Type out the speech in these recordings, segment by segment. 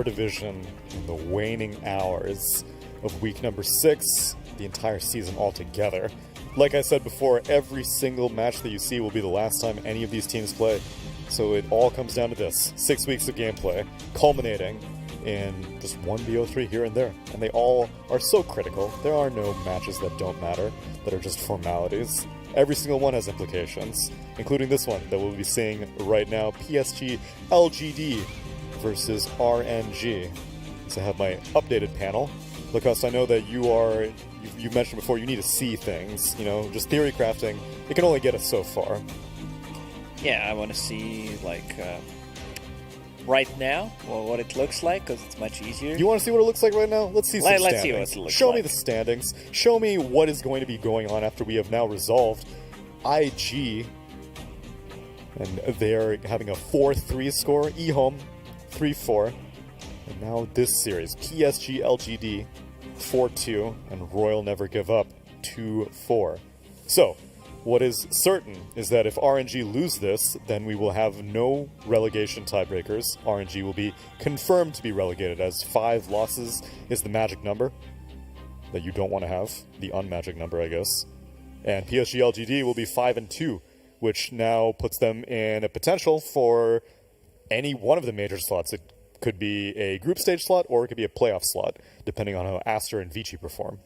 division in the waning hours of week number 6, the entire season altogether. Like I said before, every single match that you see will be the last time any of these teams play. So it all comes down to this. 6 weeks of gameplay, culminating in just one BO3 here and there. And they all are so critical. There are no matches that don't matter, that are just formalities. Every single one has implications, including this one that we'll be seeing right now, PSG LGD versus RNG. So I have my updated panel. Lacoste, I know that you mentioned before, you need to see things, just theory crafting, it can only get us so far. Yeah, I want to see, right now, what it looks like, because it's much easier. You want to see what it looks like right now? Let's see some standings. Let's see what it looks like. Show me the standings. Show me what is going to be going on after we have now resolved IG, and they're having a 4-3 score, eHome 3-4, and now this series, PSG LGD 4-2, and Royal Never Give Up 2-4. So, what is certain is that if RNG lose this, then we will have no relegation tiebreakers. RNG will be confirmed to be relegated, as 5 losses is the magic number that you don't want to have, the unmagic number, I guess. And PSG LGD will be 5-2, which now puts them in a potential for any one of the major slots. It could be a group stage slot, or it could be a playoff slot, depending on how ASTER and Vici perform.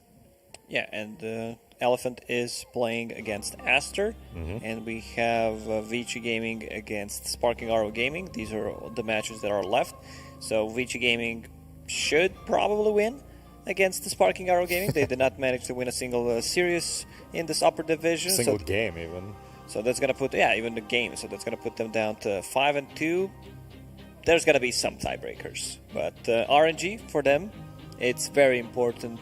Yeah, and Elephant is playing against ASTER, and we have Vici Gaming against Sparking Arrow Gaming. These are the matches that are left. So Vici Gaming should probably win against the Sparking Arrow Gaming. They did not manage to win a single series in this upper division. Single game, even. So that's going to put, even the game. So that's going to put them down to 5-2. There's going to be some tiebreakers. But RNG, for them, it's very important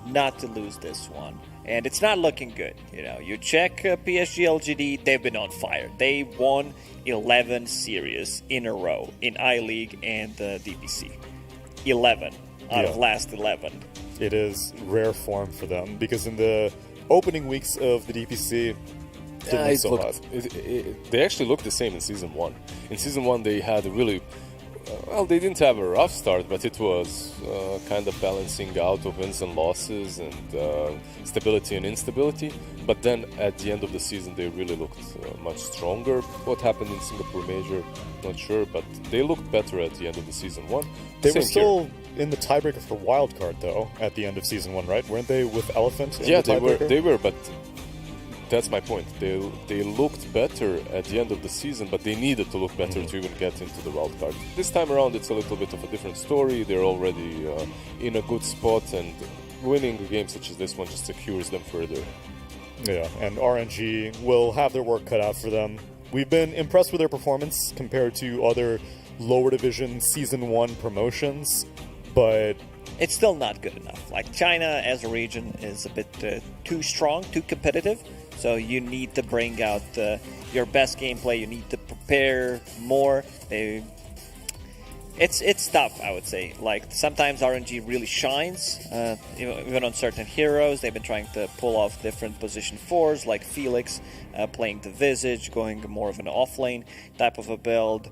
not to lose this one. And it's not looking good. You check PSG LGD, they've been on fire. They won 11 series in a row in I-League and DPC. 11 out of last 11. It is rare form for them, because in the opening weeks of the DPC, they actually looked the same in Season 1. In Season 1, they had a really... they didn't have a rough start, but it was kind of balancing out of wins and losses and stability and instability. But then at the end of the season, they really looked much stronger. What happened in Singapore Major, not sure, but they looked better at the end of the Season 1. They were still in the tiebreaker for wildcard, though, at the end of Season 1, right? Weren't they with Elephant in the tiebreaker? They were, but that's my point. They looked better at the end of the season, but they needed to look better to even get into the wild card. This time around, it's a little bit of a different story. They're already in a good spot, and winning a game such as this one just secures them further. Yeah, and RNG will have their work cut out for them. We've been impressed with their performance compared to other lower division Season 1 promotions, but it's still not good enough. China as a region is a bit too strong, too competitive. So you need to bring out your best gameplay. You need to prepare more. It's tough, I would say. Sometimes RNG really shines, even on certain heroes. They've been trying to pull off different position 4s, like Felix, playing the Visage, going more of an offlane type of a build.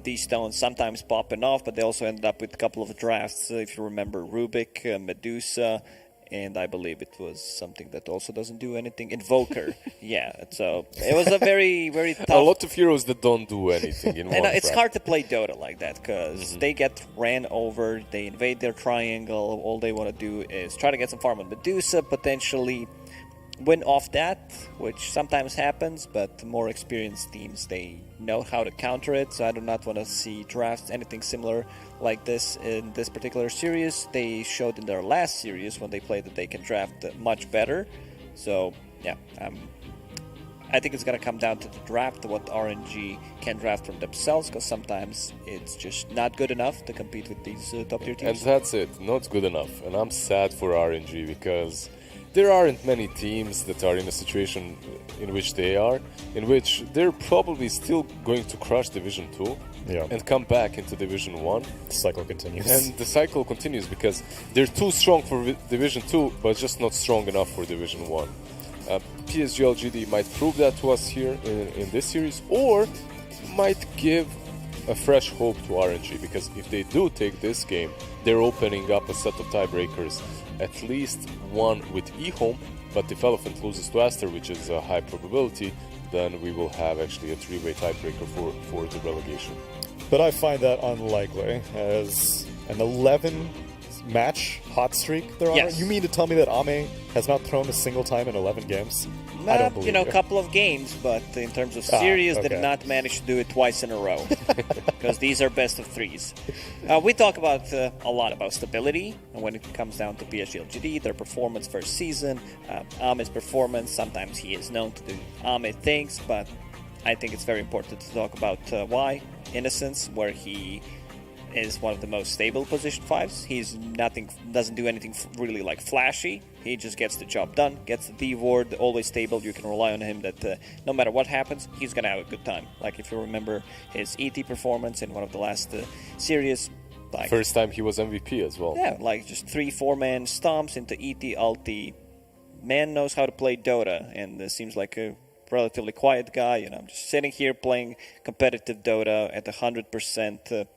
These stones sometimes popping off, but they also ended up with a couple of drafts. If you remember, Rubik, Medusa, and I believe it was something that also doesn't do anything. Invoker. Yeah, so it was a very, very tough... A lot of heroes that don't do anything in one it's track. hard to play Dota like that, because they get ran over, they invade their triangle, all they want to do is try to get some farm on Medusa, potentially win off that, which sometimes happens, but more experienced teams, they know how to counter it, so I do not want to see drafts anything similar like this in this particular series. They showed in their last series when they played that they can draft much better, so yeah, I think it's going to come down to the draft, what RNG can draft from themselves, because sometimes it's just not good enough to compete with these top tier teams. And that's it, not good enough, and I'm sad for RNG, because there aren't many teams that are in a situation in which they are, in which they're probably still going to crush Division 2 and come back into Division 1. The cycle continues. And the cycle continues because they're too strong for Division 2, but just not strong enough for Division 1. PSG LGD might prove that to us here in this series, or might give a fresh hope to RNG, because if they do take this game, they're opening up a set of tiebreakers, at least one with eHome, but if Elephant loses to ASTER, which is a high probability, then we will have actually a three-way tiebreaker for the relegation. But I find that unlikely, as an 11-match hot streak they're on. Yes. You mean to tell me that Ame has not thrown a single time in 11 games? I don't believe a couple of games, but in terms of series, they did not manage to do it twice in a row. Because these are best of threes. We talk about a lot about stability, and when it comes down to PSG LGD, their performance first season, Ame's performance. Sometimes he is known to do Ame things, but I think it's very important to talk about why Innocence, where he is one of the most stable position fives. He's doesn't do anything really like flashy. He just gets the job done, gets the D ward, always stable. You can rely on him that no matter what happens, he's gonna have a good time. Like if you remember his ET performance in one of the last series. Like, first time he was MVP as well. Yeah, like just 3-4 man stomps into ET ulti. Man knows how to play Dota, and seems like a relatively quiet guy. You know, I'm just sitting here playing competitive Dota at 100%.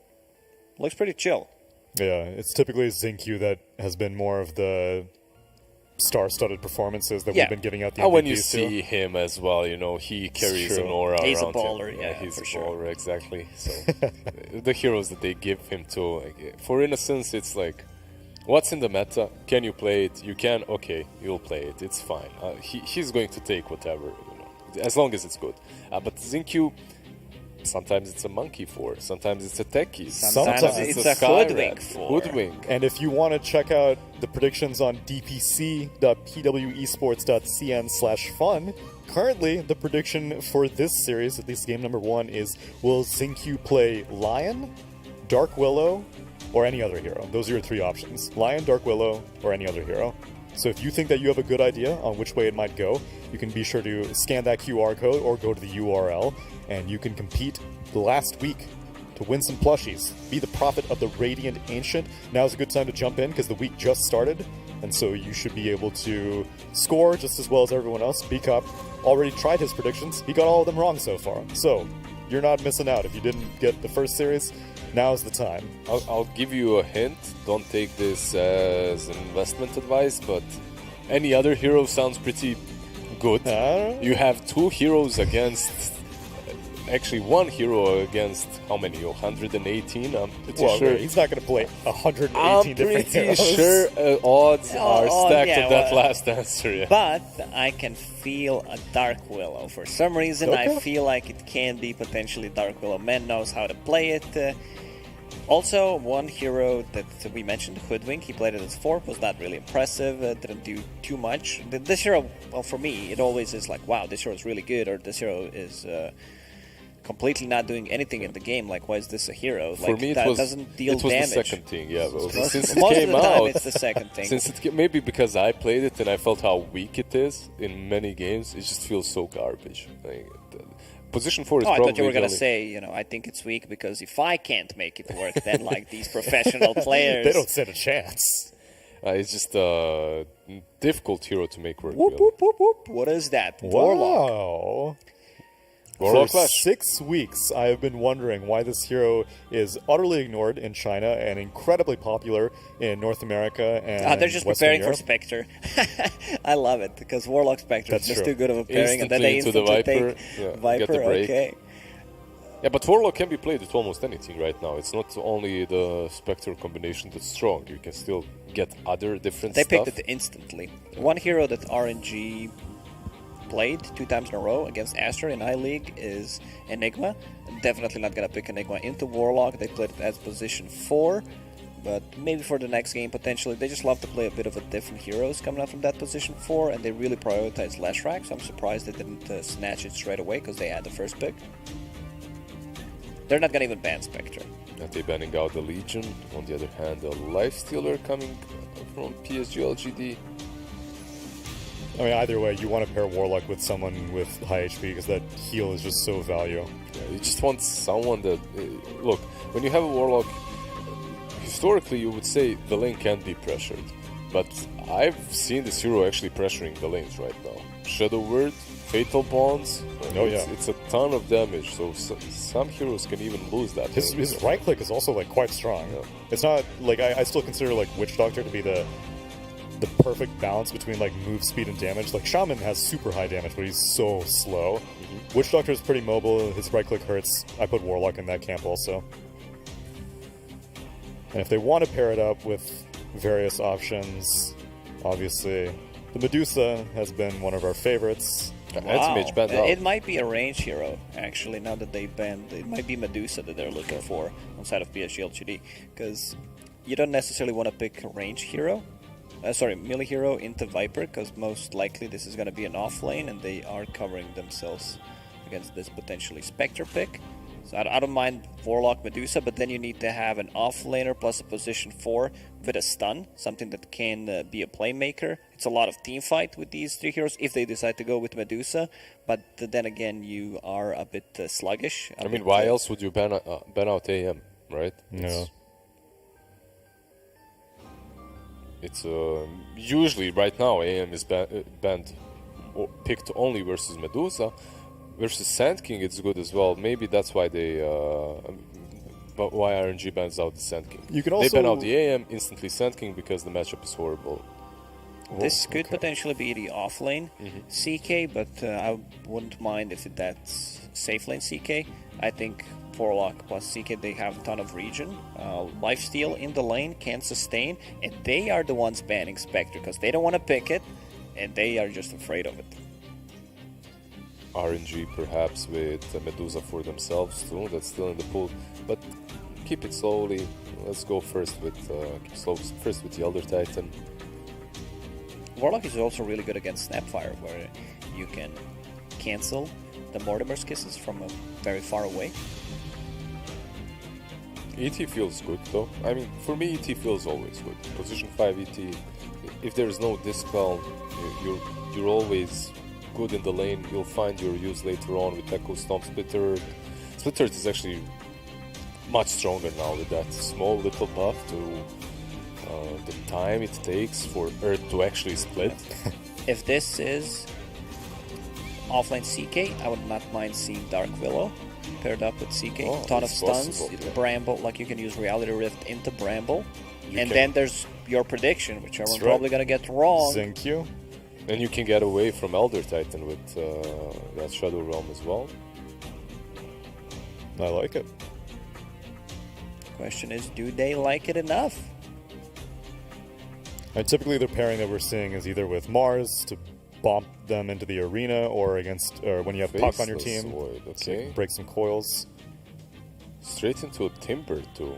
Looks pretty chill. Yeah, it's typically Zincu that has been more of the star-studded performances that we've been giving out the MVPs when you to. see him as well, you know, he carries an aura He's around a baller, him. yeah, he's for a sure. baller, exactly. So the heroes that they give him to, like, for Innocence, it's like, what's in the meta? Can you play it? You can? Okay, you'll play it. It's fine. He's going to take whatever, you know, as long as it's good. But Zincu, sometimes it's a monkey for, sometimes it's a techie, Sometimes it's a Sky hoodwink Rat. for. Hoodwink. And if you want to check out the predictions on dpc.pwesports.cn/fun, currently the prediction for this series, at least game number 1, is will Zincu play Lion, Dark Willow, or any other hero? Those are your 3 options. Lion, Dark Willow, or any other hero. So if you think that you have a good idea on which way it might go, you can be sure to scan that QR code or go to the URL, and you can compete the last week to win some plushies. Be the prophet of the Radiant Ancient. Now's a good time to jump in because the week just started, and so you should be able to score just as well as everyone else. B-Cop already tried his predictions. He got all of them wrong so far. So you're not missing out. If you didn't get the first series, now's the time. I'll give you a hint. Don't take this as an investment advice, but any other hero sounds pretty good. You have 2 heroes against... Actually, 1 hero against how many? 118? I'm pretty sure. He's not going to play 118 I'm different pretty heroes. sure odds are stacked on that well, last answer. Yeah. But I can feel a Dark Willow. For some reason, I feel like it can be potentially Dark Willow. Man knows how to play it. Also, one hero that we mentioned, Hoodwink, he played it as 4, was not really impressive, didn't do too much. This hero, well, for me, it always is like, wow, this hero is really good, or this hero is completely not doing anything in the game. Like, why is this a hero? For like, me, that doesn't deal damage. The second thing, yeah. Well, since it Most came of the time, out, it's the second thing. Maybe because I played it and I felt how weak it is in many games, it just feels so garbage. Like, position 4 is I probably thought you were going to the say, I think it's weak because if I can't make it work, then like these professional players... They don't stand a chance. it's just a difficult hero to make work. Whoop, really. whoop, whoop, whoop. What is that? Warlock. Wow. Warlock For Clash. 6 weeks, I have been wondering why this hero is utterly ignored in China and incredibly popular in North America and They're just Western preparing Europe. for Spectre. I love it because Warlock Spectre is just true. too good of a pairing, and then Instantly they into the instantly Viper, take yeah, Viper. get the break. Okay. Yeah, but Warlock can be played with almost anything right now. It's not only the Spectre combination that's strong. You can still get other different They stuff. picked it instantly. One hero that RNG played 2 times in a row against ASTER in I-League is Enigma. Definitely not going to pick Enigma into Warlock. They played it as position 4, but maybe for the next game potentially. They just love to play a bit of a different heroes coming out from that position 4, and they really prioritize Leshrac, so I'm surprised they didn't snatch it straight away because they had the first pick. They're not going to even ban Spectre. And they banning out the Legion. On the other hand, the Lifestealer coming from PSG LGD. I mean, either way, you want to pair Warlock with someone with high HP because that heal is just so value. Yeah, you just want someone that... look, when you have a Warlock, historically you would say the lane can't be pressured. But I've seen this hero actually pressuring the lanes right now. Shadow Word, Fatal Bonds. Oh, it's, yeah. it's a ton of damage, so some heroes can even lose that. His right click is also like quite strong. Yeah. It's not like I still consider like Witch Doctor to be the perfect balance between like move speed and damage. Like Shaman has super high damage, but he's so slow. Witch Doctor is pretty mobile. His right click hurts. I put Warlock in that camp also. And if they want to pair it up with various options, obviously the Medusa has been one of our favorites. Anti-mage banned out. It might be a range hero, actually, now that they banned. It might be Medusa that they're looking for on side of PSG LGD, because you don't necessarily want to pick a range hero. Melee hero into Viper, because most likely this is going to be an off lane, and they are covering themselves against this potentially Spectre pick. So I don't mind Warlock Medusa, but then you need to have an off laner plus a position 4 with a stun, something that can be a playmaker. It's a lot of team fight with these 3 heroes if they decide to go with Medusa, but then again you are a bit sluggish. I mean, why else would you ban out AM, right? No. It's usually right now AM is banned or picked only versus Medusa. Versus Sand King, it's good as well. Maybe that's why why RNG bans out the Sand King. You can They also ban out the AM, instantly Sand King because the matchup is horrible. This could potentially be the off lane CK, but I wouldn't mind if that's safe lane CK. I think Warlock plus CK, they have a ton of regen. Lifesteal in the lane can sustain, and they are the ones banning Spectre because they don't want to pick it, and they are just afraid of it. RNG perhaps with Medusa for themselves too. That's still in the pool, but keep it slowly. Let's go first with the Elder Titan. Warlock is also really good against Snapfire, where you can cancel the Mortimer's Kisses from very far away. ET feels good though. I mean, for me, ET feels always good. Position 5 ET. If there is no Dispel, you're always good in the lane. You'll find your use later on with Echo Stomp Splitter. Splitter is actually much stronger now with that small little buff to the time it takes for Earth to actually split. If this is offlane CK, I would not mind seeing Dark Willow paired up with CK. Oh, Ton of it's stuns, possible, yeah. Bramble, like you can use Reality Rift into Bramble. You And can- then there's your prediction, which I'm That's probably right. going to get wrong. Zenku. And you can get away from Elder Titan with that Shadow Realm as well. I like it. Question is, do they like it enough? And typically, the pairing that we're seeing is either with Mars to bomb them into the arena, or when you have Puck on your Faceless team, Void, so you okay. can break some coils. Straight into a Timber too.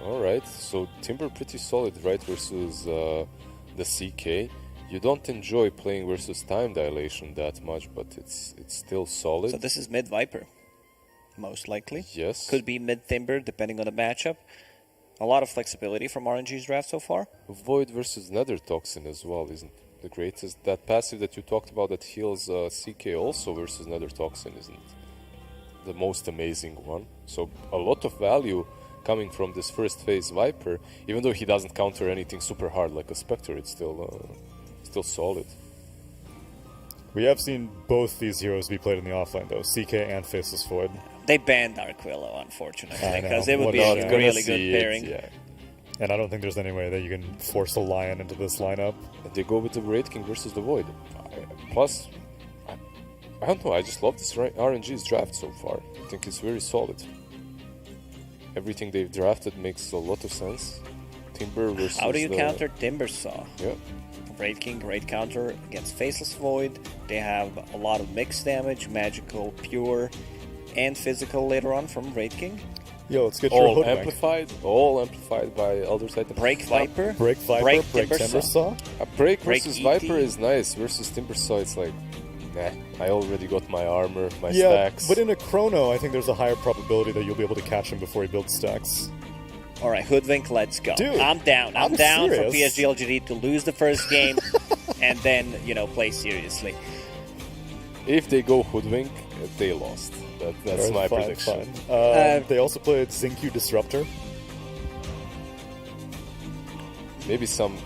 Alright, so Timber pretty solid, right, versus the CK. You don't enjoy playing versus Time Dilation that much, but it's still solid. So this is mid Viper, most likely. Yes. Could be mid Timber, depending on the matchup. A lot of flexibility from RNG's draft so far. Void versus Nether Toxin as well isn't the greatest. That passive that you talked about that heals CK also versus Nether Toxin isn't the most amazing one. So a lot of value coming from this first phase Viper, even though he doesn't counter anything super hard like a Spectre, it's still solid. We have seen both these heroes be played in the offlane, though, CK and Faceless Void. They banned Dark Willow, unfortunately, I know. because it would What be about a it? really See good it, pairing. yeah. And I don't think there's any way that you can force the Lion into this lineup. And they go with the Great King versus the Void. Plus, I don't know, I just love this RNG's draft so far. I think it's very solid. Everything they've drafted makes a lot of sense. Timber versus How do you the- counter Timbersaw? Yeah. Great King, great counter against Faceless Void. They have a lot of mixed damage, magical, pure, and physical later on from Great King. Yo, let's get your All hoodwink. amplified by Elder Titan. Break Viper. Break Viper, break Timbersaw. Timbersaw. A break Break versus ET. Viper is nice. Versus Timbersaw, it's like, nah, I already got my armor, my Yeah, stacks. but in a chrono, I think there's a higher probability that you'll be able to catch him before he builds stacks. All right, Hoodwink, let's go. Dude, I'm down. I'm I'm down for serious. PSG LGD to lose the first game and then, play seriously. If they go Hoodwink, they lost. That's my Fine, prediction. fine. They also played Zenku Disruptor. Maybe some.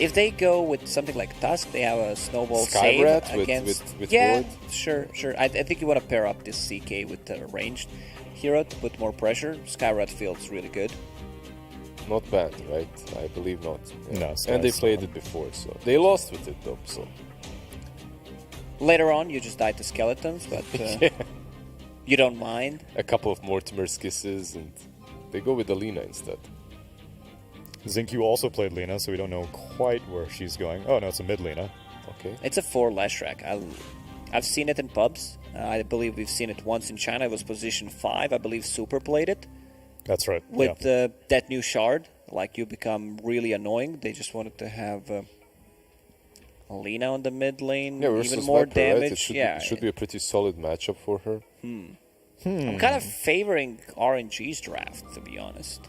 If they go with something like Tusk, they have a snowball save Skybrat against. with yeah, ward? sure. I think you want to pair up this CK with the ranged hero to put more pressure. Skybrat feels really good. Not banned, right? I believe not. No, and they Sky's played not. it before, so they lost with it though. So Later on, you just die to skeletons, but you don't mind. a couple of Mortimer's kisses, and they go with Alina instead. Zincu also played Lina, so we don't know quite where she's going. Oh no, it's a mid Lina. Okay. It's a 4 Leshrac. I've seen it in pubs. I believe we've seen it once in China. It was position 5. I believe Super played it. That's right. With yeah. that new shard. Like, you become really annoying. They just wanted to have Lina on the mid lane. Yeah, even more Viper, right? damage. It should be a pretty solid matchup for her. I'm kind of favoring RNG's draft, to be honest.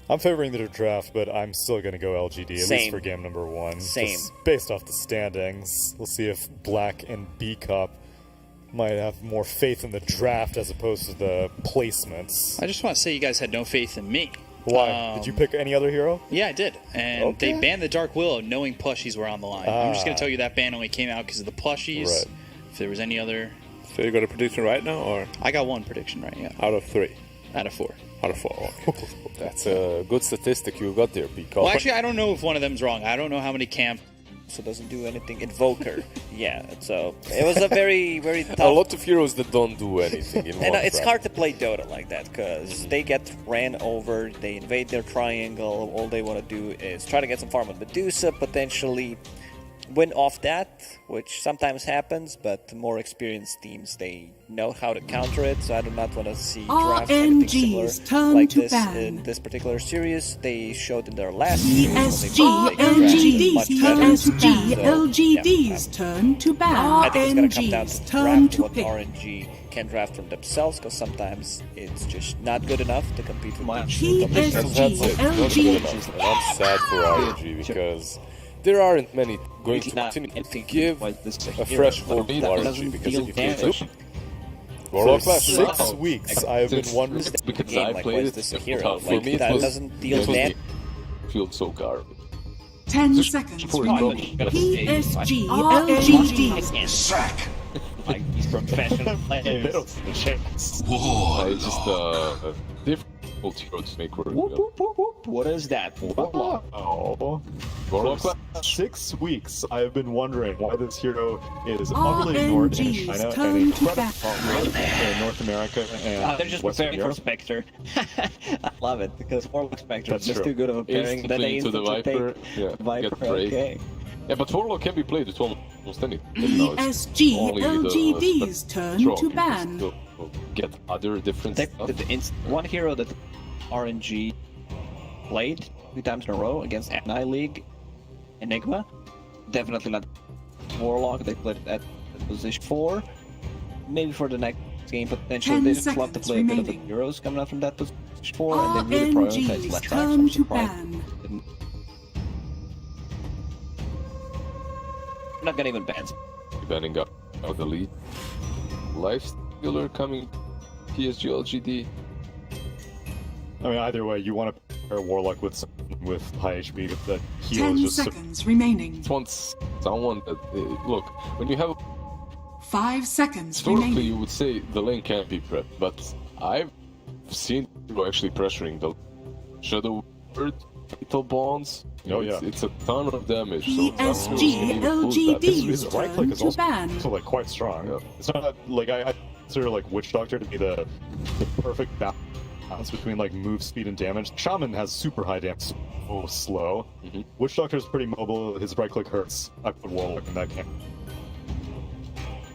I'm favoring the draft, but I'm still going to go LGD, at Same. least for game number 1. Same. Just based off the standings. We'll see if Black and B Cup might have more faith in the draft as opposed to the placements. I just want to say you guys had no faith in me. Why? Did you pick any other hero? Yeah, I did. And they Okay. banned the Dark Willow knowing plushies were on the line. I'm just going to tell you that ban only came out because of the plushies. Right. If there was any other... So you got a prediction right now, or I got one prediction right, yeah. out of 3? Out of 4. Out of 4, okay. That's a good statistic you got there, because Well, actually, I don't know if one of them's wrong. I don't know how many camp... So doesn't do anything. Invoker. Yeah, so it was a very, very tough... a lot of heroes that don't do anything in And one it's draft. hard to play Dota like that because they get ran over, they invade their triangle, all they want to do is try to get some farm on Medusa, potentially win off that, which sometimes happens, but more experienced teams, they know how to counter it, so I do not want to see draft anything similar RNG's turn like to this ban. in this particular series. They showed in their last series when they ESG played draft much better. ESG So, LGD's turn to ban. I think it's going to come down RNG's to turn draft to what pick. RNG can draft from themselves, because sometimes it's just not good enough to compete with the PSG That's it. Not good enough. And I'm sad for RNG because there aren't many going to continue to give a fresh hope to RNG, because if you For Clash, 6 weeks, I've been wondering... Because game, I like, played why is it, this a it hero? was- Like, it that was- doesn't deal it was damage. feels so garbage. 10 seconds For remaining. example, PSG LGD's Like these professional players. It's just difficult hero to make work. What is that? Oh. Warlock For 6 weeks, I've been wondering why this hero is utterly ignored in RNG's China turn and to incredibly back. popular in North America and They're just Western preparing for Europe. Spectre. I love it because Warlock Spectre That's is just true. too good of a pairing that they Instantly into the instantly Viper. take Yeah, Viper. get Drake. Okay. Yeah, but Warlock can be played with almost anything. Now it's PSG only the LGD's turn Strong. to You can ban. still get other different stuff. One hero that RNG played 2 times in a row against NI League, Enigma. Definitely not Warlock. They played it at position 4. Maybe for the next game, potentially 10 they just love to seconds play a bit of the remaining. heroes coming out from that position 4, and they really prioritize RNG's left turn to ban. I'm not gonna even ban. Banning out the lead. Lifestealer coming PSG LGD. I mean, either way, you want to pair Warlock with high HP that heals 10 just... seconds remaining. It's once someone that look, when you have 5 seconds historically remaining. you would say the lane can't be prepped, but I've seen people actually pressuring the Shadow Bird, Little Bonds. Oh, yeah. It's a ton of damage. So PSG LGD's His right click turn is to also ban. like quite strong. Yeah. It's not like I consider like Witch Doctor to be the perfect balance between like move speed and damage. Shaman has super high damage, so slow. Witch Doctor is pretty mobile. His right click hurts. I put Warlock in that game.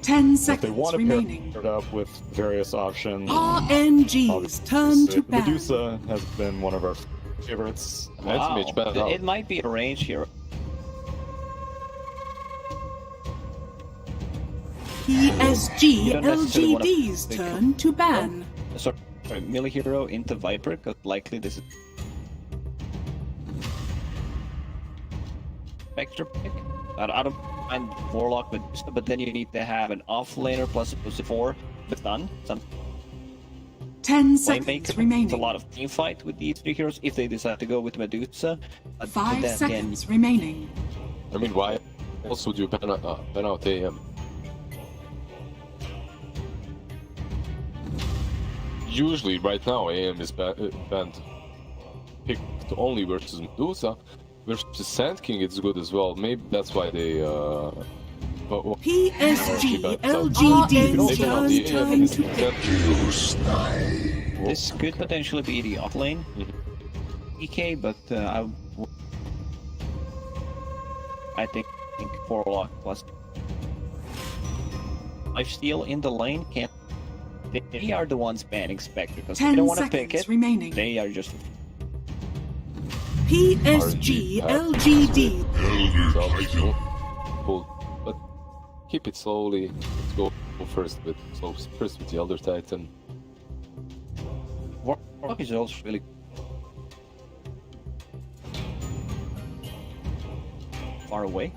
10 If they seconds want to remaining. pair it up with various options, RNG's turn to ban. Medusa has been one of our favorites. Anti-mage ban out. It might be a range hero. PSG don't necessarily wanna LGD's pick turn to ban. Sorry, melee hero into Viper, because likely this is Spectre pick. I don't mind Warlock, but then you need to have an off laner plus a plus 4 with done. 10 playmaker. seconds It's a remaining. lot of team fight with these three heroes if they decide to go with Medusa. But 5 then again, seconds remaining. I mean, why else would you ban out AM? Usually, right now, AM is banned picked only versus Medusa. Versus Sand King, it's good as well. Maybe that's why they. PSG Maybe not the LGD's turn AM. to pick. this could potentially be the off lane EK, but I think Warlock plus lifesteal in the lane can't. They are the ones banning Spectre because they 10 don't want to pick seconds it. remaining. They are just PSG LGD. Cool. But keep it slowly. Let's go first with the Elder Titan. Warlock is also really. 'Far away.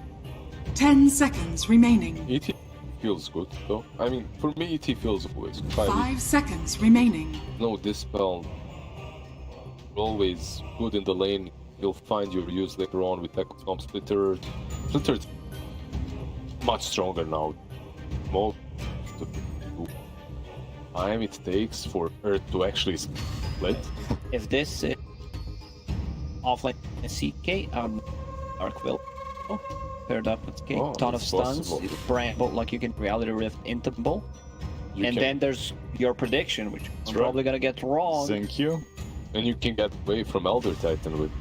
10 seconds remaining. ET feels good though. I mean, for me, ET feels always 5 seconds remaining. No dispel. Always good in the lane. You'll find your use later on with Ecostorm Splitter. Splitter's much stronger now. Most of the time it takes for Earth to actually split. If this is offlane CK, Dark Will paired up with K, ton of it's stuns, possible. Bramble, like you can Reality Rift into Bull. You And can- then there's your prediction, which I'm right. probably gonna get wrong. Zenku. And you can get away from Elder Titan with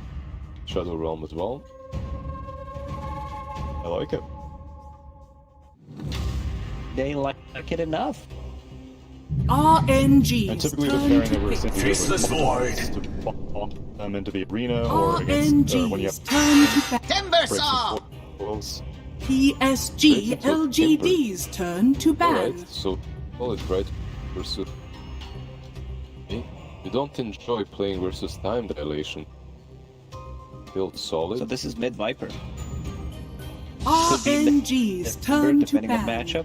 Shadow Realm as well. I like it. They like it enough. And RNG's typically the turn pairing to that we're pick. seeing is to bomb them into the arena or against when you RNG's have turn to back. breaks and foils. PSG LGD's turn to ban. Alright, so solid, right? Versus. You don't enjoy playing versus time dilation. Build solid. So this is mid Viper. RNG's turn to Depending on ban. matchup.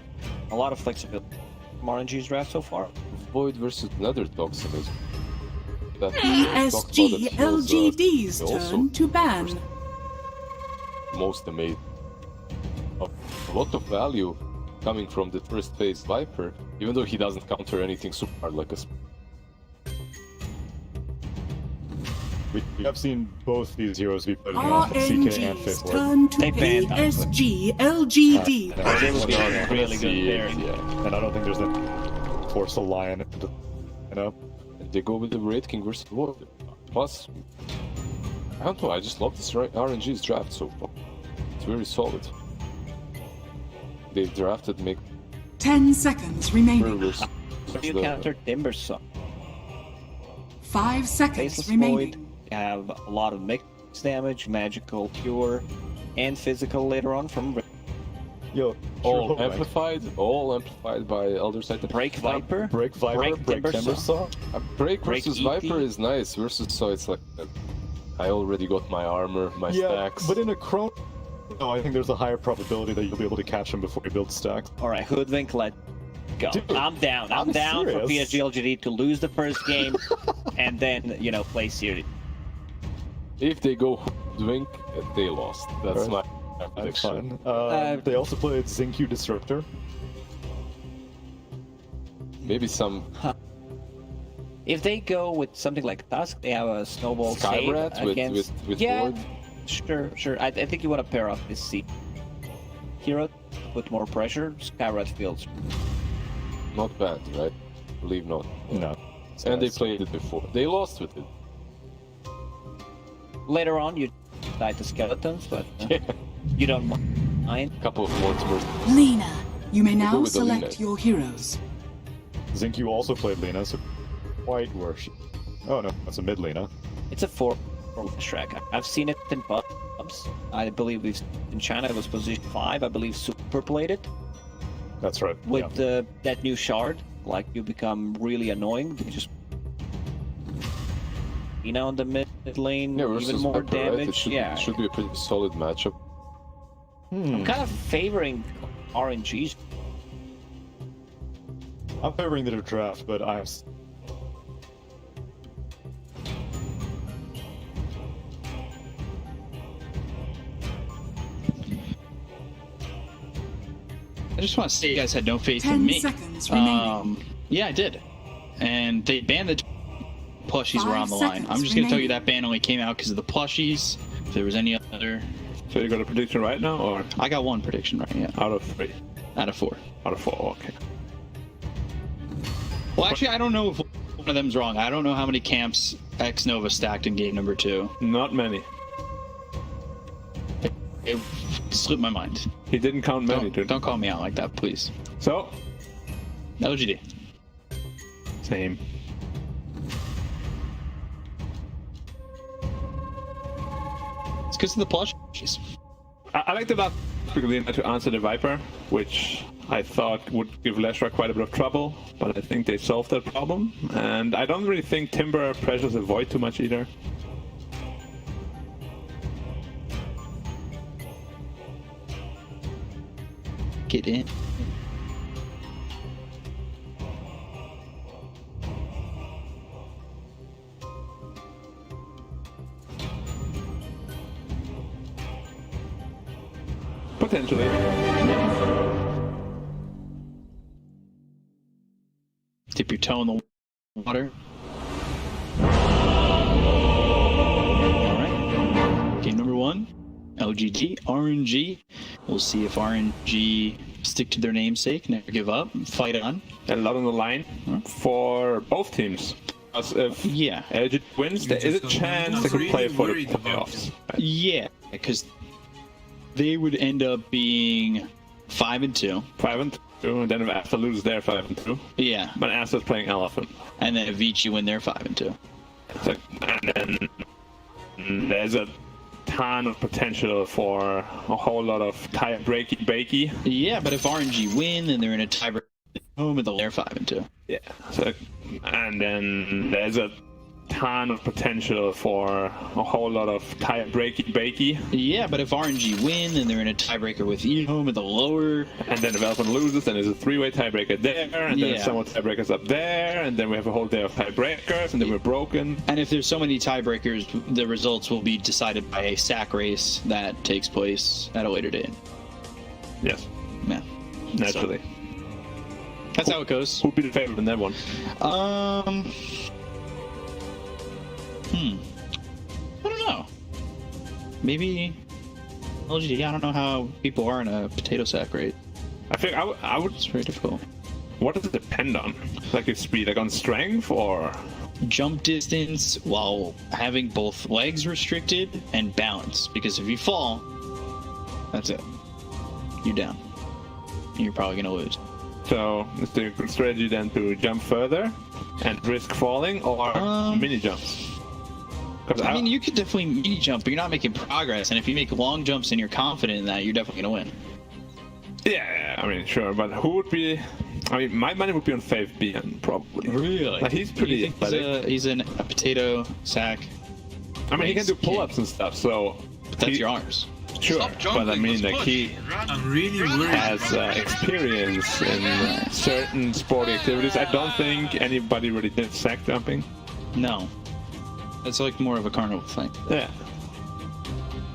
A lot of flexibility from RNG's draft so far. Void versus Nether Toxin is. That PSG LGD's they also turn to ban. most amazing. A lot of value coming from the first phase Viper, even though he doesn't counter anything super hard like a. We have seen both these heroes be played in CK and RNG's Fifth Ward. turn to They banned PSG LGD. They would be a really good See, pair. yeah. And I don't think there's a force a lion into, you know. And they go with the Raid King versus Void. Plus, I don't know, I just love this RNG's draft so far. It's very solid. They drafted make 10 seconds remaining. versus You the- counter Timbersaw. 5 seconds Faceless Void. remaining. Have a lot of mixed damage, magical, cure, and physical later on from Yo, all sure, amplified by Elder Titan. Break Viper. Break Viper, Break break Timbersaw. Timbersaw. Break Break versus ET. Viper is nice. Versus so it's like I already got my armor, my Yeah, stacks. but in a Chrono, no, I think there's a higher probability that you'll be able to catch him before you build stacks. Alright, Hoodwink, let go. Dude, I'm down. I'm I'm down for serious. PSG LGD to lose the first game and then, play series. If they go Drink, they lost. That's Alright. my That's prediction. fine. They also played Zenku Disruptor. Maybe some If they go with something like Tusk, they have a snowball save Skyrat with against... with yeah, Void. sure. I think you want to pair up this C hero, put more pressure. Skyrat feels Not bad, right? Believe not. No. And they played it before. They lost with it. later on. You die to skeletons, but you don't mind. Couple of Mortimers. Lena. You may Go now with the select Lena. your heroes. Zenku also played Lena, so quite worse. Oh no, that's a mid Lena. It's a 4 Shrek. I've seen it in pubs. I believe in China it was position 5. I believe Super played it That's right. with yeah. that new shard. Like you become really annoying. You just on the mid lane, Yeah, versus even more Viper, right? damage. It should be a pretty solid matchup. I'm kind of favoring RNGs. I'm favoring the draft, but I just want to say you guys had no faith 10 in me. seconds remaining. Yeah, I did. And they banned the plushies were 5 on the line. I'm seconds just going to tell you remaining. that ban only came out because of the plushies. If there was any other... So you got a prediction right now, or I got one prediction right, yeah. out of 3? Out of 4. Out of 4, okay. Well, actually, I don't know if one of them's wrong. I don't know how many camps X Nova stacked in game number 2. Not many. It slipped my mind. He didn't count many, dude. Don't call me out like that, please. So, LGD. same. It's because of the plushies. I like the last because to answer the Viper, which I thought would give Leshra quite a bit of trouble, but I think they solved that problem. And I don't really think Timber pressures the Void too much either. Get in. Potentially. Dip your toe in the water. Alright. Game number 1. LGD, RNG. We'll see if RNG stick to their namesake, never give up, fight on. A lot on the line for both teams. Because if Yeah. LGD wins, there is a chance they could play for the playoffs. Right? Yeah, because they would end up being 5-2. 5-2, and then if Asta loses, they're 5-2. Yeah, But Asta's playing Elephant. and then if Vici win, they're 5-2. So, and then there's a ton of potential for a whole lot of tie-breaky. Yeah, but if RNG win, then they're in a tiebreak home, and they're 5-2. Yeah. So, and then there's a ton of potential for a whole lot of tie-breaky. Yeah, but if RNG win, then they're in a tiebreaker with home at the lower. And then if Elephant loses, then there's a 3-way tiebreaker there, and then Yeah. some more tiebreakers up there, and then we have a whole day of tiebreakers, and then we're broken. And if there's so many tiebreakers, the results will be decided by a sack race that takes place at a later date. Yes, Yeah, naturally. that's how it goes. Who'd be the favorite in that one? I don't know. Maybe LGD. I don't know how people are in a potato sack rate. I think I would. It's very difficult. What does it depend on? Like your speed, like on strength, or Jump distance while having both legs restricted and balance. Because if you fall, that's it. You're down. And you're probably gonna lose. so is the strategy then to jump further and risk falling, or mini jumps? Because I mean, you could definitely mini jump, but you're not making progress. And if you make long jumps and you're confident in that, you're definitely gonna win. yeah, I mean, sure, but who would be? I mean, my money would be on Faith Bian, probably. Really? Like, he's pretty You think athletic. he's a potato sack. I mean, he can do King. pull-ups and stuff, so But that's he- your arms. Sure, but I mean, like he has experience in certain sporting activities. I don't think anybody really did sack jumping. No. It's like more of a carnival thing. Yeah.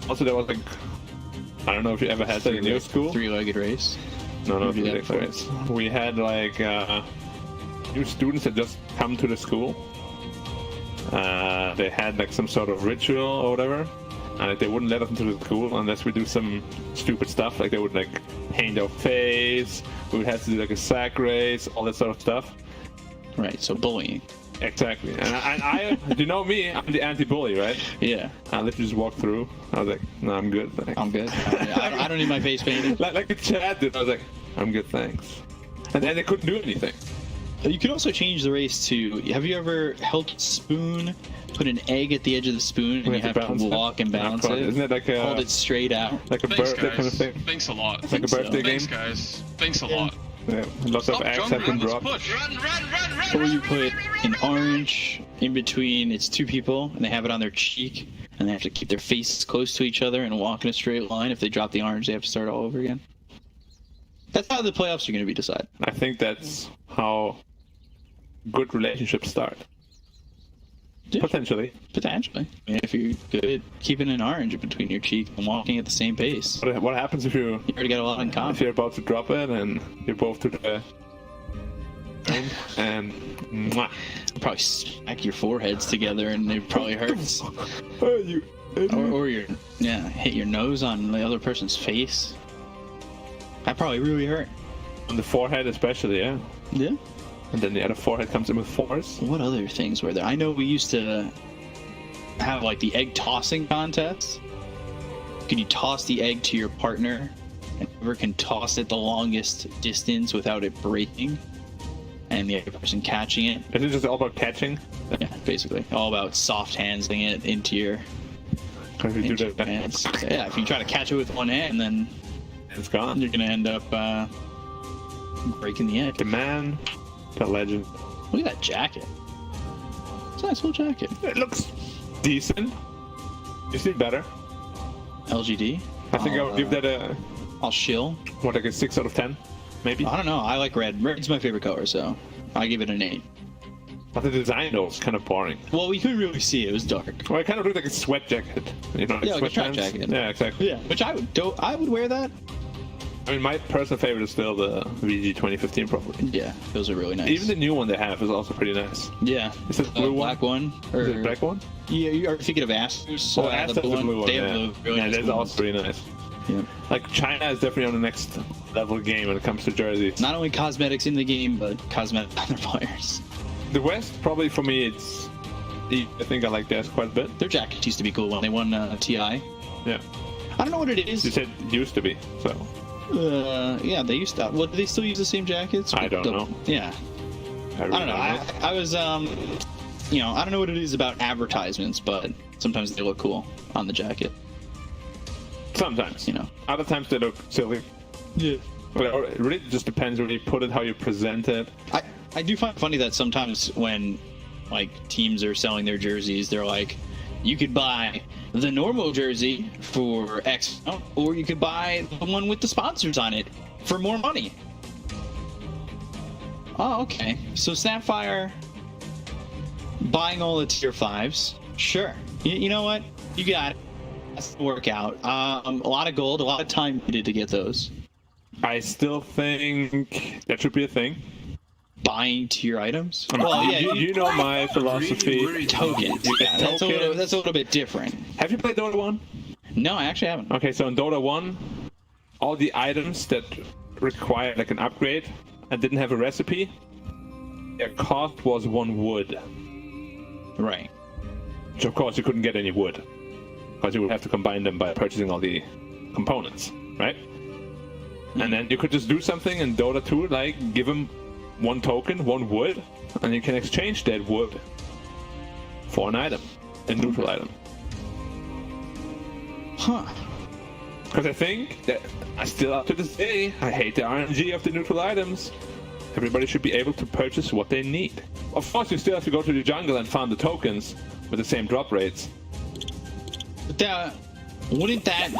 Also, there was like, I don't know if you ever had that in your school. Three-legged race. No, We do that three-legged race. We had like new students that just come to the school. They had like some sort of ritual or whatever. They wouldn't let us into the school unless we do some stupid stuff. Like they would like paint our face. We would have to do like a sack race, all that sort of stuff. Right, so bullying. Exactly. And I you know me, I'm the anti-bully, right? Yeah, I literally just walked through. I was like, no, I'm good. Thanks. I'm good. I don't need my face painted. like a Chad did. I was like, I'm good, thanks. And then they couldn't do anything. You could also change the race to, have you ever held a spoon, put an egg at the edge of the spoon, and We you have have to to balance it? walk and balance it? Isn't it like a Hold it straight out. like a Thanks, birthday guys. kind of thing? Thanks a lot. Like a birthday game? Thanks, guys. Thanks a lot. Yeah. Lots of eggs have been Let's dropped. push. Or you put an orange in between, it's two people, and they have it on their cheek, and they have to keep their faces close to each other and walk in a straight line. If they drop the orange, they have to start all over again. That's how the playoffs are going to be decided. I think that's how good relationships start. Potentially. Potentially. I mean, if you're good at keeping an orange between your cheek and walking at the same pace. What happens if you already got a lot in common. if you're about to drop it and you're both to the thing and mwah. Probably smack your foreheads together and it probably hurts. Oh, you idiot. or hit your nose on the other person's face. That probably really hurt. On the forehead especially, yeah. Yeah. And then the other forehead comes in with force. What other things were there? I know we used to have like the egg tossing contest. Can you toss the egg to your partner and whoever can toss it the longest distance without it breaking and the other person catching it? Is it just all about catching? Yeah, basically. All about soft handsing it into your, Because we do that. hands. So, yeah, if you try to catch it with one hand, then It's gone. you're going to end up breaking the egg. The man, the legend. Look at that jacket. It's a nice little jacket. It looks decent. You see better. LGD. I think I would give that a I'll shill. like a 6 out of 10, maybe. I don't know. I like red. Red's my favorite color, so I give it an 8. But the design though is kind of boring. Well, we couldn't really see it. It was dark. Well, it kind of looked like a sweat jacket. You know, like Yeah, like a track sweatpants. jacket. Yeah, exactly. Yeah, which I would wear that. I mean, my personal favorite is still the VG 2015 probably. Yeah, those are really nice. Even the new one they have is also pretty nice. yeah, Is it the blue black one? Or Is it the black one? Yeah, you are thinking of ASTER's. Oh, that's the blue one. They have Yeah, the really yeah nice that's blue also pretty nice. ones. Yeah. Like China is definitely on the next level game when it comes to jerseys. Not only cosmetics in the game, but cosmetics on their players. The West probably for me it's. I think I like theirs quite a bit. Their jackets used to be cool when they won TI. Yeah, I don't know what it is. you said used to be so. Yeah, they used to. Well, do they still use the same jackets? I don't know. Yeah. I I don't know. I was, I don't know what it is about advertisements, but sometimes they look cool on the jacket. Sometimes, You know. Other times they look silly. Yeah. But it really just depends where you put it, how you present it. I do find it funny that sometimes when, like, teams are selling their jerseys, they're like, you could buy the normal jersey for X, or you could buy the one with the sponsors on it for more money. Oh, okay. So Snapfire buying all the tier 5s. Sure. You know what? You got it. That's the workout. A lot of gold, a lot of time needed to get those. I still think that should be a thing. Buying tier items? You know my philosophy. Tokens. Yeah, that's a little bit different. Have you played Dota 1? No, I actually haven't. Okay, so in Dota 1, all the items that required like an upgrade and didn't have a recipe, their cost was 1 wood. Right. So of course you couldn't get any wood, because you would have to combine them by purchasing all the components, right? And then you could just do something in Dota 2, like give them 1 token, 1 wood, and you can exchange that wood for an item, a neutral item. Huh. Because I think that still up to this day, I hate the RNG of the neutral items. Everybody should be able to purchase what they need. Of course, you still have to go to the jungle and farm the tokens with the same drop rates. But wouldn't that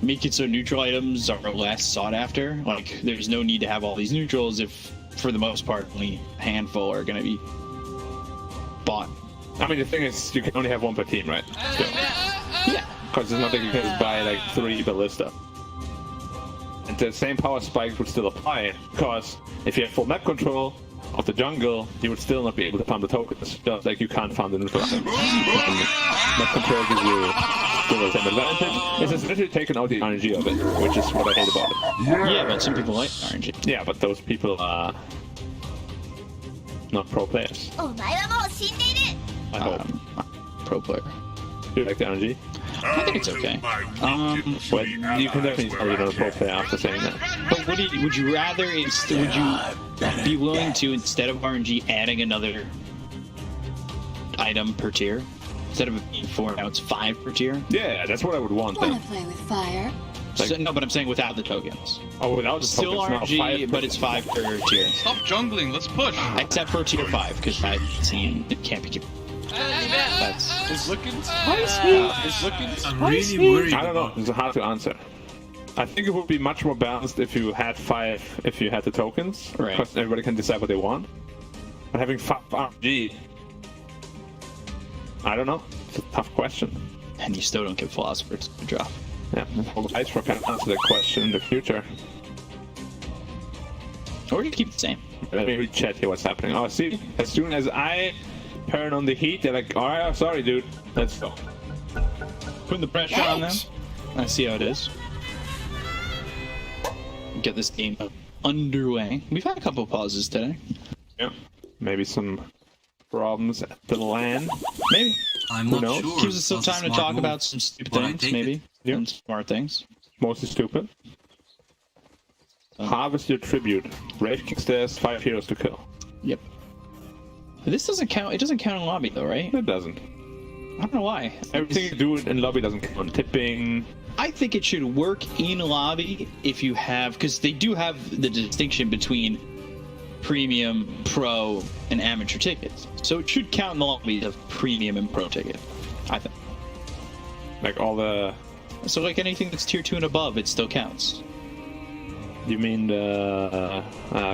make it so neutral items are less sought after? Like, there's no need to have all these neutrals if, for the most part, only a handful are going to be bought. I mean, the thing is, you can only have 1 per team, right? Still. Yeah. Because there's nothing you can just buy like 3 ballista. And the same power spikes would still apply, because if you have full map control of the jungle, you would still not be able to farm the tokens, just like you can't farm the neutral items. Map control gives you still the same advantage. It's just literally taken out the RNG of it, which is what I hate about it. Yeah, but some people like RNG. Yeah, but those people are not pro players. I hope. Pro player. Do you like the RNG? I think it's okay. But you can definitely tell you're not a pro player after saying that. But would you rather, would you be willing to, instead of RNG, adding another item per tier? Instead of it being 4, now it's 5 per tier? Yeah, that's what I would want Wanna then. play with fire? So, no, but I'm saying without the tokens. Oh, without the Still tokens, now RNG, 5 but it's 5 per tier. Stop jungling, let's push. Except for tier 5, because that scene it can't be kept. That's It's looking it's looking I'm really worried. I don't know. It's hard to answer. I think it would be much more balanced if you had 5, if you had the tokens, Right. because everybody can decide what they want. But having 5 RNG I don't know. It's a tough question. And you still don't get Philosophers to drop. Yeah, well, I can answer that question in the future. Or you keep it the same. Let me read chat here what's happening. Oh, see? As soon as I turn on the heat, they're like, alright, sorry, dude. Let's go. Putting the pressure on them. I see how it is. Get this game underway. We've had a couple of pauses today. Yeah. Maybe some problems at the LAN. Maybe. I'm Who not knows? sure. Gives us some That's a time to smart talk move. about some stupid But I things, take maybe. Yeah. And smart things. Mostly stupid. Harvest your tribute. Rage King stairs, 5 heroes to kill. Yep. This doesn't count. It doesn't count in lobby though, right? It doesn't. I don't know why. Everything you do in lobby doesn't count. Tipping. I think it should work in lobby if you have, because they do have the distinction between premium, pro, and amateur tickets. So it should count in the lobby of premium and pro ticket, I think. Like all the... So like anything that's tier 2 and above, it still counts. You mean the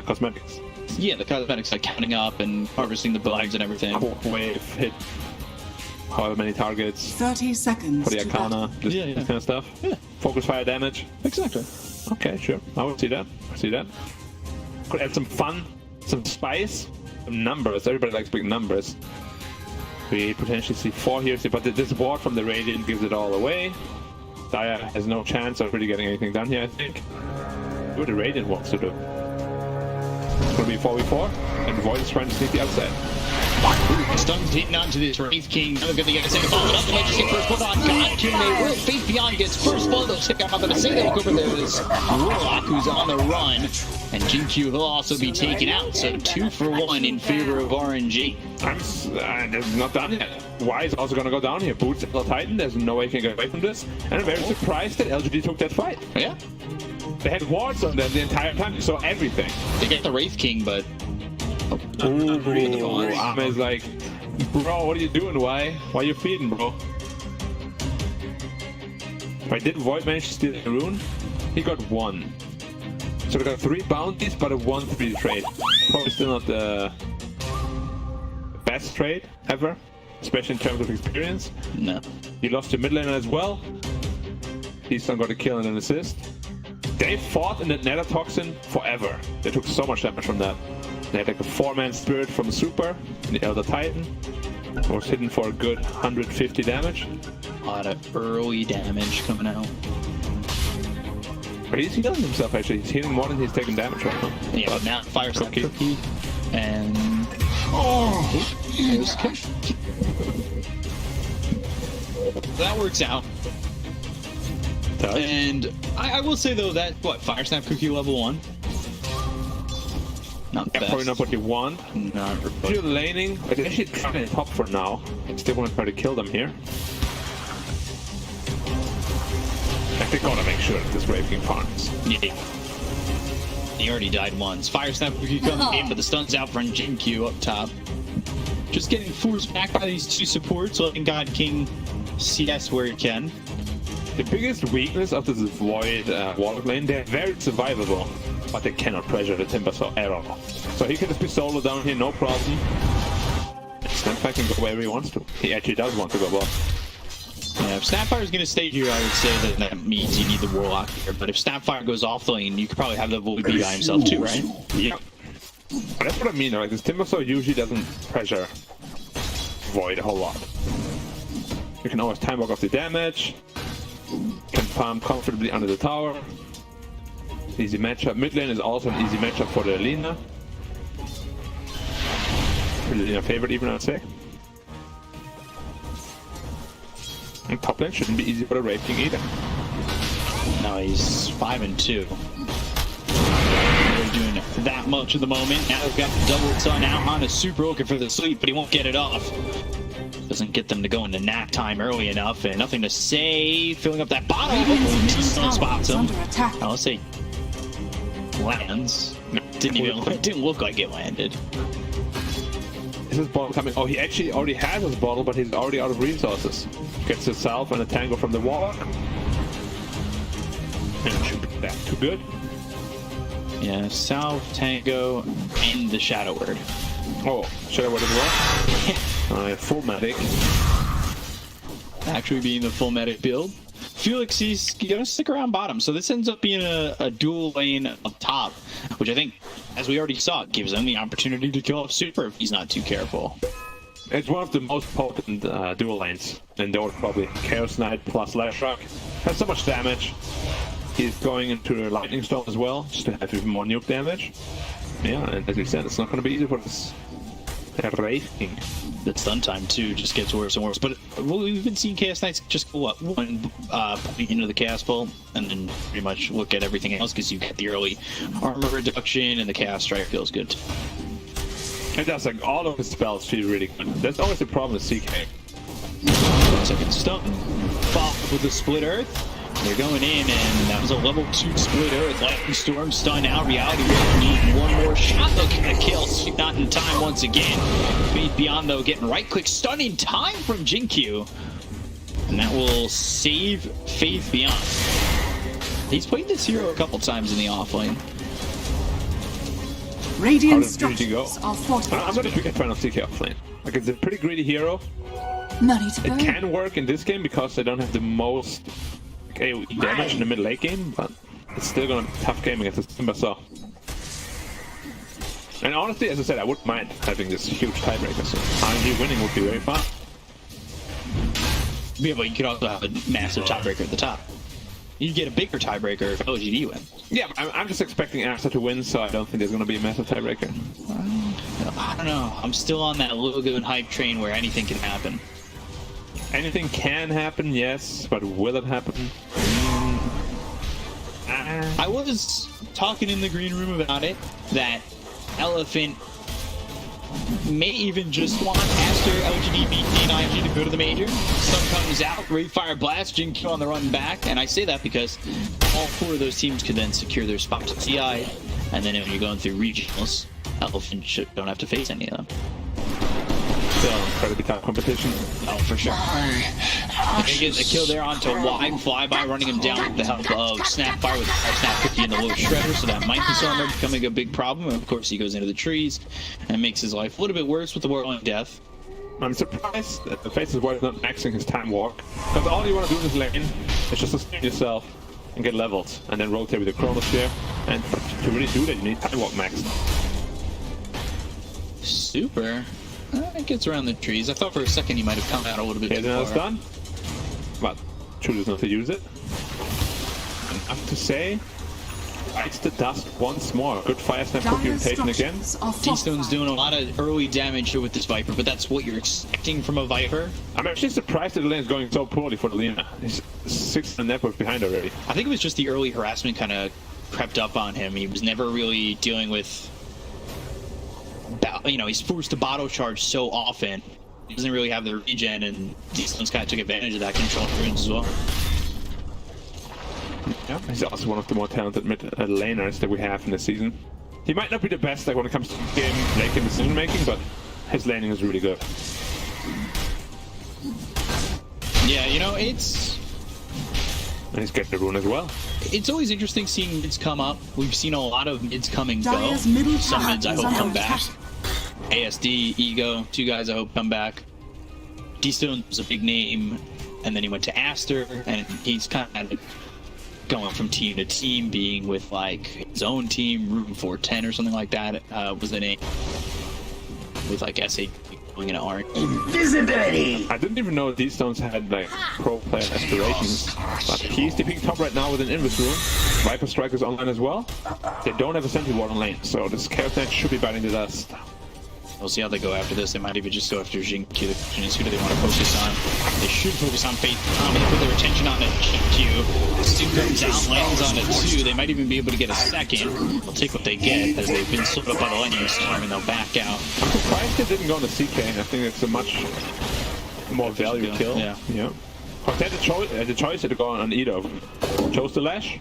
cosmetics? Yeah, the cosmetics, like counting up and harvesting the bugs and everything. Wave, hit, however many targets, 30 seconds for the to battle. Arcana, this kind of stuff. Yeah. Focus fire damage. Exactly. Okay, sure. I would see that. I see that. Could add some fun, some spice, some numbers. Everybody likes big numbers. We potentially see 4 here, but this ward from the Radiant gives it all away. Daya has no chance of really getting anything done here, I think. What the Radiant wants to do. It's going to be 4v4, and Void is trying to sneak the outside. Stuns hitting onto this Wraith King. Another good thing to say. Follow it up. The Magic Stick first blood on God King. They will Faith Beyond gets first blood. They'll stick out nothing to say. They'll look over there. There's Warlock who's on the run. And GQ will also be taken out. So 2 for 1 in favor of RNG. It's not done yet. Y is also going to go down here. Boots the Titan. There's no way he can get away from this. And I'm very surprised that LGD took that fight. Yeah. They had wards on them the entire time. You saw everything. They get the Wraith King, but... Ame is like, bro, what are you doing? Why are you feeding, bro? If I did Void manage to steal the rune, he got 1. So they got 3 bounties, but a 1-3 trade. Probably still not the best trade ever, especially in terms of experience. No. You lost your mid laner as well. He's not got a kill and an assist. They fought in the Nether Toxin forever. They took so much damage from that. They had like a 4-man spirit from Super, the Elder Titan. Was hitting for a good 150 damage. A lot of early damage coming out. But he's healing himself actually. He's healing more than he's taking damage right now. Yeah, but now Fire Snap Cookie. Cookie. And... Oh! There's Cookie. That works out. And I will say though that, what, Fire Snap Cookie level 1? Not the Yeah, best. probably not what you want. Not If you're laning, but they're actually trying to top for now. I still want to try to kill them here. Like, they gotta make sure that this Brave King farms. Yeah. He already died once. Fire Snap Cookie coming in, but the stun's out from GQ up top. Just getting forced back by these 2 supports, letting God King CS where he can. The biggest weakness of this Void Warlock lane, they're very survivable, but they cannot pressure the Timbersaw at all. So he can just be solo down here, no problem. Snapfire can go wherever he wants to. He actually does want to go off. Yeah, if Snapfire's going to stay here, I would say that means you need the Warlock here. But if Snapfire goes off the lane, you could probably have the Void be by himself too, right? Yeah. But that's what I mean, like this Timbersaw usually doesn't pressure Void a whole lot. You can always time walk off the damage. Can farm comfortably under the tower. Easy matchup. Mid lane is also an easy matchup for the Lina. Lina favorite even, I'd say. And top lane shouldn't be easy for the Wraith King either. No, he's 5-2. They're doing that much at the moment. Now they've got the double sun out on a super looking for the sleep, but he won't get it off. Doesn't get them to go into nap time early enough, and nothing to say. Filling up that bottom. Tombstone spots him. I'll say lands. Didn't look like it landed. Is his bottle coming? Oh, he actually already has his bottle, but he's already out of resources. Gets the Salve and a Tango from the Warlock. And it should be that too good. Yeah, Salve, Tango, and the Shadow Word. Oh, Shadow Word as well. Full medic. actually being the full medic build. Felix, he's gonna stick around bottom, so this ends up being a dual lane up top, which I think, as we already saw, gives him the opportunity to kill off Super if he's not too careful. It's one of the most potent dual lanes in Dota, probably. Chaos Knight plus Lashrock has so much damage. He's going into a Lightning Storm as well, just to have even more nuke damage. Yeah, and as we said, it's not going to be easy for this Wraith King. The stun time too just gets worse and worse. But we've been seeing Chaos Knights just go what, one point into the Chaos Bolt and then pretty much look at everything else because you get the early armor reduction and the Chaos Strike feels good. It does, like, all of his spells feel really good. There's always a problem with CK. 1 second stun. Followed with the Split Earth. They're going in, and that was a level 2 Split Earth. Lightning Storm stun out. Reality Wave need one more shot. Looking to kill. Not in time once again. Faith Beyond, though, getting right click. Stun in time from Jinkyu. And that will save Faith Beyond. He's played this hero a couple times in the offlane. Radiant How did you go? structures are fortified. I'm not a big fan of CK offlane. Like, it's a pretty greedy hero. Money to It burn. can work in this game because they don't have the most AoE damage in the mid-late game, but it's still going to be a tough game against the Timbersaw. And honestly, as I said, I wouldn't mind having this huge tiebreaker, so RNG winning would be very fun. Yeah, but you could also have a massive tiebreaker at the top. You get a bigger tiebreaker if LGD wins. Yeah, I'm just expecting ASTER to win, so I don't think there's going to be a massive tiebreaker. I don't know. I'm still on that logo and hype train where anything can happen. Anything can happen, yes, but will it happen? I was talking in the green room about it, that Elephant may even just want ASTER, LGD, BT, and IMG to go to the major. Sun comes out, Wraithfire Blast, Jinkyu on the run back, and I say that because all 4 of those teams could then secure their spot to CI, and then when you're going through regionals, Elephant don't have to face any of them. Still incredibly tough competition. Oh, for sure. They get the kill there onto Y, Flyby running him down with the help of Snapfire with the Snap Cookie and the low Shredder, so that might be somewhere becoming a big problem. And of course, he goes into the trees and makes his life a little bit worse with the Whirling Death. I'm surprised that the Faceless Void is not maxing his time walk, because all you want to do in this lane is just sustain yourself and get leveled, and then rotate with the Chronosphere, and to really do that you need time walk maxed. Super. It gets around the trees. I thought for a second he might have come out a little bit Here's too another far. stun, but chooses not to use it. Enough to say, bites the dust once more. Good fire snap Dire reputation again. structures are D-Stone's fortified. doing a lot of early damage here with this Viper, but that's what you're expecting from a Viper. I'm actually surprised that the lane is going so poorly for the Lina. He's 6 in network behind already. I think it was just the early harassment kind of crept up on him. He was never really dealing with, you know, he's forced to bottle charge so often. He doesn't really have the regen, and D-Stone's kind of took advantage of that, control runes as well. Yeah, he's also one of the more talented mid laners that we have in this season. He might not be the best like when it comes to game late game decision making, but his laning is really good. Yeah, you know, it's And he's getting the rune as well. always interesting seeing mids come up. We've seen a lot of mids come and go. Dire's middle Some tower mids I is hope under come back. attack. ASD, Ego, 2 guys I hope come back. D-Stone was a big name, and then he went to ASTER, and he's kind of going from team to team, being with like his own team, Room 410 or something like that was the name. With like SA going into RNG. Invisibility! I didn't even know these stones had like pro player aspirations. But he's dipping top right now with an Invis rune. Viper Strike is online as well. They don't have a sentry ward on lane, so this Chaos Knight should be biting the dust. We'll see how they go after this. They might even just go after Jinkyu. The question is, who do they want to focus on? They should focus on Faith. They put their attention on Jinkyu. Stu comes out, lands on it too. They might even be able to get a second. They'll take what they get, as they've been slipped up by the Lightning Storm, and they'll back out. I'm surprised they didn't go on the CK. I think it's a much more value kill. Yeah. But they had the choice to go on either of them. Chose the Lash.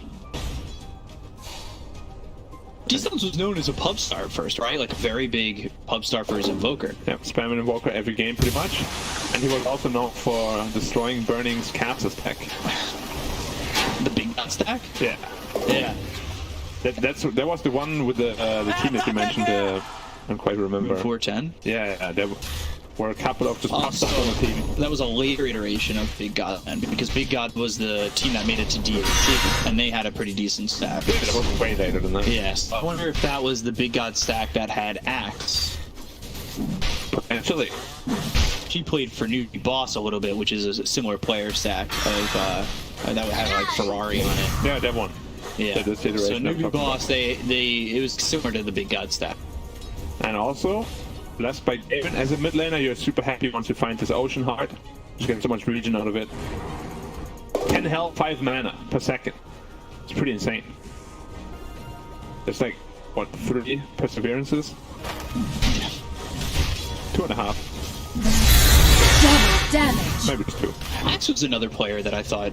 D-Stones was known as a pub star at first, right? Like a very big pub star for his Invoker. Yeah, spamming Invoker every game pretty much. And he was also known for destroying Burning's Capsus tech. The big dot stack? Yeah. Yeah. That was the one with the team that you mentioned. I don't quite remember. 410? Yeah, where a couple of just popped up on the team. That was a later iteration of Big God, then, because Big God was the team that made it to DPC, and they had a pretty decent stack. Yeah, it was way later than that. Yes. I wonder if that was the Big God stack that had Axe. Potentially. She played for New Boss a little bit, which is a similar player stack of that had like Ferrari on it. Yeah, that one. Yeah. This So iteration I'm New talking Boss, it was similar to the Big God stack. And also, blessed by David, as a mid laner, you're super happy once you find this Ocean Heart. You get so much regen out of it. 10 health, 5 mana per second. It's pretty insane. It's like, what, 3 perseverances? 2.5. Double damage. Maybe it's 2. Axe was another player that I thought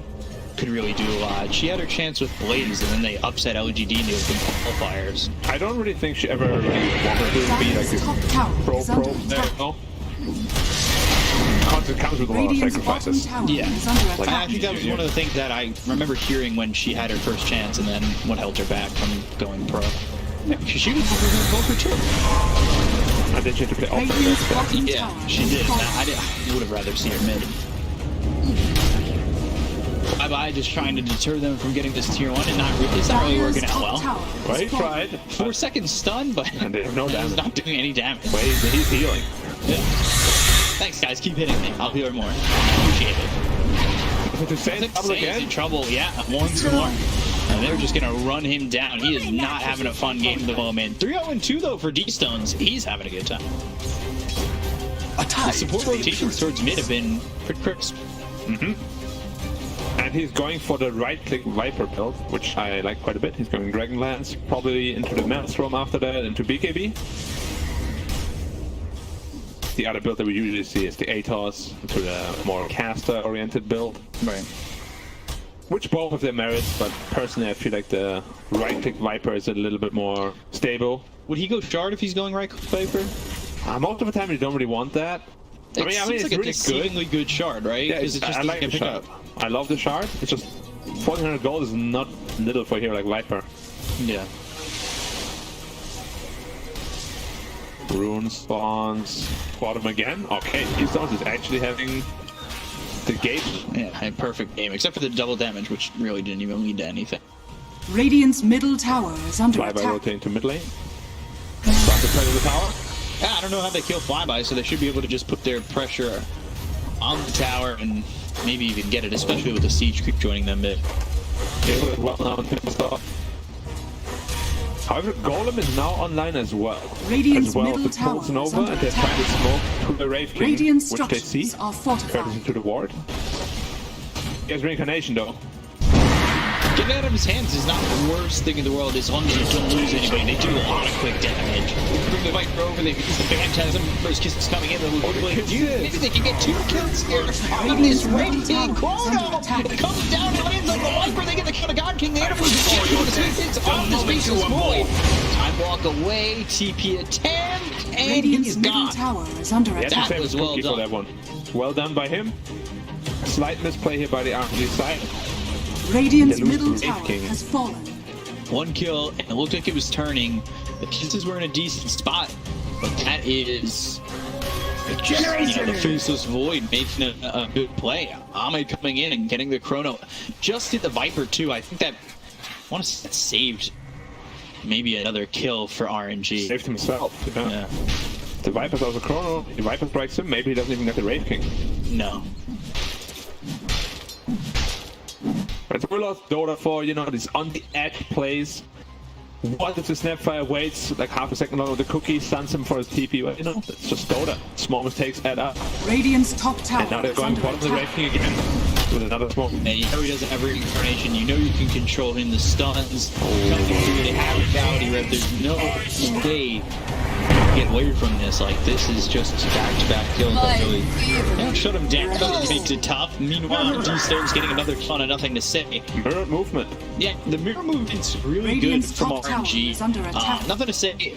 could really do a lot. She had her chance with Blaze, and then they upset LGD in the open qualifiers. I don't really think she ever really wanted to be like Dire's top a tower pro is under there, attack. no? It comes with a lot of Radiant's bottom sacrifices. tower Yeah. is under attack. I think that was one of the things that I remember hearing when she had her first chance, and then what held her back from going pro. Yeah, she was going for 2. I think she had to play off Radiant's bottom Yeah, tower she is did. falling. I would have rather seen her mid. Bye-bye, just trying to deter them from getting this tier 1, and it's not really Dire's working out top well. tower is Well, he falling. tried. 4 seconds stun, but And they have no it's damage. not doing any damage. But he's healing. Yeah. Thanks, guys. Keep hitting me. I'll heal her more. Appreciate it. To say Six double saves again? in trouble. Yeah, once more. And they're just gonna run him down. He is not having a fun game at the moment. 3-0-2 though for D-Stones. He's having a good time. The support rotations towards mid have been pretty crisp. And he's going for the right-click Viper build, which I like quite a bit. He's going Dragonlance, probably into the Maelstrom after that, into BKB. The other build that we usually see is the Atos, into the more caster-oriented build. Right. Which both have their merits, but personally I feel like the right-click Viper is a little bit more stable. Would he go shard if he's going right Viper? Most of the time you don't really want that. It seems it's like a really deceivingly good shard, right? Yeah, 'Cause it just I like the doesn't pick shard. up. I love the shard. It's just 1400 gold is not little for a hero like Viper. Yeah. Rune spawns. Bottom again. Okay, D-Stones is actually having the gate. Yeah, a perfect game, except for the double damage, which really didn't even lead to anything. Radiant's middle tower is under Flyby attack. rotating to mid lane. Start to play with the tower. Yeah, I don't know how they kill Flyby, so they should be able to just put their pressure on the tower and maybe even get it, especially with the siege creep joining them mid. Well now and stuff. However, Golem is now online as well. Radiant's as well middle the tower Pulse is Nova, under and they're attack. trying to smoke through the Wraith King, Radiant which they see. structures are Courtesy fortified. to the ward. He has reincarnation though. Getting out of his hands is not the worst thing in the world as long as you don't lose anybody. They do a lot of quick damage. Bring the Viper over, they use the Phantasm. First kiss is coming in, maybe they can get 2 kills here on this Wraith King Chrono. It comes down and lands on the Viper. They get the kill of God King. They end up with the on this piece of Void. Time walk away, TP at 10, and Radiant's he's middle gone. tower is under He has attack. to save was his well cookie for done. that one. Well done by him. Slight misplay here by the RNG side. Radiant's They lose middle to Wraith tower King. has fallen. 1 kill, and it looked like it was turning. The pieces were in a decent spot, but that is the faceless Void making a good play. Ahmed coming in and getting the chrono. Just hit the Viper too. I think that I want to say that saved maybe another kill for RNG. Saved himself. Yeah. Yeah. The Viper's also chrono. The Viper strikes him. Maybe he doesn't even get the Wraith King. No. But it's a lot of Dota for, these on the edge plays. What if the Snapfire waits like half a second longer with the cookie, stuns him for his TP? Well, it's just Dota. Small mistakes add up. Radiant's top tower And now they're is going under bottom of the Wraith attack. King again with another smoke. And you know he doesn't have reincarnation. You know you can control him. The stuns coming through. They have Vitality Rev. There's no way to get away from this. Like, this is just back-to-back kills that really shut him down. That makes it tough. Meanwhile, D-Stone's getting another ton of nothing to say. Mirror movement. Yeah, the mirror movement's really Radiant's good from top tower RNG. is under attack. Nothing to say.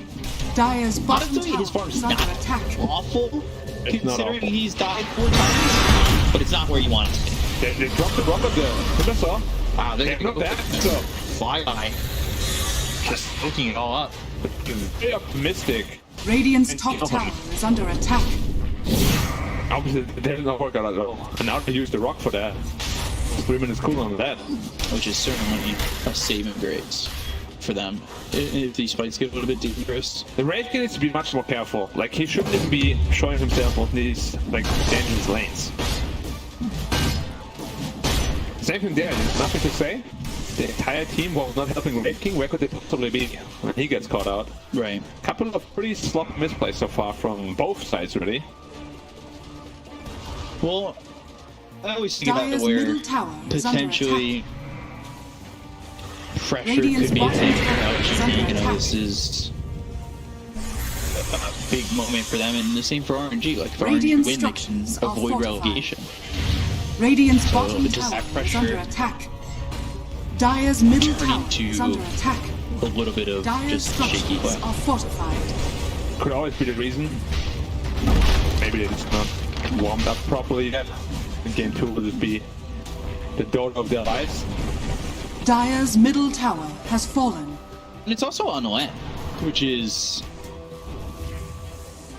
Dire's bottom Honestly, his tower farm's is under not attack. awful, It's not considering awful. he's died 4 times, but it's not where you want it to be. They dropped the rock of the Timbersaw. Wow, They they're not that. So, fly by. Just looking it all up. very optimistic. Radiant's top tower is under attack. Obviously, it did not work out at all. And now they use the rock for that. 3 minutes cooldown on that. Which is certainly a saving grace for them if these fights get a little bit dangerous. The Wraith King needs to be much more careful. Like, he shouldn't even be showing himself on these, like, dangerous lanes. Same thing there, there's nothing to say. The entire team was not helping Wraith King. Where could they possibly be when he gets caught out? Right. Couple of pretty sloppy misplays so far from both sides, really. Well, I always think about Dire's where middle tower is under potentially pressure Radiant's could be a bottom thing tower for is LGD. under You know, attack. this is a big moment for them, and the same for RNG. Like, if Radiant RNG win, they can structures are avoid fortified. relegation. Radiant's So, bottom does that tower is pressure under attack. Dire's middle turn tower into is under attack. A little bit of Dire's just shaky structures play. are fortified. Could always be the reason. Maybe they're just not warmed up properly yet. In game 2 will just be the Dota of their lives. Dire's middle tower has fallen. And it's also on land, which is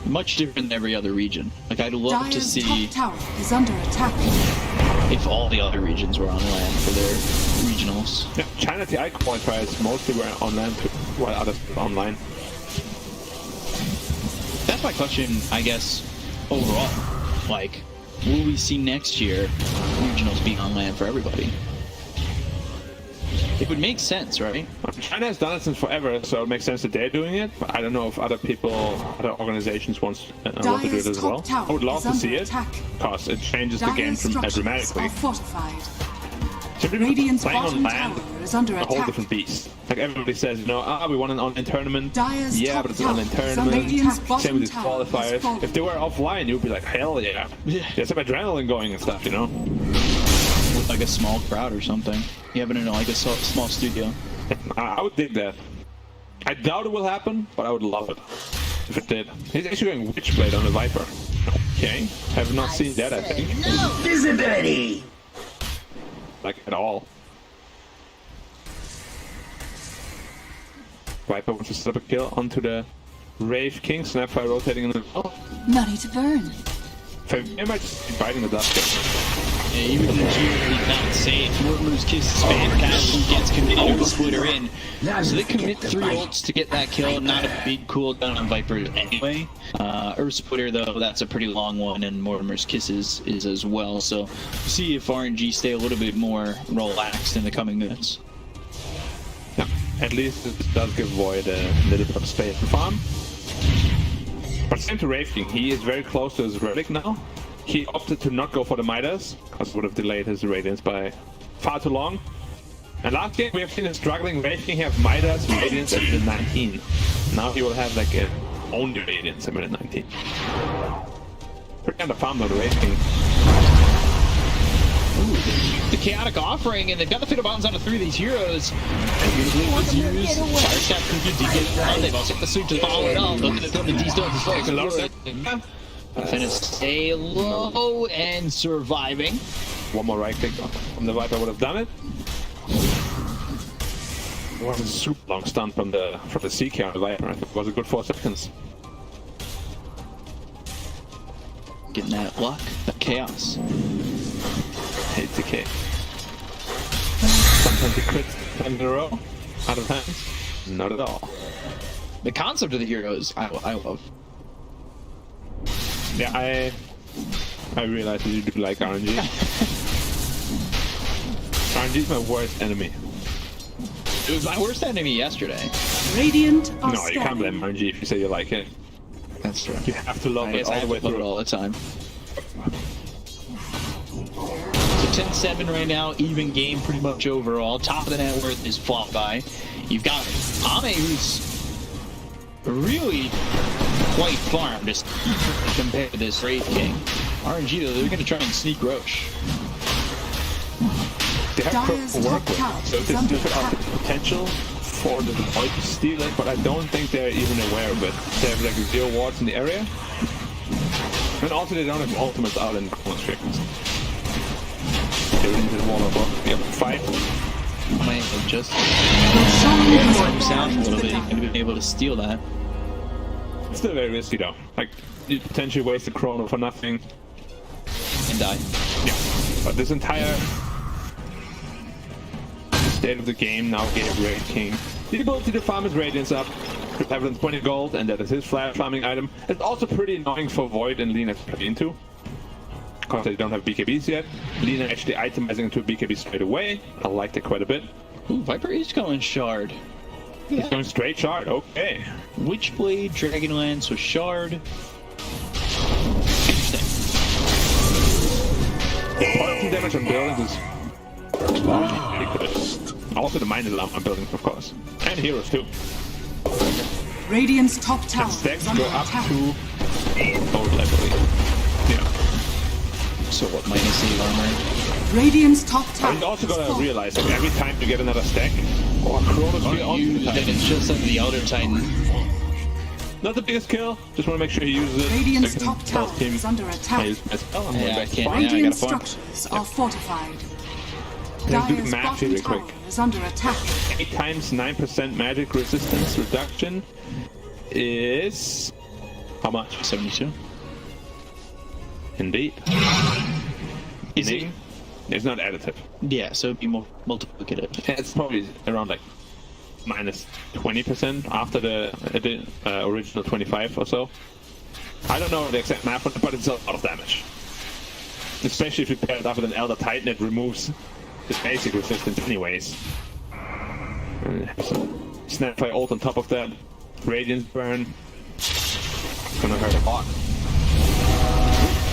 much different than every other region. Like, I'd love to Dire's see top tower is under attack. if all the other regions were on land for their regionals. Yeah, China TI qualifiers mostly were on land too, while others were online. That's my question, I guess, overall. Like, will we see next year regionals being on land for everybody? It would make sense, right? China has done it since forever, so it makes sense that they're doing it. But I don't know if other people, other organizations want to do it as well. I would love to see it, because it changes the game Dire's structures dramatically. are fortified. Simply Radiant's playing on bottom land, tower is under a whole attack. different beast. Like everybody says, you know, we won an online tournament. Dire's Yeah, top but it's an online tower is under tournament. Radiant's Same bottom with these tower has qualifiers. fallen. If they were offline, you'd be like, hell yeah. There's some adrenaline going and stuff, you know? With like a small crowd or something. You have it in like a small studio. I would dig that. I doubt it will happen, but I would love it if it did. He's actually going Witchblade on the Viper. Okay, have not seen that, I think. No visibility! Like, at all. Viper wants to set up a kill onto the Wraith King, Snapfire rotating in the middle. Money to burn. Fabian might just be biting the dust. Yeah, even in here, not safe. Mortimer's Kiss spam cast gets committed to Splitter in. So they commit 3 ults to get that kill. Not a big cooldown on Viper anyway. Earth Splitter, though, that's a pretty long one, and Mortimer's Kiss is as well. So see if RNG stay a little bit more relaxed in the coming minutes. Yeah, at least it does give Void a little bit of space to farm. But same to Wraith King, he is very close to his relic now. He opted to not go for the Midas, because it would have delayed his Radiance by far too long. And last game we have seen him struggling. Wraith King have Midas, Radiance at minute 19. Now he will have like a only Radiance at minute 19. Pretty kind of farm on the Wraith King. Ooh, the chaotic offering, and they've got the Fatal Bombs out of 3 of these heroes. And beautifully was used. Firestaff could get it down. They've also got the suit to follow it up. Look at the D-Stone to Finna stay low and surviving. One more right click from the Viper would have done it. It was a super long stun from the CK on the Viper. I think it was a good 4 seconds. Getting that luck, that chaos. Hate CK. Sometimes he crits times in a row. Other times, not at all. The concept of the heroes, I love. Yeah, I realize that you do like RNG. RNG is my worst enemy. It was my worst enemy yesterday. Radiant are No, you can't blame RNG if you say you like it. That's true. You have to love it all the way love it through. all the time. So 10-7 right now, even game pretty much overall. Top of the net worth is flop by. You've got Ame, who's really quite farmed just compared to this Wraith King. RNG, though, they're going to try and sneak Roche. They have Dire's to work top with, tower so is they under look at the attack. potential for the Void to steal it, but I don't think they're even aware of it. They have like 0 wards in the area, and also they don't have ultimates out in corner streams. They're into the wall above. Yep, 5. Might have just Roshan has south a fallen to little the bit. You down. could have been able to steal that. It's still very risky though. Like, you potentially waste a chrono for nothing. can die. Yeah, but this entire state of the game now gave Raid King the ability to farm his Radiance up, to have them 20 gold, and that is his flash farming item. It's also pretty annoying for Void and Lina to play into, because they don't have BKBs yet. Lina actually itemizing into a BKB straight away. I liked it quite a bit. Ooh, Viper is going Shard. He's going straight Shard, okay. Witchblade, Dragonlance with Shard. Poison damage on buildings is ridiculous. Also the Minded Lamp on buildings, of course. And heroes too. Radiant's top tower And stacks is under go up attack. to gold level. Yeah. So what, -8 armor? Radiant's top tower. But you also gotta is realize that every time you get another stack, or Chronos Then it's just under the Elder Titan. not the biggest kill, just wanna make sure he uses it. Radiant's Second, top tower first team. is under attack. I used myself. I'm going Yeah, I back to can't. farm. Yeah, I Radiant gotta farm. structures are fortified. Let's do the Dire's math bottom really tower quick. is under attack. 8 times 9% magic resistance reduction is how much? 72. Indeed. Is it? It's not additive. Yeah, so it'd be more multiplicative. It's probably around like minus 20% after the original 25 or so. I don't know the exact math, but it's a lot of damage. Especially if you pair it up with an Elder Titan, it removes the basic resistance anyways. Snapfire ult on top of that. Radiance burn. Gonna hurt a lot.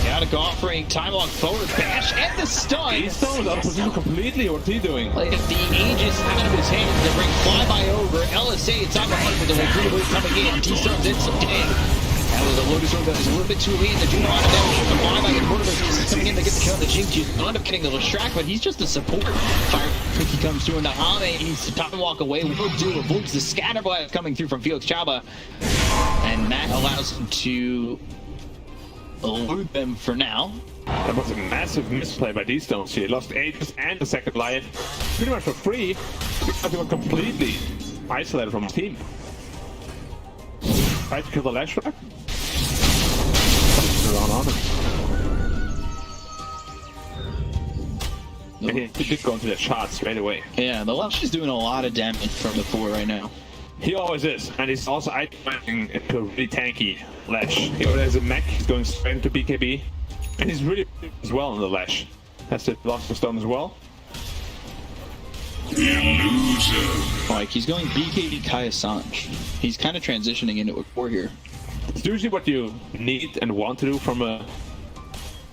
Chaotic offering, time lock forward, bash, and the stun! He's still out of position completely, what's he doing? Like the Aegis out of his hands, they bring flyby over. LSA, it's on the hunt with the Recruitable coming in. T-Storm's in some dig. That was a Lotus Orb that was a little bit too late. They're doing a lot of damage from the flyby and Mortimer pieces coming in to get the kill on the Jinx. You end up getting the distract, but he's just a support. Fire Cookie comes through into Ame. He needs to top and walk away. Will do. Avoids the scatter blast coming through from Felix Chaba. And that allows him to elude them for now. That was a massive misplay by D-Stones here. He lost Aegis and the second life pretty much for free because he was completely isolated from his team. Tried to kill the Lashrock. Around on him. And he did go into that shot straight away. Yeah, the Lush is doing a lot of damage from the floor right now. He always is, and he's also itemizing into a really tanky Lash. He already has a mech, he's going straight into BKB, and he's really as well on the Lash. That's the Philosopher's Stone as well. Like, he's going BKB Kai Assange. He's kind of transitioning into a core here. It's usually what you need and want to do from a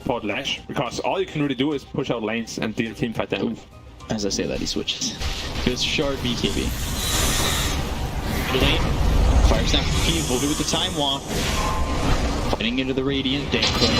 Pod Lash, because all you can really do is push out lanes and deal teamfight damage. As I say that, he switches. Goes Shard BKB. Lane. Fire Snap will do with the time walk. Fighting into the Radiant. They chrono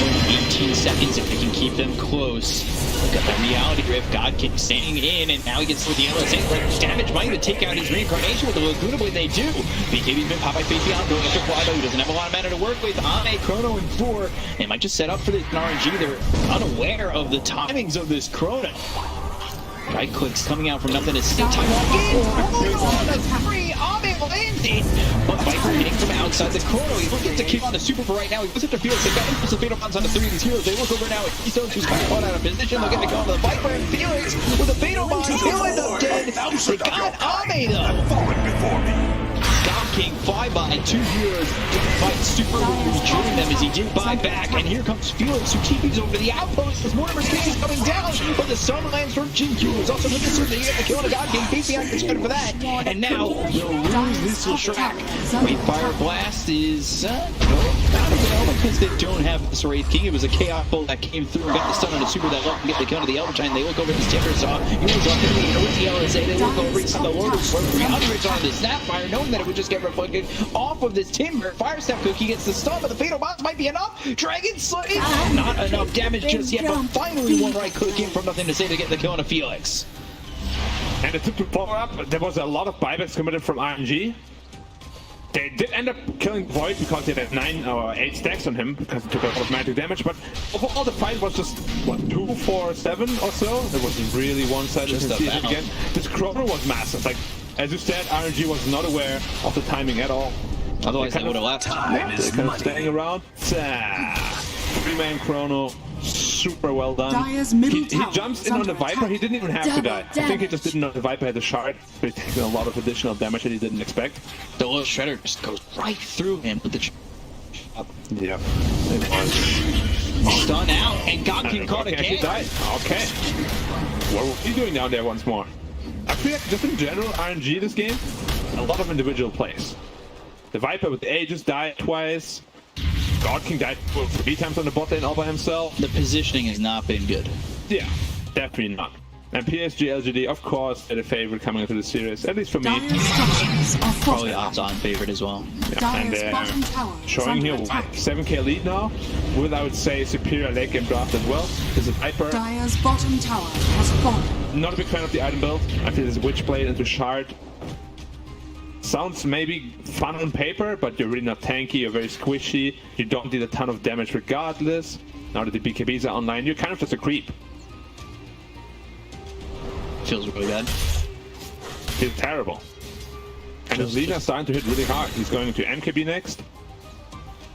18 seconds if they can keep them close. Got that Reality Rift. God King staying in, and now he gets with the LSA. Damage might even take out his reincarnation with the Laguna Blade. They do. BKB's been popped by Fabian going after Flybo, who doesn't have a lot of mana to work with. Ame, Chrono, and 4. They might just set up for this RNG. They're unaware of the timings of this Chrono. Right clicks coming out from nothing to stick time off. Free Ame lands it. But Viper hitting from outside the Chrono. He looking to kick on the super for right now. He goes into Felix. They've got impulse of Fatal Bonds on the 3 of these heroes. They look over now at T-Stones, who's kind of caught out of position. Looking to go into the Viper and Felix with a Fatal Bond. He'll end up dead. They got Ame though. God King flyby 2 heroes to fight super weird, killing them as he did buy back. And here comes Felix, who TP's over the outpost as Mortimer's King is coming down. But the stun lands from Jinju, who's also with the suit. They get the kill on the God King. Fabian gets credit for that. And now they'll lose this Lashrack. Wait, Fire Blast is not even because they don't have this Wraith King. It was a Chaos Bolt that came through and got the stun on the super that let them get the kill to the Elder Giant. They look over this Timbersaw. He was on with the LSA. They look over and see the Lotus for 300 on the Snapfire, knowing that it would just get reflected off of this Timber. Fire Step Cookie gets the stun, but the Fatal Bombs might be enough. Dragon Slave, not enough damage just yet, but finally one right click in from nothing to say to get the kill on a Felix. And it took the power up. There was a lot of buybacks committed from RNG. They did end up killing Void because they had 9 or 8 stacks on him because he took a lot of magic damage, but overall the fight was just, what, 2-4-7 or so? It was really one-sided. You can see it again. This Chrono was massive. Like, as you said, RNG was not aware of the timing at all. Otherwise they would have left. They're kind of staying around. 3-man Chrono. super well done. Dire's middle He tower jumps is in on under the Viper. attack. He didn't even have to die. I think he just didn't know the Viper had a shard, but he's taking a lot of additional damage that he didn't expect. The little shredder just goes right through him with the Yeah, it was. stun out, and God King caught actually again. died. Okay. What are we doing down there once more? I feel like just in general, RNG this game, a lot of individual plays. The Viper with the A just died twice. God King died 3 times on the bot lane all by himself. The positioning has not been good. Yeah, definitely not. And PSG, LGD, of course, they're the favorite coming into the series, at least for me. Dire's structures are Probably fortified. odds-on favorite as well. Yeah, and Dire's bottom tower is showing under here attack. 7k lead now, with I would say superior late game draft as well. This is Viper. Dire's bottom tower has fallen. Not a big fan of the item build. I feel this Witchblade into Shard sounds maybe fun on paper, but you're really not tanky, you're very squishy, you don't need a ton of damage regardless. Now that the BKBs are online, you're kind of just a creep. Feels really bad. It's terrible. And Zena's starting to hit really hard. He's going to MKB next.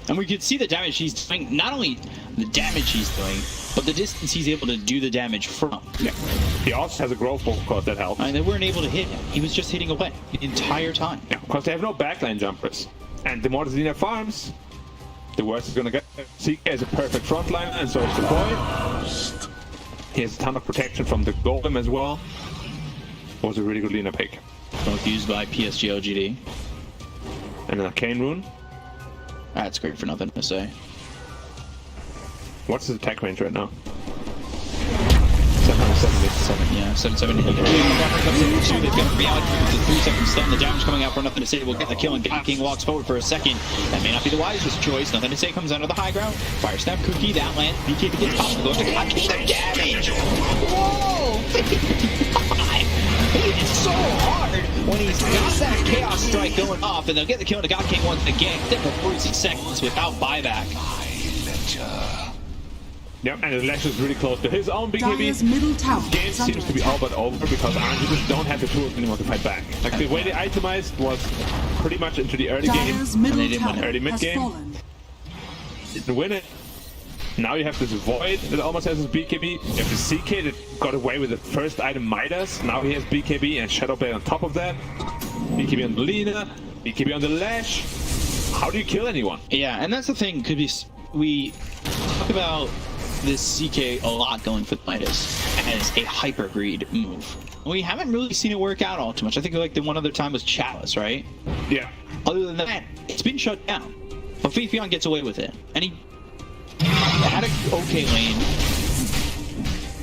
And we can see the damage he's doing, not only the damage he's doing, but the distance he's able to do the damage from. Yeah. He also has a growth ball, of course, that helps. I mean, they weren't able to hit him. He was just hitting away the entire time. Yeah, because they have no backline jumpers. And the more Zena farms, the worse it's going to get. CK is a perfect frontliner, and so is the boy. He has a ton of protection from the golem as well. Was a really good Lina pick. Both used by PSG LGD. And an Arcane Rune. That's great for nothing to say. What's his attack range right now? 777, yeah, 770. Comes in for 2. They've got reality with the 3-second stun. The damage coming out for nothing to say. We'll get the kill, and God King walks forward for a second. That may not be the wisest choice. Nothing to say comes under the high ground. Fire Snap Cookie, that land. BKB gets popped. Goes to God King. The damage! Whoa! It's so hard when he's got that Chaos Strike going off, and they'll get the kill to God King once again. Then for 46 seconds without buyback. Yep, and his Lash is really close to his own Dire's BKB. middle tower Game is under seems to be attack. all but over because RNG just don't have the tools anymore to fight back. Like the way they itemized was pretty much into the early game. Dire's middle they didn't win tower early mid has game. fallen. Didn't win it. Now you have this Void that almost has his BKB. You have the CK that got away with the first item Midas. Now he has BKB and Shadowblade on top of that. BKB on the Lina, BKB on the Lash. How do you kill anyone? Yeah, and that's the thing. Could be we talk about this CK a lot going for the Midas as a hyper greed move. We haven't really seen it work out all too much. I think like the one other time was Chalice, right? Yeah. Other than that, it's been shut down. But Faithion gets away with it, and he had an okay lane.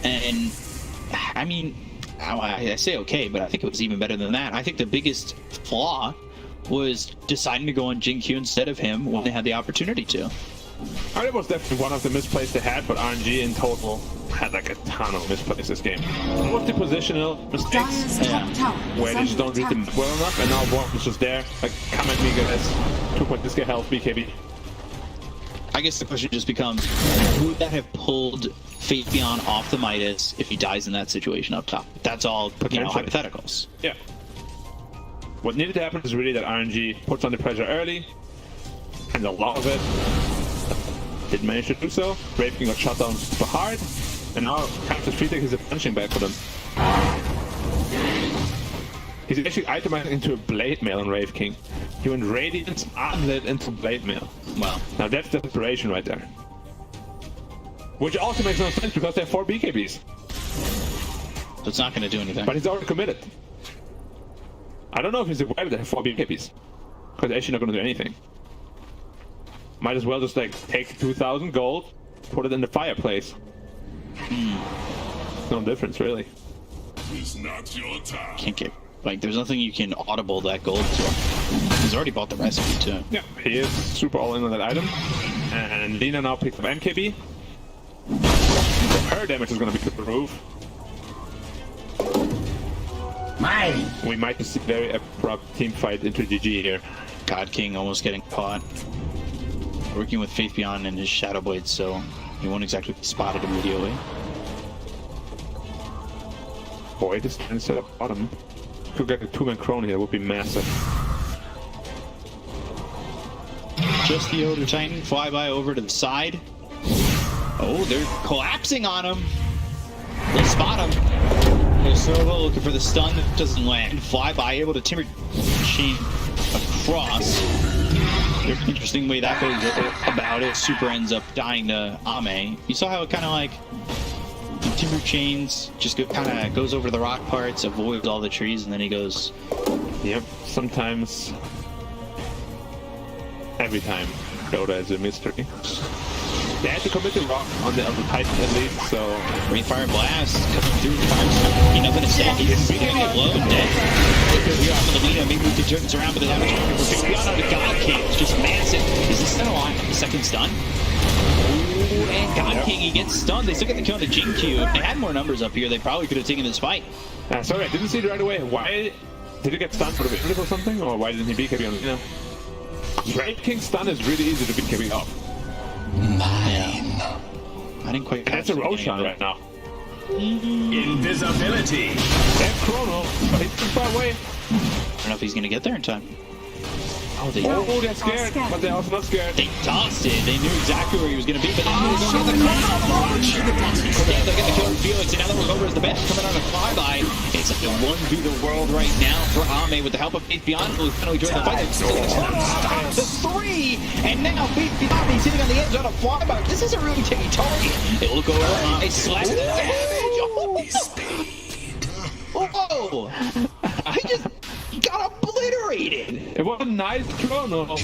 And I mean, I say okay, but I think it was even better than that. I think the biggest flaw was deciding to go on Jin-Q instead of him when they had the opportunity to. I think it was definitely one of the misplays they had, but RNG in total had like a ton of misplays this game. What the positional mistakes Dire's top tower where is they just don't under read them attack. well enough, and now Warp is just there. Like, come at me, guys. 2.6k health, BKB. I guess the question just becomes, would that have pulled Faithion off the Midas if he dies in that situation up top? That's all, hypotheticals. Yeah. What needed to happen is really that RNG puts on the pressure early, and a lot of it didn't manage to do so. Wraith King got shot down super hard, and now Captain Friedrich is a punching bag for them. He's actually itemizing into a Blade Mail on Wraith King. He went Radiance Armlet into Blade Mail. Wow. Now that's desperation right there. Which also makes no sense because they have 4 BKBs. So it's not going to do anything. But he's already committed. I don't know if he's aware that they have 4 BKBs. Because they're actually not going to do anything. Might as well just like take 2,000 gold, put it in the fireplace. No difference really. Can't get, like, there's nothing you can audible that gold to. He's already bought the recipe too. Yeah, he is super all in on that item. And Lina now picks up MKB. Her damage is going to be through the roof. Mighty. We might just see a very abrupt team fight into GG here. God King almost getting caught. Working with Faithion and his Shadow Blade, so he won't exactly be spotted immediately. Boy, this turn set up bottom. Could get a 2-man crone here, would be massive. Just the Elder Titan flyby over to the side. Oh, they're collapsing on him. They'll spot him. There's Snobo looking for the stun that doesn't land. Flyby able to timber chain across. Interesting way that goes about it. Super ends up dying to Ame. You saw how it kind of like timber chains just kind of goes over the rock parts, avoids all the trees, and then he goes. Yep. Sometimes. Every time. Dota is a mystery. They had to commit the rock on the Titan at least, so... Refire Blast coming through the fire stuff. You're not going to say he's getting low and dead. Here off of the lead, maybe we can turn this around, but the damage we're beyond on the God King. It's just massive. Is this stun alive? The second stun? Ooh, and God King, he gets stunned. They still get the kill on the Jing Q. If they had more numbers up here, they probably could have taken this fight. Sorry, I didn't see it right away. Why did he get stunned for the wave or something? Or why didn't he BKB on Lina? Raid King stun is really easy to BKB up. Mine. I didn't quite. That's a Roshan right now. Invisibility. That's Chrono, but he's too far away. I don't know if he's gonna get there in time. Oh, they're scared, but they're also not scared. They tossed it. They knew exactly where he was gonna be, but they knew he was gonna get the yeah, they'll get the kill on Felix, and now that we're over as the bench coming on a flyby. It's like a 1v the world right now for Ame with the help of Faith Beyond, who finally joined the fight. Stop the 3, and now Faith Beyond is sitting on the edge on a flyby. This is a really tricky target. They look over, Ame slash the damage. Oh, I just got obliterated. It was a nice Chrono, but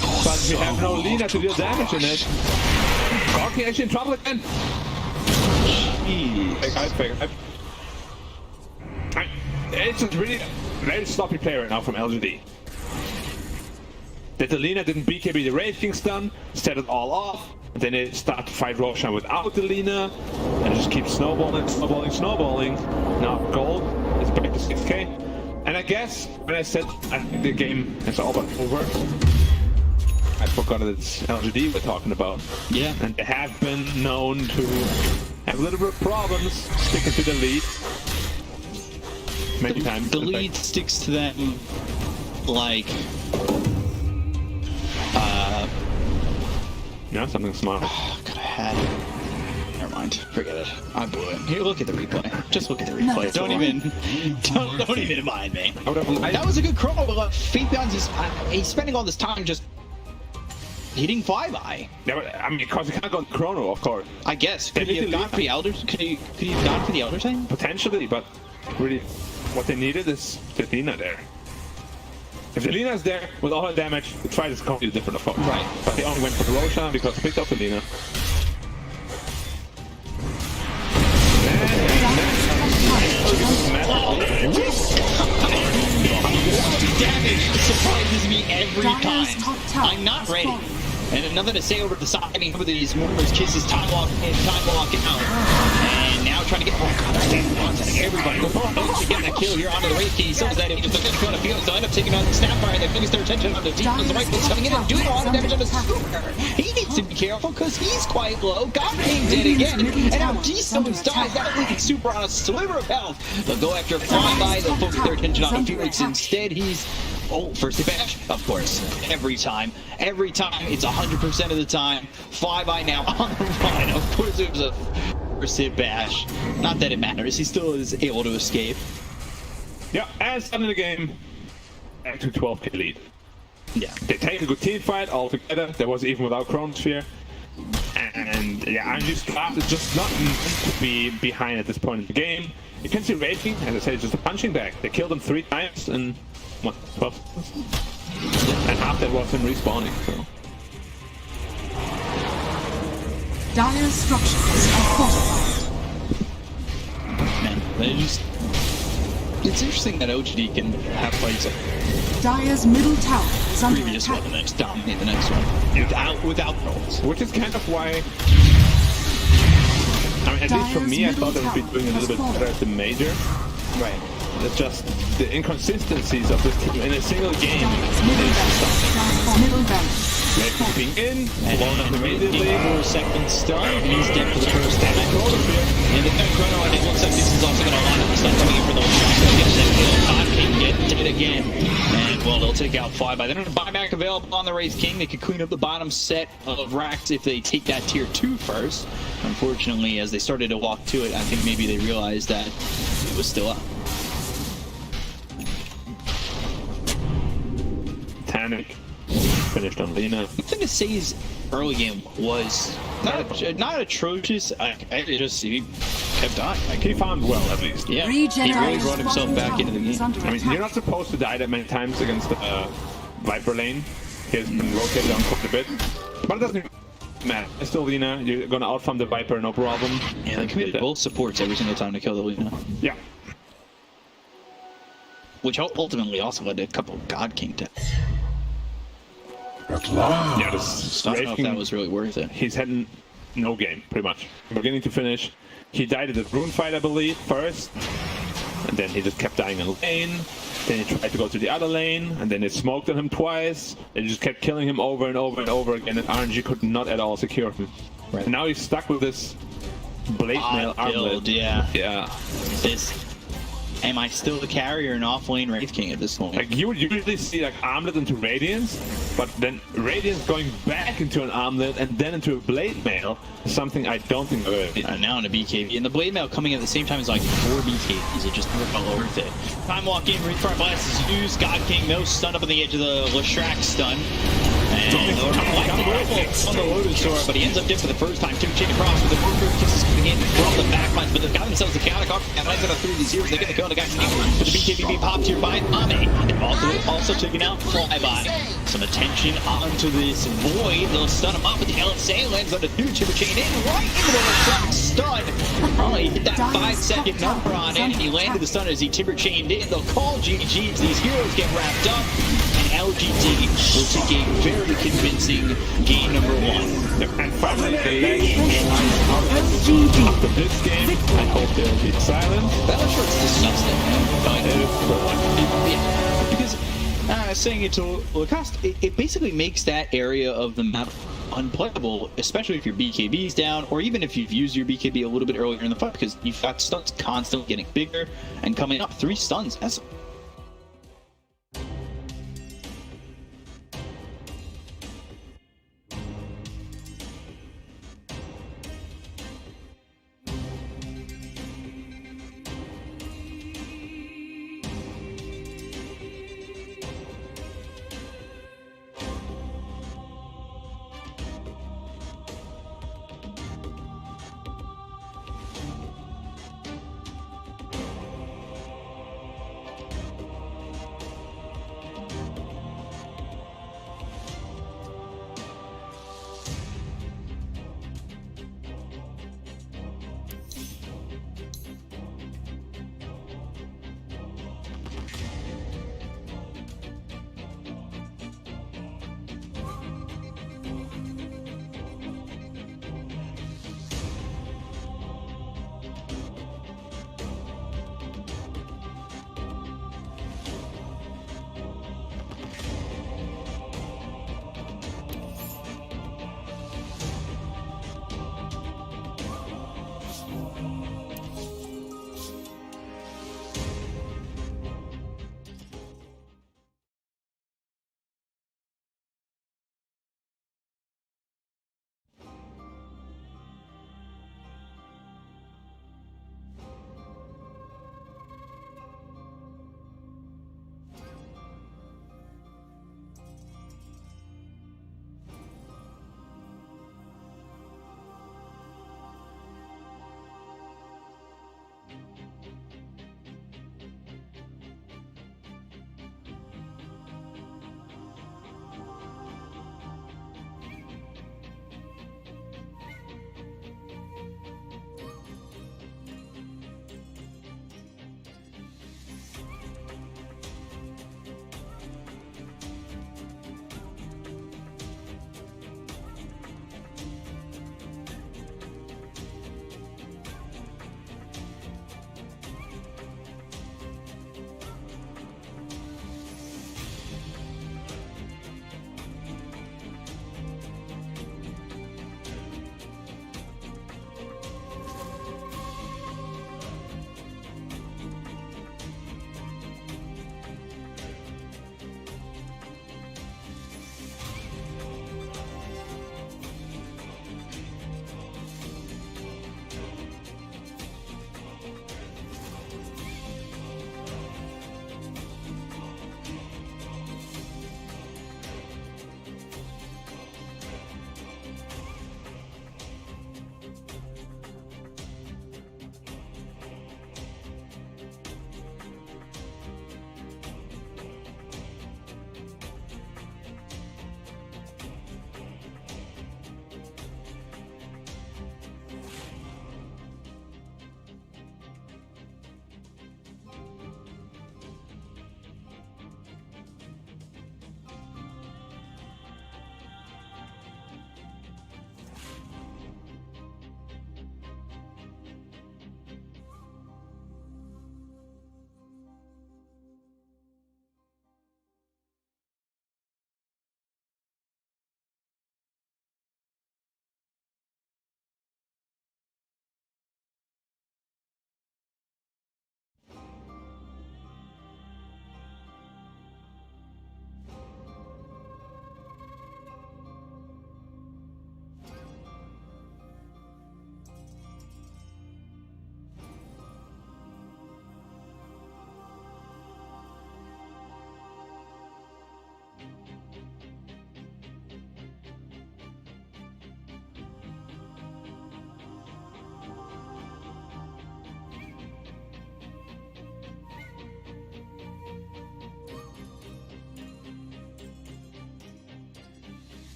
we have no Lina to deal damage in it. Gorky actually in trouble again. Jeez. It's just really very sloppy play right now from LGD. That the Lina didn't BKB the Wraith King stun, set it all off, and then they start to fight Roshan without the Lina, and just keep snowballing. Now gold is back to 6k. And I guess when I said I think the game is all but over, I forgot that it's LGD we're talking about. Yeah. And they have been known to have a little bit of problems sticking to the lead. Many times. The lead sticks to them like yeah, something smart. Oh, could have had it. Never mind. Forget it. I blew it. Here, look at the replay. Just look at the replay. Don't even mind me. That was a good chrono, but Faith Beyond he's spending all this time just hitting flyby. Yeah, but, I mean, because he can't go chrono, of course. I guess. Could he have gone for the elders? Could he have gone for the elder thing? Potentially, but really, what they needed is the Lina there. If the Lina is there with all her damage, the fight is completely different, of course. Right. But they only went for the Roshan because they picked up the Lina. Damage surprises me every time. I'm not ready. And nothing to say over the side. I mean, some of these Mortimer's kisses, time walk in, time walking out. And now trying to get. Oh, God, everybody. To get that kill here onto the Wraith King. He sells that. He just looking to go to Felix. They'll end up taking on the Snapfire. They focus their attention on the team. The rifle's coming in and doing a lot of damage on the Super. He needs to be careful because he's quite low. God King dead again. And now D-Stones dies. That leaving Super on a sliver of health. They'll go after Flyby. They'll focus their attention on Felix instead. He's. Oh, first bash, of course. Every time, it's 100% of the time. Flyby now on the run. Of course, it was a first hit bash. Not that it matters. He still is able to escape. Yeah, and starting the game, back to 12k lead. Yeah, they take a good team fight all together. There was even without Chronosphere. And yeah, I'm just not meant to be behind at this point in the game. You can see Raging, as I said, just a punching bag. They killed him 3 times and. What? 12? And half that was him respawning, so. Dire's structures are fortified. Man, it's interesting that LGD can have fights like Dire's middle tower is under previous attack. one, the next dominate the next one. Without rolls. Which is kind of why. I mean, at least for me, I thought they would be doing a little bit better at the major. Right. It's just the inconsistencies of this team in a single game. Middle barracks. Being in, blown up And immediately. for a second stun, he's dead for the first time. And the Chrono, and it looks like this is also going to line up the stun coming in for the shot. So yes, that kill. God can get it again. And well, they'll take take out Flyby. Then a buyback available on the Wraith King. They could clean up the bottom set of racks if they take that tier 2 first. Unfortunately, as they started to walk to it, I think maybe they realized that it was still up. Tanic finished on Lina. Nothing to say his early game was not atrocious. He kept dying. He farmed well, at least. Yeah, he really brought himself back into the game. I mean, you're not supposed to die that many times against Viper lane. He has been rotated on quite a bit. But it doesn't matter. It's still Lina. You're going to outfarm the Viper, no problem. Yeah, they committed both supports every single time to kill the Lina. Yeah. Which ultimately also led to a couple of God King deaths. Yeah, this I don't know if that was really worth it. He's had no game, pretty much. Beginning to finish. He died at the rune fight, I believe, first. And then he just kept dying in lane. Then he tried to go to the other lane. And then they smoked on him twice. They just kept killing him over and over and over again. And RNG could not at all secure him. Right. And now he's stuck with this blade mail armlet. Yeah. Yeah. Am I still the carrier in off-lane Wraith King at this point? Like, you would usually see, like, armlet into Radiance, but then Radiance going back into an armlet and then into a blade mail is something I don't think now in a BKB. And the blade mail coming at the same time is like 4 BKBs. It just never felt worth it. Time walk in, Refire Blast is used. God King, no stun up on the edge of the Leshrac stun. And on the Lotus Sword, but he ends up dead for the first time. Tim Chain across with the Murder Kisses coming in from the backlines, but they've got themselves a counter card. And lands on a 3 of these heroes. They get the kill on the guy with the BKB popped here by Ame. And also taking out Flyby. Some attention onto this Void. They'll stun him up with the LSA. Lands on the 2 Timber Chain in right into the Leshrac stun. Oh, he hit that 5-second number on it, and he landed the stun as he Timber Chained in. They'll call GG's. These heroes get wrapped up. LGD will take a very convincing game number 1. And finally, the LGD. After this game, I hope they'll be silent. That was short's disgusting. Because saying it to Lacoste, it basically makes that area of the map unplayable, especially if your BKB's down, or even if you've used your BKB a little bit earlier in the fight, because you've got stuns constantly getting bigger and coming up. 3 stuns. That's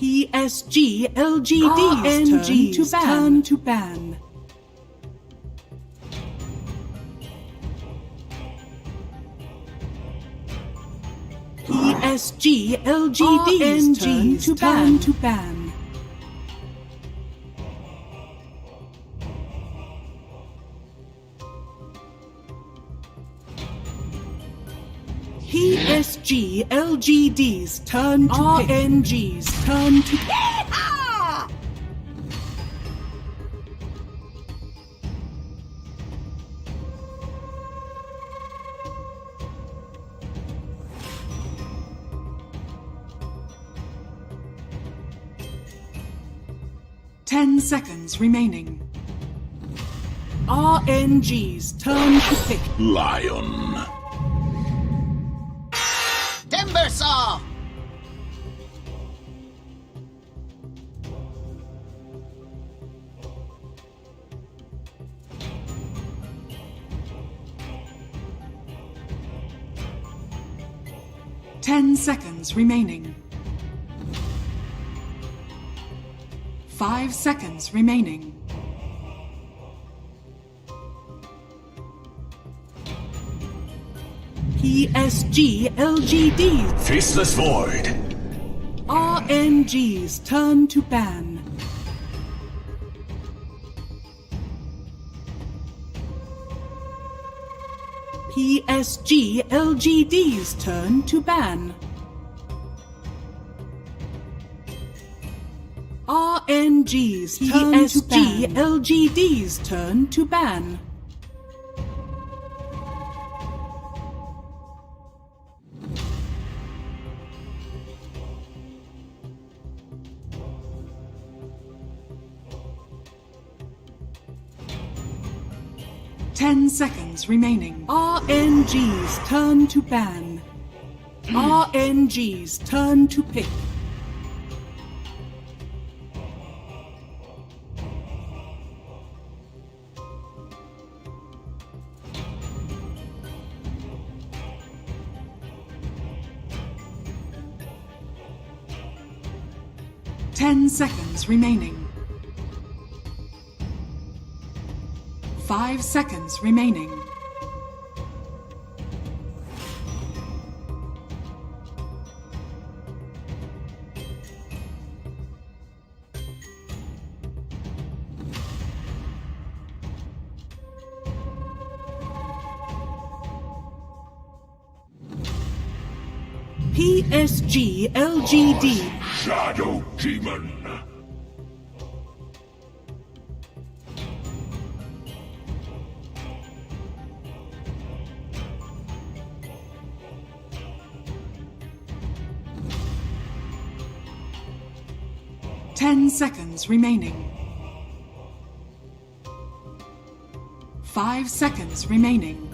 PSG LGD's turn to ban. PSG LGD's turn to ban. PSG LGD's turn to RNG's turn to Yeehaw! Ten seconds remaining. RNG's turn to pick. Lion. Timber saw. Ten seconds remaining. 5 seconds remaining. PSG LGD Faceless Void. RNG's turn to ban. PSG LGD's turn to ban. RNG's turn to ban. LGD's turn to ban. Ten seconds remaining. RNG's turn to ban. RNG's turn to pick. Ten seconds remaining. 5 seconds remaining. PSG LGD Shadow Demon. Ten seconds remaining. 5 seconds remaining.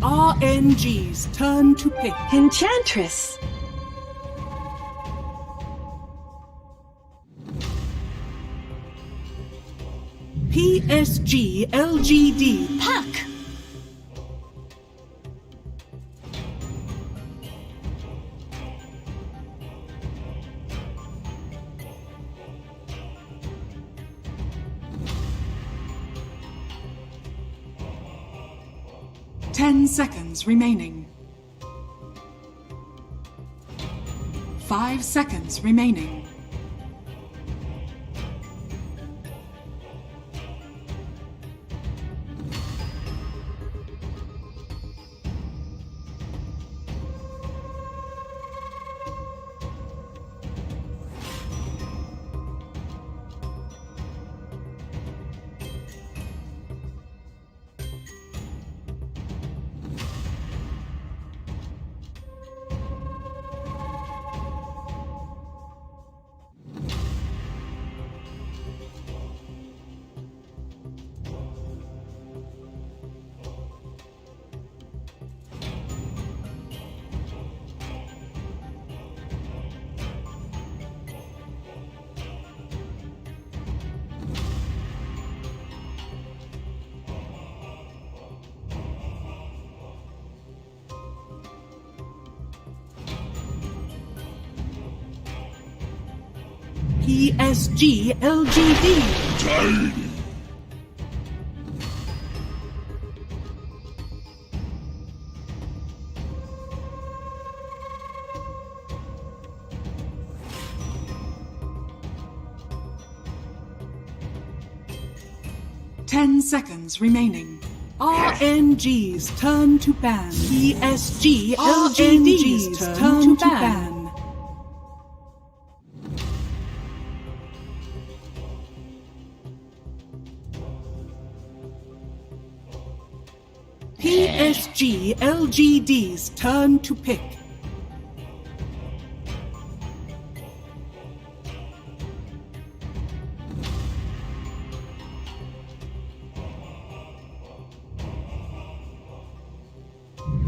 RNG's turn to pick. Enchantress. PSG LGD Puck. Ten seconds remaining. 5 seconds remaining. PSG LGD. Time. 10 seconds remaining. RNG's turn to ban. PSG LGD's turn to ban. PSG LGD's turn to pick.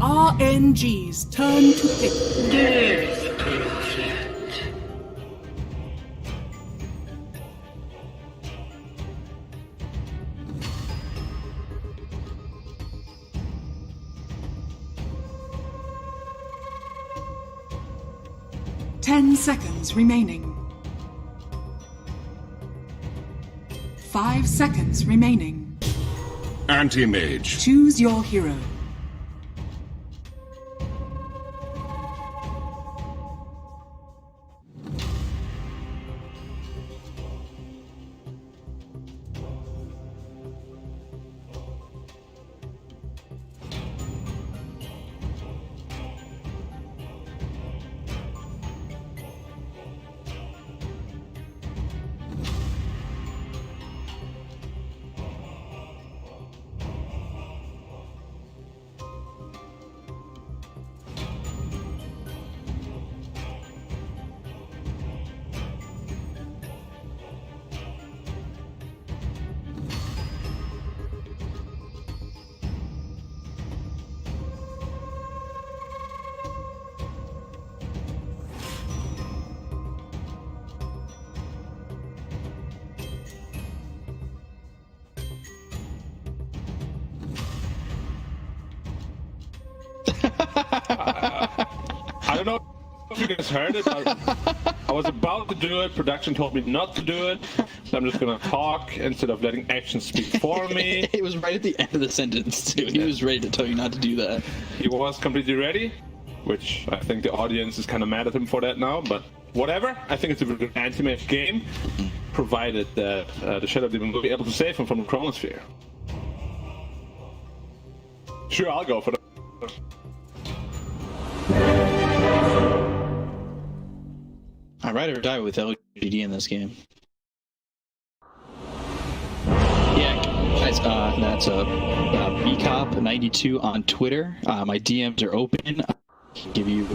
RNG's turn to pick. 10 seconds remaining. 5 seconds remaining. Anti-mage. Choose your hero. I don't know if you guys heard it, but I was about to do it. Production told me not to do it, so I'm just gonna talk instead of letting action speak for me. It was right at the end of the sentence, too. He was ready to tell you not to do that. He was completely ready, which I think the audience is kind of mad at him for that now, but whatever. I think it's a good anti-mage game, provided that the Shadow Demon will be able to save him from the Chronosphere. Sure, I'll go for that. I ride or die with LGD in this game. Yeah, guys, that's BCOP92 on Twitter. My DMs are open. I can give you...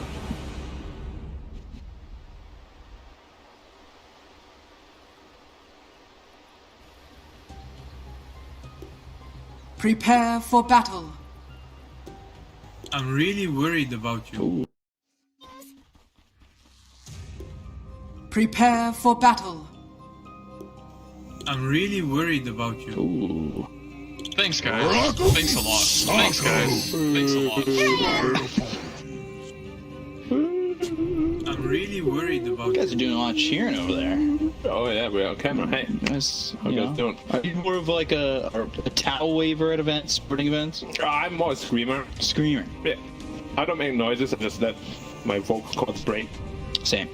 Prepare for battle. I'm really worried about you. Ooh. Prepare for battle. I'm really worried about you. Ooh. Thanks, guys. Thanks a lot. Thanks, guys. Thanks a lot. I'm really worried about You you. guys are doing a lot of cheering over there. Oh yeah, we're on camera. Hey, Guys, how you guys doing? Are you more of like a towel waver at events, sporting events? I'm more a screamer. Screamer. Yeah, I don't make noises. I just let my vocal cords break. Same.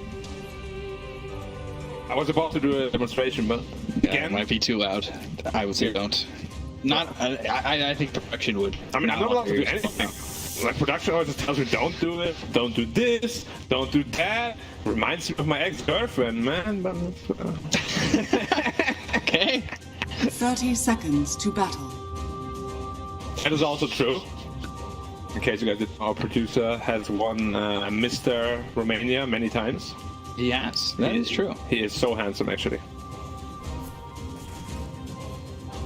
I was about to do a demonstration, but Yeah, again, it might be too loud. I would say don't. Not. I think production would. I mean, I'm not allowed to do want anything. Like, production always just tells me, don't do it, don't do this, don't do that. Reminds me of my ex-girlfriend, man. But, Okay. 30 seconds to battle. that is also true. In case you guys didn't know, our producer has won Mr. Romania many times. Yes, that is true. He is so handsome, actually.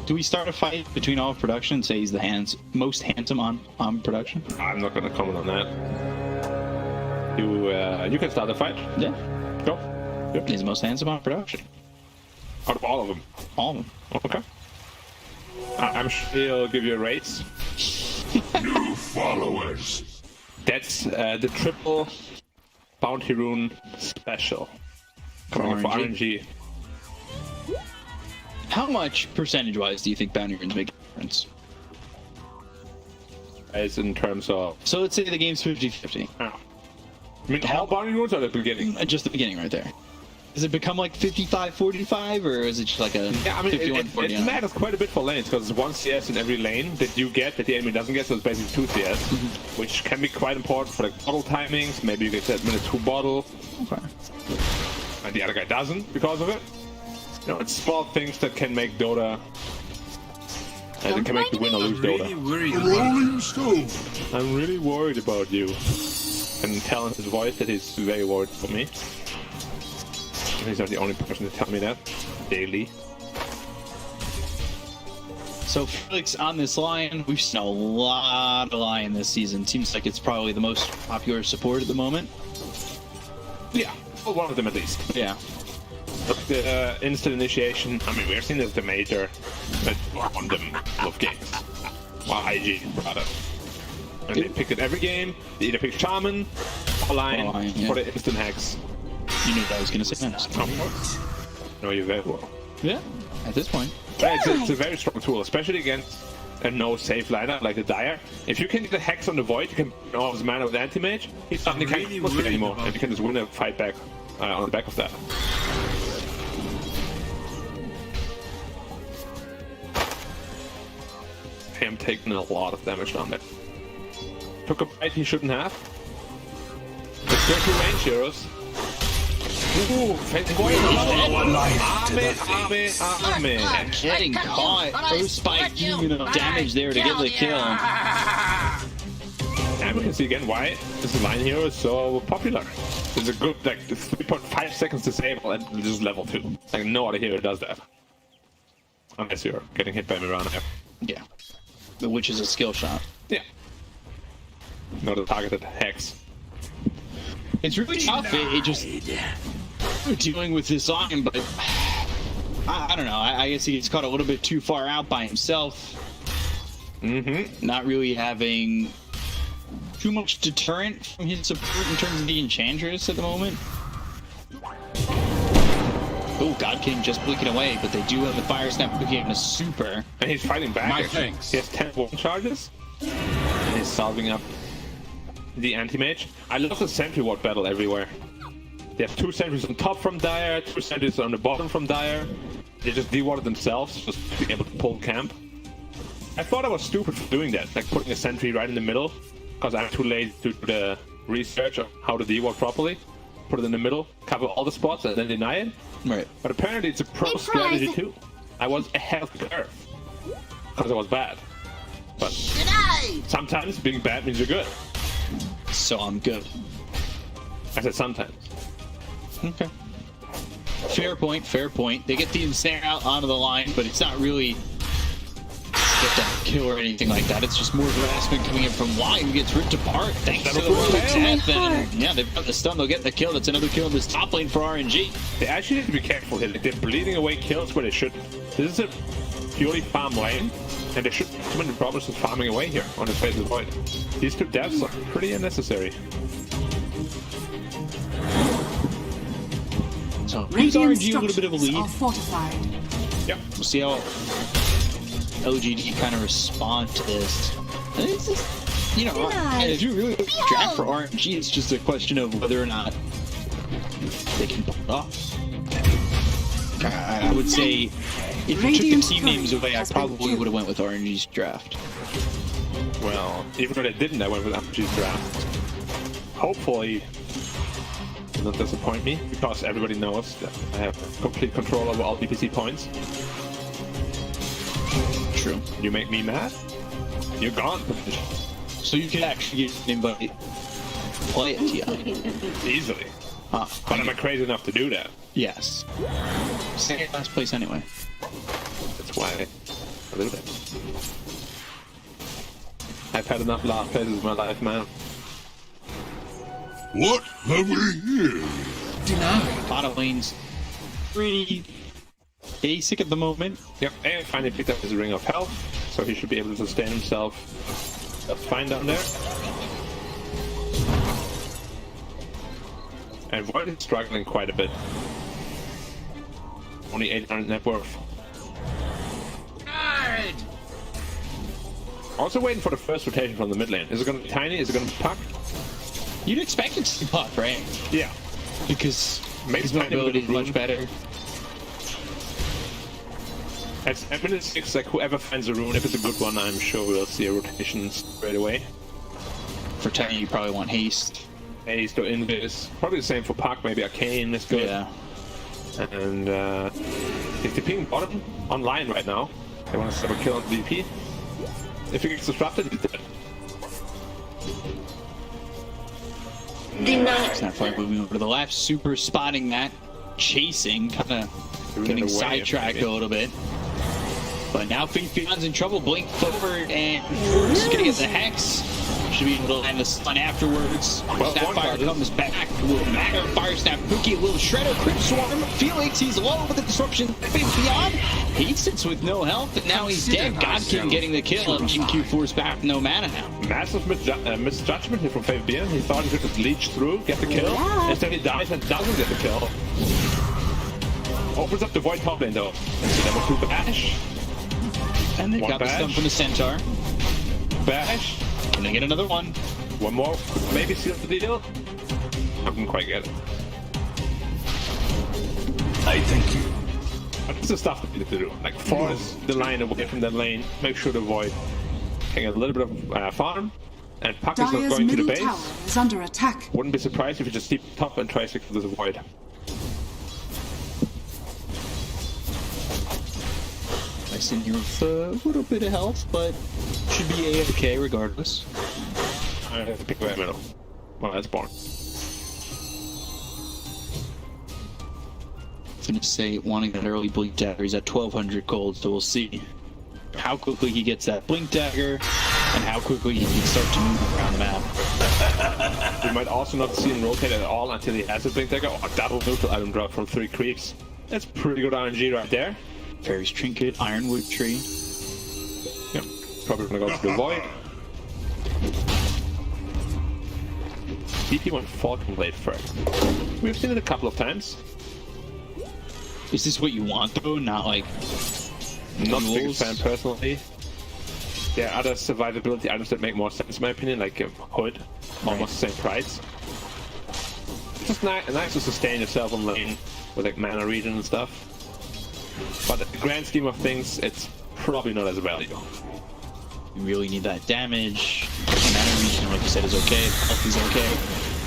Do we start a fight between all of production and say he's the most handsome on production? I'm not gonna comment on that. You can start the fight. Yeah. Go. Yep. He's the most handsome on production. Out of all of them. All of them. Okay. I'm sure he'll give you a raise. New followers. That's the triple bounty rune special. Coming up for RNG. How much percentage-wise do you think bounty runes make a difference? As in terms of... So let's say the game's 50-50. I mean, all bounty runes or the beginning? Just the beginning right there. Does it become like 55-45, or is it just like a 51-49? It matters quite a bit for lanes, because there's 1 CS in every lane that you get that the enemy doesn't get, so it's basically 2 CS, which can be quite important for like bottle timings. Maybe you get that minute 2 bottle, and the other guy doesn't because of it. You know, it's small things that can make Dota, and it can make you win or lose Dota. I'm really worried about you. And tell in his voice that he's very worried for me. He's not the only person to tell me that daily. So Felix on this line, we've seen a lot of Lion this season. Seems like it's probably the most popular support at the moment. Yeah, well, one of them at least. Yeah. The instant initiation, I mean, we've seen this at the major, but on them of games. Well, IG brought it. And they picked it every game. They either picked Shaman or Lion for the instant hacks. You knew what I was going to say next. Of course. No, you very well. Yeah, at this point. It's a very strong tool, especially against a no-safe lineup like the Dire. If you can get a Hex on the Void, you can all his mana with Anti-Mage, he suddenly can't push it anymore, and you can just win a fight back on the back of that. I am taking a lot of damage on that. Took a bite he shouldn't have. But still 2 range heroes. Ooh, Arme. Getting caught. First by human enough damage there to get the kill. And we can see again why this line hero is so popular. It's a good, like, 3.5 seconds disable and this is level 2. Like, no other hero does that. Unless you're getting hit by Mirana. Yeah. Which is a skill shot. Yeah. Not a targeted hex. It's really tough. It just dealing with this line, but I don't know. I guess he gets caught a little bit too far out by himself. Not really having too much deterrent from his support in terms of the Enchantress at the moment. Oh, God King just blinking away, but they do have the Fire Snap blinking and a super. And he's fighting back. My thanks. He has 10 one charges. And he's solving up the anti-mage. I love the sentry ward battle everywhere. They have 2 sentries on top from Dire, 2 sentries on the bottom from Dire. They just de-warded themselves just to be able to pull camp. I thought I was stupid for doing that, like putting a sentry right in the middle, because I'm too lazy to do the research of how to de-ward properly. Put it in the middle, cover all the spots, and then deny it. Right. But apparently it's a pro strategy too. I was ahead of the curve. Because I was bad. But sometimes being bad means you're good. So I'm good. I said sometimes. Okay. Fair point, fair point. They get the ensnare out onto the line, but it's not really get that kill or anything like that. It's just more harassment coming in from Lion, who gets ripped apart thanks to the death. And yeah, they've got the stun, they'll get the kill. That's another kill in this top lane for RNG. They actually need to be careful here. They're bleeding away kills where they shouldn't. This is a purely farm lane, and there shouldn't be too many problems with farming away here on the face of the void. These 2 deaths are pretty unnecessary. So gives RNG a little bit of a lead. Are fortified. Yeah. We'll see how LGD kind of respond to this. It's just, you know, if you really draft for RNG, it's just a question of whether or not they can pull it off. I would say if you took the team names away, I probably would have went with RNG's draft. Well, even though they didn't, I went with RNG's draft. Hopefully, it will not disappoint me, because everybody knows that I have complete control over all DPC points. True. You make me mad, you're gone. So you can actually get an invite, play it TI. Easily. But am I crazy enough to do that? Yes. Stay in last place anyway. That's why I do that. I've had enough last places in my life, man. What have we here? Denied. Bottom lane's pretty basic at the moment. Yep, and finally picked up his Ring of Health, so he should be able to sustain himself just fine down there. And Void is struggling quite a bit. Only 800 net worth. Also waiting for the first rotation from the mid lane. Is it going to be Tiny? Is it going to be Puck? You'd expect it to be Puck, right? Yeah. Because Maybe his mobility is much better. At minute 6, like whoever finds a rune, if it's a good one, I'm sure we'll see a rotation straight away. For Tiny, you probably want haste. Haste or Invis. Probably the same for Puck, maybe Arcane is good. Yeah. And if they ping bottom online right now, they want to set a kill on the DP. If he gets disrupted, he's dead. Snapfire moving over to the left, super spotting that, chasing, kind of getting sidetracked a little bit. But now Faith Beyond's in trouble. Blink forward, and Force is going to get the Hex. Should be able to land the stun afterwards. Well, Snapfire comes back. A little Matter, Fire Snap, Pookie, a little Shredder, Crypt Swarm. Felix, he's low with the disruption. Faith Beyond, he sits with no health, and now he's dead. Godkin getting the kill, and GQ Force back, no mana now. Massive misjudgment here from Faith Beyond. He thought he could just leech through, get the kill. Instead he dies and doesn't get the kill. Opens up the Void top lane though. Level 2 bash. And they've got the stun from the Centaur. Bash. Can they get another one? One more. Maybe seal the deal. I didn't quite get it. I thank you. But this is stuff that you need to do. Like force the line away from that lane. Make sure to avoid getting a little bit of farm. And Puck is not Dire's going to the middle base. tower is under attack. Wouldn't be surprised if you just keep top and tries to kill this void. Nice in here with a little bit of health, but should be A-OK regardless. I have to pick away middle. Well, that's born. I'm gonna say wanting that early blink dagger. He's at 1200 gold, so we'll see how quickly he gets that blink dagger and how quickly he can start to move around the map. We might also not see him rotate at all until he has a blink dagger or double neutral item drop from 3 creeps. That's pretty good RNG right there. Fairy's Trinket, Ironwood Tree. Yep, probably gonna go to the void. DP went Falcon Blade first. We've seen it a couple of times. Is this what you want though? Not like not the biggest fan personally. There are other survivability items that make more sense in my opinion, like Hood, almost the same price. It's just nice to sustain yourself on lane with like mana regen and stuff. But in the grand scheme of things, it's probably not as valuable. You really need that damage. Mana regen, like you said, is okay. Health is okay.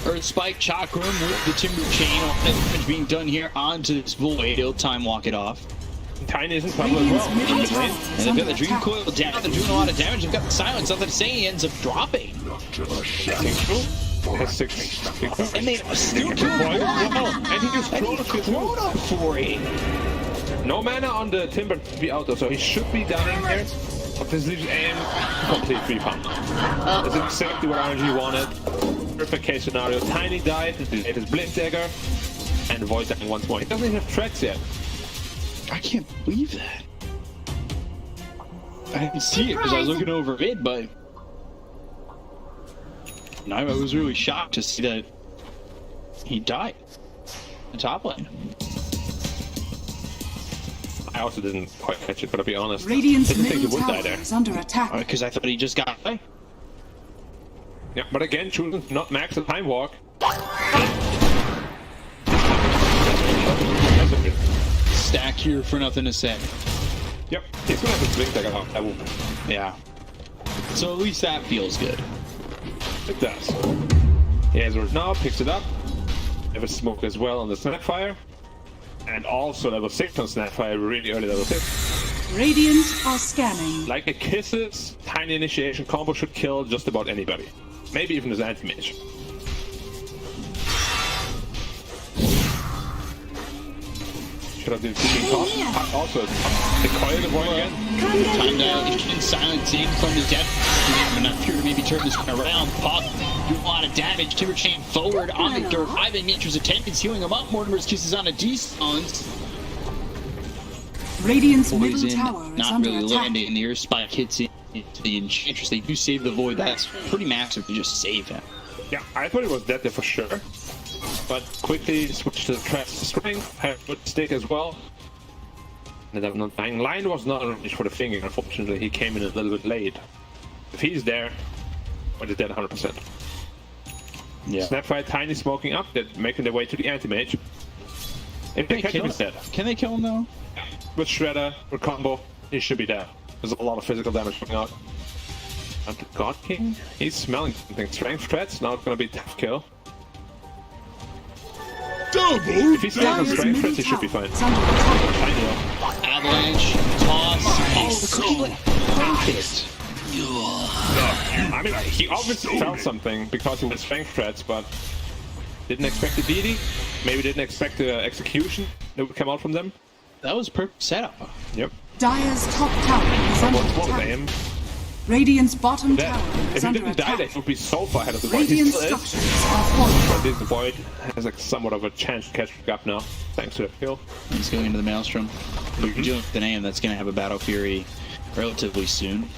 Earth Spike, Chakram with the Timber Chain. All that damage being done here onto this Void. He'll time walk it off. Tiny isn't probably as well. And they've got the Dream Coil down. They're doing a lot of damage. They've got the Silence. Nothing to say. He ends up dropping. Has 6. And they still kill and he just Chrono for it. No mana on the Timber to be out though, so he should be dying here. But this leaves AM complete free pump. That's exactly what RNG wanted. Perfect case scenario. Tiny died, it is Blink Dagger, and Void dying once more. He doesn't even have threats yet. I can't believe that. I didn't see it because I was looking over it, but no, I was really shocked to see that he died in the top lane. I also didn't quite catch it, but I'll be honest. Radiant's I didn't think he middle would die tower there. is under attack. Because I thought he just got away. Yeah, but again, choosing to not max the time walk. Stack here for nothing to say. Yep, he's gonna have his Blink Dagger out. That will. Yeah. So at least that feels good. It does. He has it now, picks it up. Have a smoke as well on the Snapfire. And also level 6 on Snapfire, really early level 6. Radiant are scanning. Like a Kisses, Tiny Initiation combo should kill just about anybody. Maybe even his anti-mage. Should have been keeping top. Also, the coil the boy again. Time dilation, silencing from the depth. Enough here to maybe turn this around. Pop, do a lot of damage. Timber Chain forward on the dirt. Ivan Nature's attendants healing him up. Mortimer's Kisses on a D-stones. Radiant's Boys middle in, tower is not under really attack. landing. The Earth Spike hits into the Enchantress. They do save the Void. That's pretty massive to just save him. Yeah, I thought it was dead there for sure. But quickly switched to Trap Strength, had a good stick as well. And I'm not dying. Line was not arranged for the finger, unfortunately. He came in a little bit late. If he's there, when he's dead 100%. Yeah. Snapfire tiny smoking up, they're making their way to the anti-mage. If they catch him, he's dead. Can they kill him though? With Shredder, with combo, he should be dead. There's a lot of physical damage coming out. And the God King, he's smelling something. Strength threats, now it's gonna be a tough kill. Double If he stays on strength threats, he should be fine. Avalanche, toss, perfect. I mean, he obviously felt something because he was strength threats, but didn't expect the DD. Maybe didn't expect the execution that would come out from them. That was perfect setup. Yep. Dire's top tower is under attack. Radiant's bottom tower If is he under didn't die, attack. they would be so far ahead of the Void. He Radiant still structures is. are falling. But this Void has like somewhat of a chance to catch up now, thanks to the kill. He's going into the Maelstrom. We're dealing with an AM that's going to have a Battle Fury relatively soon.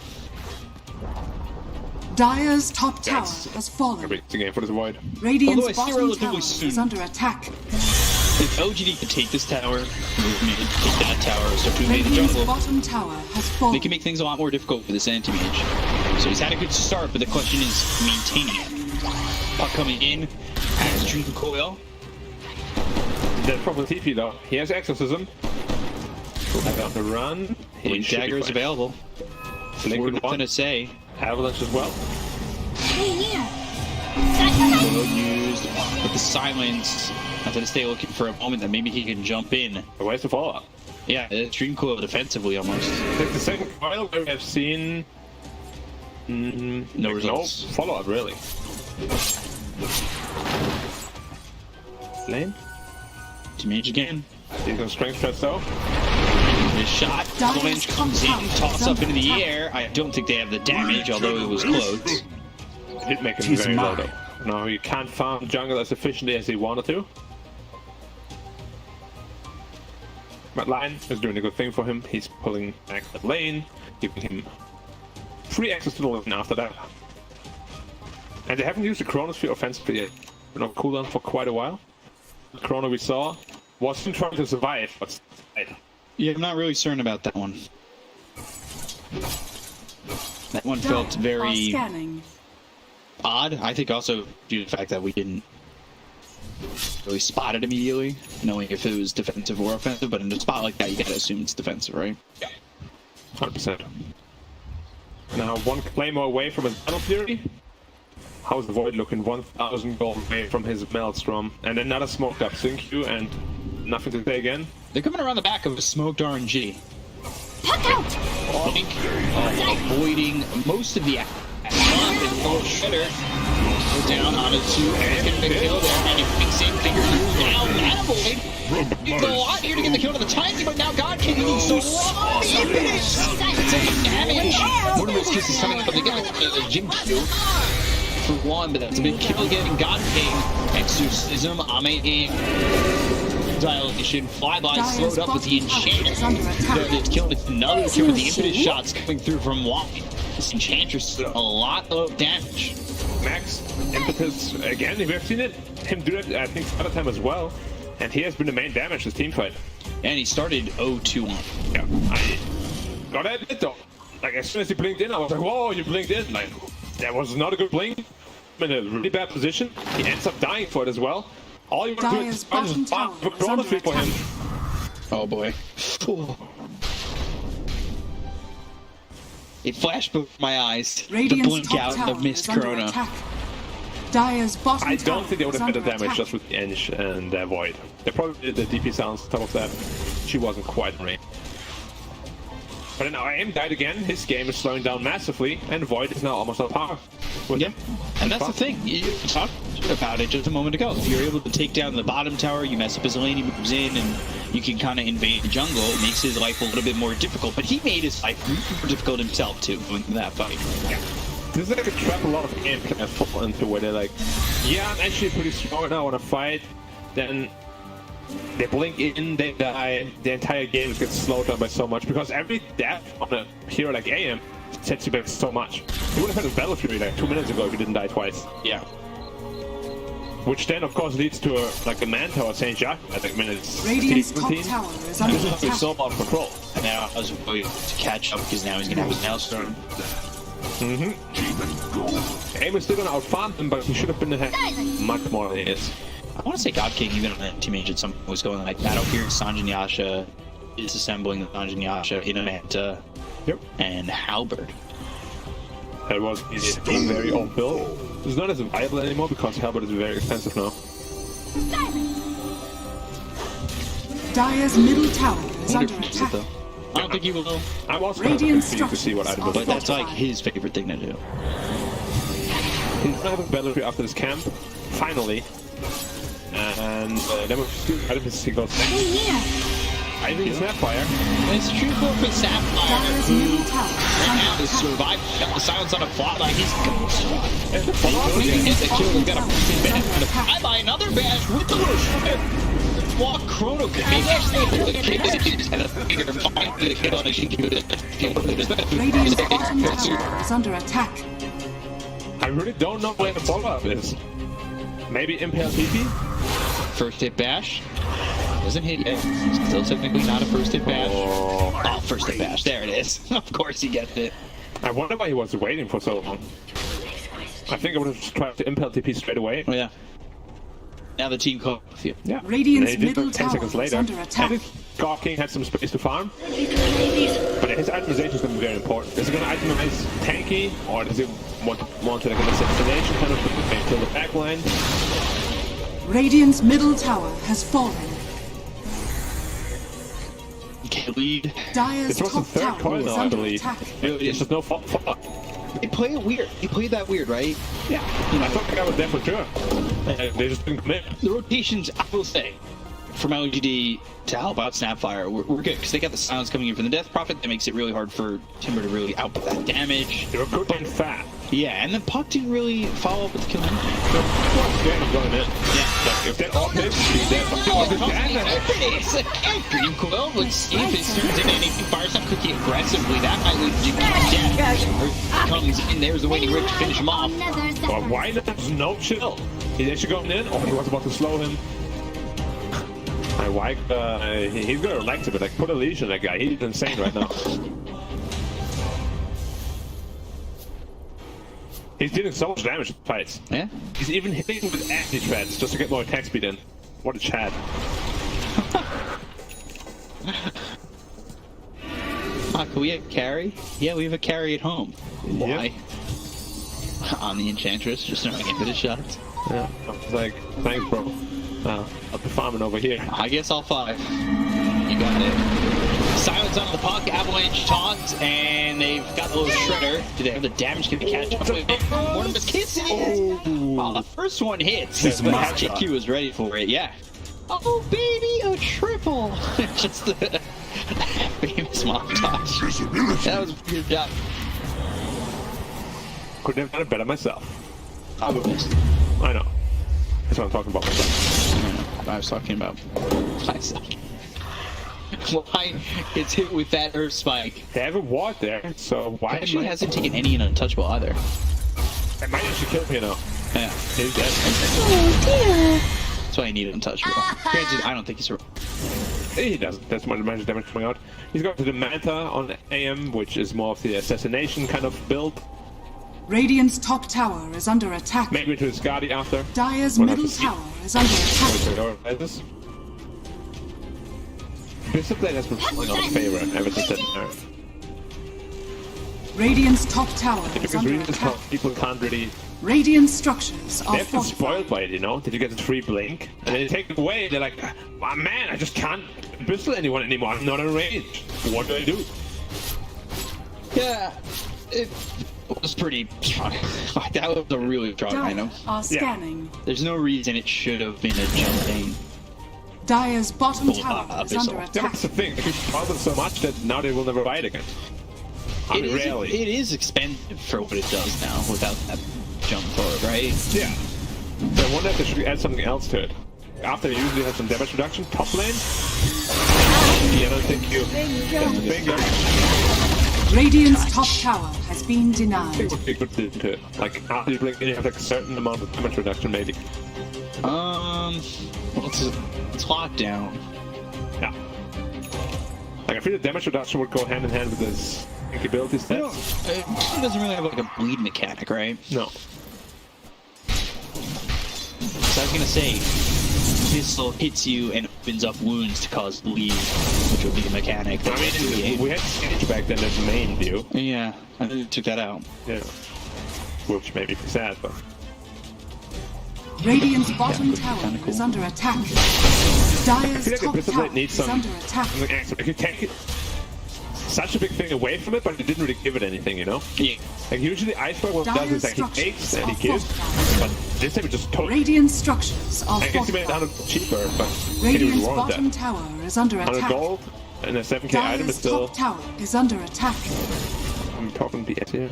Dire's top tower That's has fallen. It's a game for this Void. Radiant's Although I say bottom relatively tower soon. is under attack. If LGD could take this tower, move mid, take that tower, start to invade the Radiant's jungle, bottom tower has fallen. they can make things a lot more difficult for this anti-mage. So he's had a good start, but the question is maintaining it. Puck coming in, has Dream Coil. That's probably TP though. He has exorcism. Back on the run. Blink Dagger is available. Blink with Nothing to say. Avalanche as well. Well used with the silence. Nothing to stay looking for a moment that maybe he can jump in. Where's the follow-up? Yeah, Dream Coil defensively almost. It's the second coil where we have seen No results. No follow-up really. Lane? Mage again. He's on strength threats though. This shot, Avalanche comes in, toss up into the air. I don't think they have the damage, although it was close. It did make him very low though. No, he can't farm jungle as efficiently as he wanted to. But Lion is doing a good thing for him. He's pulling back the lane, giving him free access to the lane after that. And they haven't used the Chronosphere offensively yet. Been on cooldown for quite a while. The Chrono we saw wasn't trying to survive, but died. Yeah, I'm not really certain about that one. That one felt very scanning. odd. I think also due to the fact that we didn't really spot it immediately, knowing if it was defensive or offensive, but in a spot like that, you gotta assume it's defensive, right? Yeah. 100%. Now, one Claymore away from his Battle Fury. How's the Void looking? 1,000 gold away from his Maelstrom. And another smoked up Sync you, and nothing to say again. They're coming around the back of a smoked RNG. Puck out! Blink, avoiding most of the action. Shredder go down onto two, and get the kill there, and you can see Finger down that avoid. It's a lot here to get the kill to the tiny, but now God King needs to run the finish. Taking damage. One of those kisses coming up, they got the Jim Q for one, but that's a big kill getting God King. Exorcism, Ame Dilation, Flyby slowed up with the enchantment. This kill with another kill with the impetus shots coming through from Wally. This Enchantress did a lot of damage. Max, impetus, again, we've seen him do it, I think, other time as well. And he has been the main damage this team fight. And he started 0-2 on. Yeah, I gotta admit though, like as soon as he blinked in, I was like, whoa, you blinked in. Like, that was not a good blink. I'm in a really bad position. He ends up dying for it as well. All you want to do is find a Chronosphere for him. Oh boy. It flashed before my eyes. Radiant's the blink top out of Mist Corona. Dire's bottom I don't think they would have had the attack. damage just with the Eng and Void. They probably did the DP sounds on top of that. She wasn't quite in range. But now AM died again, his game is slowing down massively, and Void is now almost on par. Yeah, and that's the thing. You talked about it just a moment ago. If you're able to take down the bottom tower, you mess up his lane, he moves in, and you can kind of invade the jungle. It makes his life a little bit more difficult, but he made his life more difficult himself, too, in that fight. Yeah. This is like a trap a lot of game players fall into, where they're like, yeah, I'm actually pretty strong now in a fight, then they blink in, they die, the entire game gets slowed down by so much, because every death on a hero like AM sets you back so much. You would have had a Battle Fury like 2 minutes ago if you didn't die twice. Yeah. Which then, of course, leads to a man tower St. Jacques at like minutes Radiant's 15. top tower is under This is attack. so out of control. And now I was waiting to catch up because now he's going to have his Maelstrom. Aim is still gonna outfarm him, but he should have been ahead much more than he is. I want to say God King, even on that team age at some point, was going like Battle here. Sanjin Yasha disassembling the Sanjin Yasha in Manta. Yep. And Halberd. That was being very old build. It's not as viable anymore because Halberd is very expensive now. Dire's middle tower is under attack. I don't think he will. I was kind of confused to see what I But that's like his favorite thing to do. He's gonna have a battle tree after this camp, finally. And then we'll see how this goes next. I think it's Snapfire. It's true for Sapphire, who now is survived. Got the silence on a plot like he's ghost. Maybe hit the kill. He's got a bash. By another bash with the rush. Walk Chrono could maybe actually the kids and a bigger fight the kid on a Radiant's bottom tower is under attack. I really don't know where the follow-up is. Maybe Impale PP? First hit bash. Doesn't hit yet. Still technically not a first hit bash. Oh, first hit bash. There it is. Of course he gets it. I wonder why he was waiting for so long. I think I would have tried to Impale TP straight away. Oh, yeah. Now the team caught with you. Yeah. Radiant's middle 10 tower seconds later. is under attack. And God King had some space to farm. But his itemization is going to be very important. Is he going to itemize tanky, or does he want to like an assassination kind of thing until the back line? Radiant's middle tower has fallen. Lead. Dire's It was the top third tower coin is now, I under believe. attack. It's just no fault. They play it weird. They played that weird, right? Yeah. I thought the guy was there for sure. They just didn't commit. The rotations, I will say, from LGD to help out Snapfire, we're good because they got the silence coming in from the Death Prophet. That makes it really hard for Timber to really output that damage. They were good and fat. Yeah, and then Puck didn't really follow up with the killing. Going in. Yeah. Like, if that all hits, he's there. Dream Quill, let's see if it turns into anything. Fires up Cookie aggressively. That might lead to death. Comes in, there's the waiting Rick to finish him off. But why not? No chill. He's actually going in. Oh, he was about to slow him. My wife, he's gonna relax a bit. Like, put a leash on that guy. He's insane right now. He's dealing so much damage in fights. Yeah. He's even hitting with anti-treads just to get more attack speed in. What a Chad. Can we have carry? Yeah, we have a carry at home. Why? Yep. On the Enchantress, just throwing into the shots. Yeah. I was like, thanks, bro. I'll be farming over here. I guess I'll 5. You got it. Silence on the Puck, Avalanche taunt, and they've got the little shredder. Do they have the damage? Can they catch up with it? One of his kids the first one hits. The HQ was ready for it, yeah. Oh, baby, a triple! Just the famous montage. That was a good job. Couldn't have done it better myself. I know. That's what I'm talking about myself. I was talking about myself. Why it's hit with that Earth Spike? They have a ward there, so why? Actually hasn't taken any in Untouchable either. It might actually kill me now. Yeah. He's dead. Oh dear. That's why I need Untouchable. Granted, I don't think he's a... He doesn't. That's much damage coming out. He's going to the Manta on AM, which is more of the assassination kind of build. Radiant's top tower is under attack. Maybe to his Skadi after. Dire's middle tower is under attack. Discipline has been falling out of favor ever since that nerf. Radiant's top tower is Because under really attack. people can't really... Radiant structures are They've been fortified. spoiled by it, you know? Did you get the free blink? And then they take it away, they're like, oh, man, I just can't pistol anyone anymore. I'm not in range. What do I do? Yeah. It was pretty strong. That was a really strong item. Are scanning. There's no reason it should have been a jumping. Dire's bottom tower is under Yeah, attack. that's the thing. They spoiled them so much that now they will never buy it again. I mean, rarely. It is expensive for what it does now without that jump forward, right? Yeah. So I wonder if they should add something else to it. After they usually have some damage reduction, top lane. Yeah, no, thank you. Bingo. Radiant's top tower has been I denied. think it would be good to it. Like, after you blink, you have like a certain amount of damage reduction, maybe. It's locked down. Yeah. Like, I feel the damage reduction would go hand in hand with this ability sets. It doesn't really have like a bleed mechanic, right? No. So I was gonna say, pistol hits you and opens up wounds to cause bleed, which would be a mechanic. I mean, we had Sage back then as main view. Yeah, I think they took that out. Yeah. Which made me sad, but. Radiant's bottom tower is under attack. Dire's top tower is under attack. I could take it. Such a big thing away from it, but it didn't really give it anything, you know? Yeah. Like usually Iceberg what it does is like he takes and he gives, but this time it just totally. Radiant structures are I guess he made it 100 cheaper, but Radiant's he bottom tower is under 100 attack. gold and a 7k item is Dire's still. top tower is under attack. I'm talking BS here.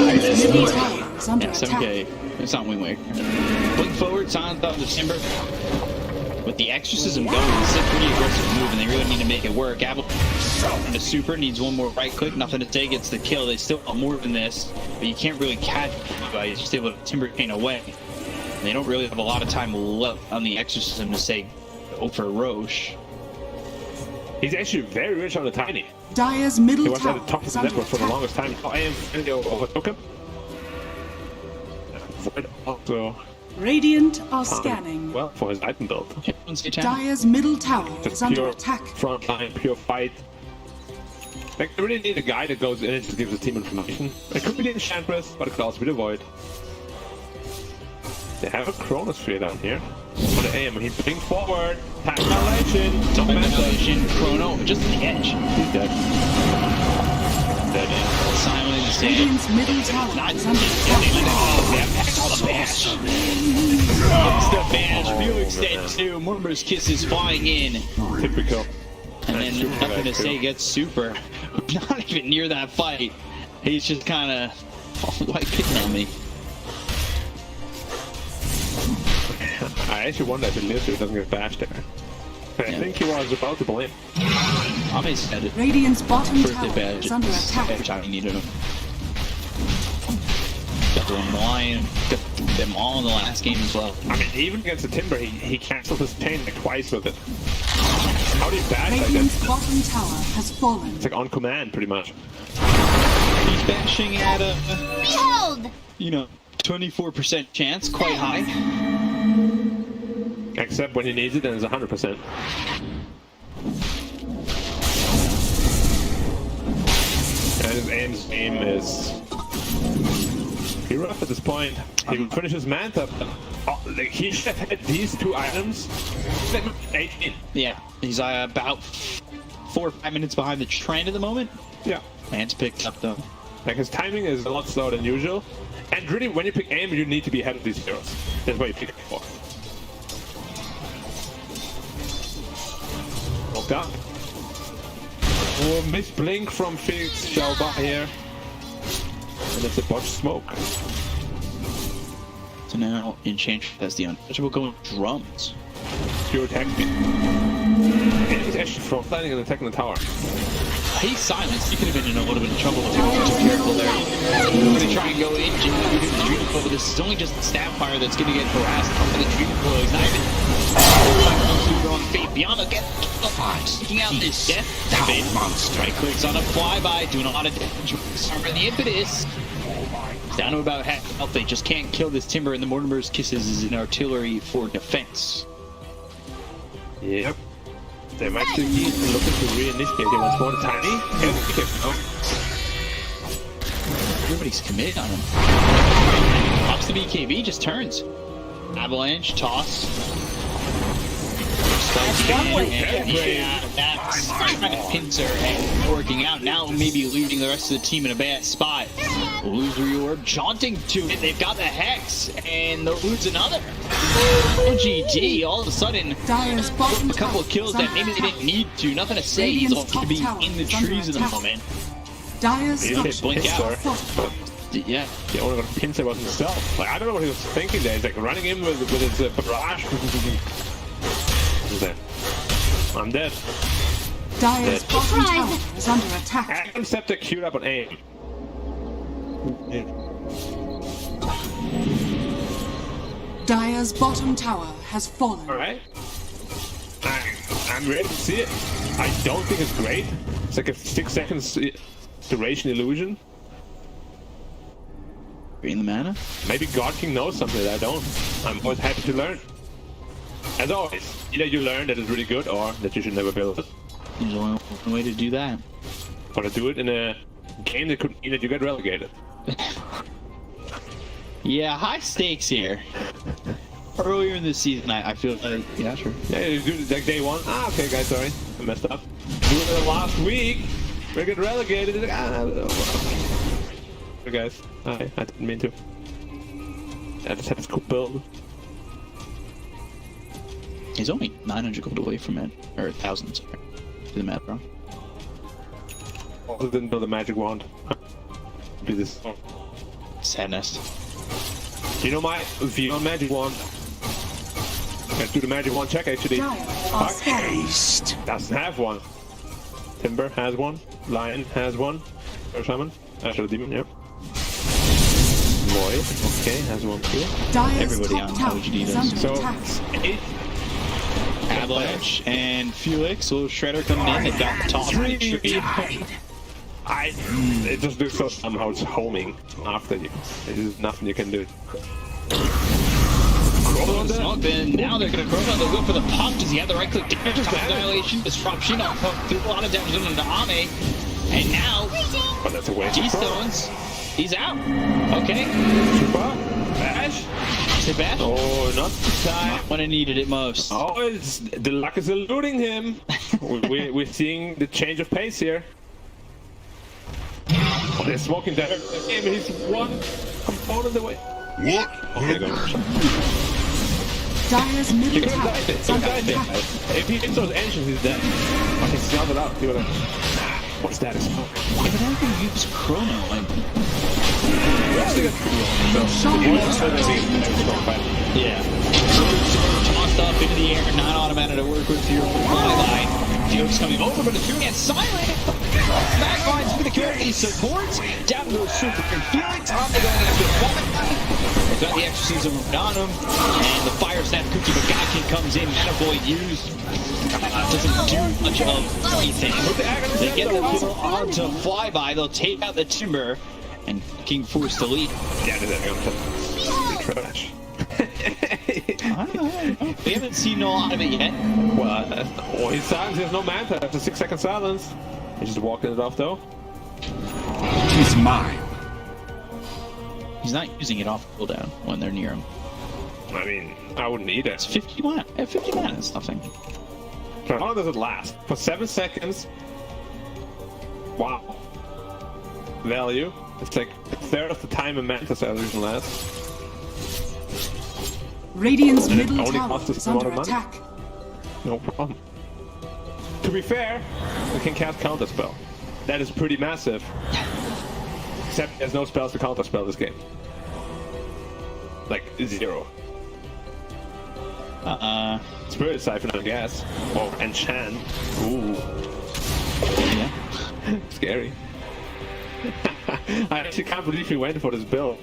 Radiant's middle tower is under attack. 7k. It's not Wing Waker. Blink forward, Silent Thought of December. With the Exorcism going, it's a pretty aggressive move, and they really need to make it work. Apple the super needs one more right click, nothing to say, gets the kill. They still want more than this, but you can't really catch anybody. He's just able to Timber Chain away. And they don't really have a lot of time left on the Exorcism to say, go for Roche. He's actually very rich on the tiny. Dire's middle He was at tower the top of is the under network for the attack. longest time. Oh, I am finally overtook him. Void also. Radiant are scanning. Well, for his item build. Dire's middle tower is Just under pure attack. front line, pure fight. Like, they really need a guy that goes in and just gives the team information. It could be the Enchantress, but it could also be the Void. They have a Chronosphere down here. On the aim, he's putting forward. Tag annihilation. Don't Annihilation. Chrono, just on the edge. He's dead. Dead. Silence. Radiant's middle tower is under attack. It's the bash. Felix dead too. Murmur's Kiss is flying in. Typical. And then nothing to say gets super. Not even near that fight. He's just kind of white picking on me. I actually wonder if he lives so he doesn't get bashed there. I think he was about to blame. I'm excited. Radiant's bottom First tower badge is under attack. every time you needed him. Got the one Lion, got them all in the last game as well. I mean, even against the Timber, he canceled his chain like twice with it. How do you bash like Radiant's that? bottom tower has fallen. It's like on command, pretty much. He's bashing at a, Behold! 24% chance, quite high. Except when he needs it, then it's 100%. And his aim is pretty rough at this point. He will finish his Manta, but like he should have had these two items. 18. Yeah, he's about 4 or 5 minutes behind the trend at the moment. Yeah. Man's picked up though. Like his timing is a lot slower than usual. And really, when you pick aim, you need to be ahead of these heroes. That's what you pick for. Locked up. Oh, miss blink from Felix Shelba here. And it's a botched smoke. So now Enchantress has the untouchable going drums. Pure attack speed. And he's actually frontlining and attacking the tower. He's silenced. You could have been in a little bit of trouble if you weren't too careful there. You're going to try and go in, you do the Dream Coil, but this is only just the Snapfire that's going to get harassed from the Dream Coil. He's not even on Fate Beyond. Get sticking out this death. Monster. Right clicks on a flyby, doing a lot of damage. Summer the Impetus. Down to about half health. They just can't kill this Timber, and the Mortimer's Kisses is an artillery for defense. Yep. They might be looking to reinitiate him once more. Tiny. Everybody's committed on him. Pops the BKB, just turns. Avalanche, toss. Yeah, that's kind of pincer and working out. Now maybe leaving the rest of the team in a bad spot. Illusory Orb jaunting to it. They've got the Hex, and they'll lose another. LGD, all of a sudden, a couple of kills that maybe they didn't need to. Nothing to say. He's all to be in the trees at the moment. Dire's blink out. Yeah. The only one pincer was himself. Like, I don't know what he was thinking there. He's like running in with his barrage. I'm dead. Dire's bottom tower is under attack. Atom Scepter queued up on aim. Dire's bottom tower has fallen. Alright. I'm ready to see it. I don't think it's great. It's like a 6 seconds Duration illusion. Green the mana. Maybe God King knows something that I don't. I'm always happy to learn. As always, either you learn that it's really good or that you should never build it. There's only one way to do that. Or to do it in a game that could mean that you get relegated. Yeah, high stakes here. Earlier in the season, I feel like, yeah, sure. Yeah, you do it like day one. Ah, okay, guys, sorry. I messed up. Do it last week. We get relegated. Sorry, guys. I didn't mean to. I just had this cool build. He's only 900 gold away from it. Or 1,000, sorry. Do the math wrong. Also didn't build a magic wand. Do this. Sadness. You know my view on magic wand? Let's do the magic wand check actually. Haste. Doesn't have one. Timber has one. Lion has one. Or summon. Astral Demon, yep. Void, okay, has one too. Everybody on LGD does. So, 8. Avalanche and Felix, little Shredder coming in. They've got the top of the tree. It just looks so somehow it's homing after you. There's nothing you can do. Smoke, then now they're going to Chrono. They'll go for the pop. Does he have the right click damage? Top annihilation. Disruption. I'll pump through a lot of damage into Ame. And now, but that's a waste. G-Stones. He's out. Okay. Super. Bash. Is it bad? Oh, not this time. Not when I needed it most. Oh, it's, the luck is eluding him. We're seeing the change of pace here. Oh, they're smoking that. He's one component away. What? Oh, there you go. Dyer's middle He tower died is under attack. If he hits those engines, he's dead. Okay, snap it up. What's that? Yeah, but I'm going to use Chrono. Yeah. Tossed up into the air, not automated to work with your flyby. Felix coming over, but it's doing it silent. Backline's for the kill. He supports. Down goes Super and Felix. They're going after the flyby. They've got the exorcism on him. And the Fire Snap Cookie Bagaki comes in. Mana Void used. Doesn't do much of anything. They get the kill onto Flyby. They'll take out the Timber. And King forced to lead. Yeah, they're going to trash. We haven't seen a lot of it yet. Well, he's silent. He has no mana after 6 second silence. He's just walking it off though. He's mine. He's not using it off cooldown when they're near him. I mean, I wouldn't either. It's 50 mana. Yeah, 50 mana is nothing. How long does it last? For 7 seconds. Wow. Value. It's like a third of the time a Mantis illusion lasts. Radiant's And it middle only tower costs us is a lot under of money. attack. No problem. To be fair, we can cast counter spell. That is pretty massive. Except there's no spells to counter spell this game. Like 0. Spirit Siphon, I guess. Or Enchant. Ooh. Yeah. Scary. I actually can't believe he went for this build.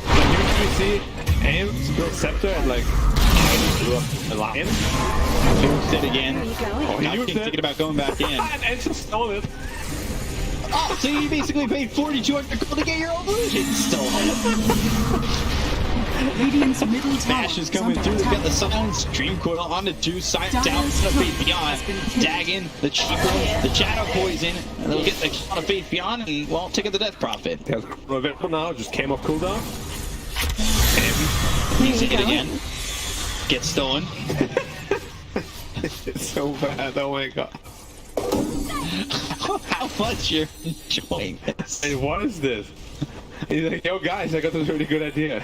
Like, usually see aim, build Scepter, and like a lion. Used it again. Oh, Now he King's used it. thinking about going back in. And just stole it. Oh, so you basically paid 4,200 gold to get your own illusion stolen. Radiant's middle tower Smash is coming through. They've got the Silence, Dream Coil on the 2, Silence down, Son of Faith Beyond, Dagon, the Chico, the Shadow Poison, and they'll get the Son of Faith Beyond and, well, take out the Death Prophet. There's Reveal now, just came off cooldown. Using it again. Gets stolen. It's so bad, oh my god. How much you're enjoying this? Hey, what is this? He's like, yo guys, I got this really good idea.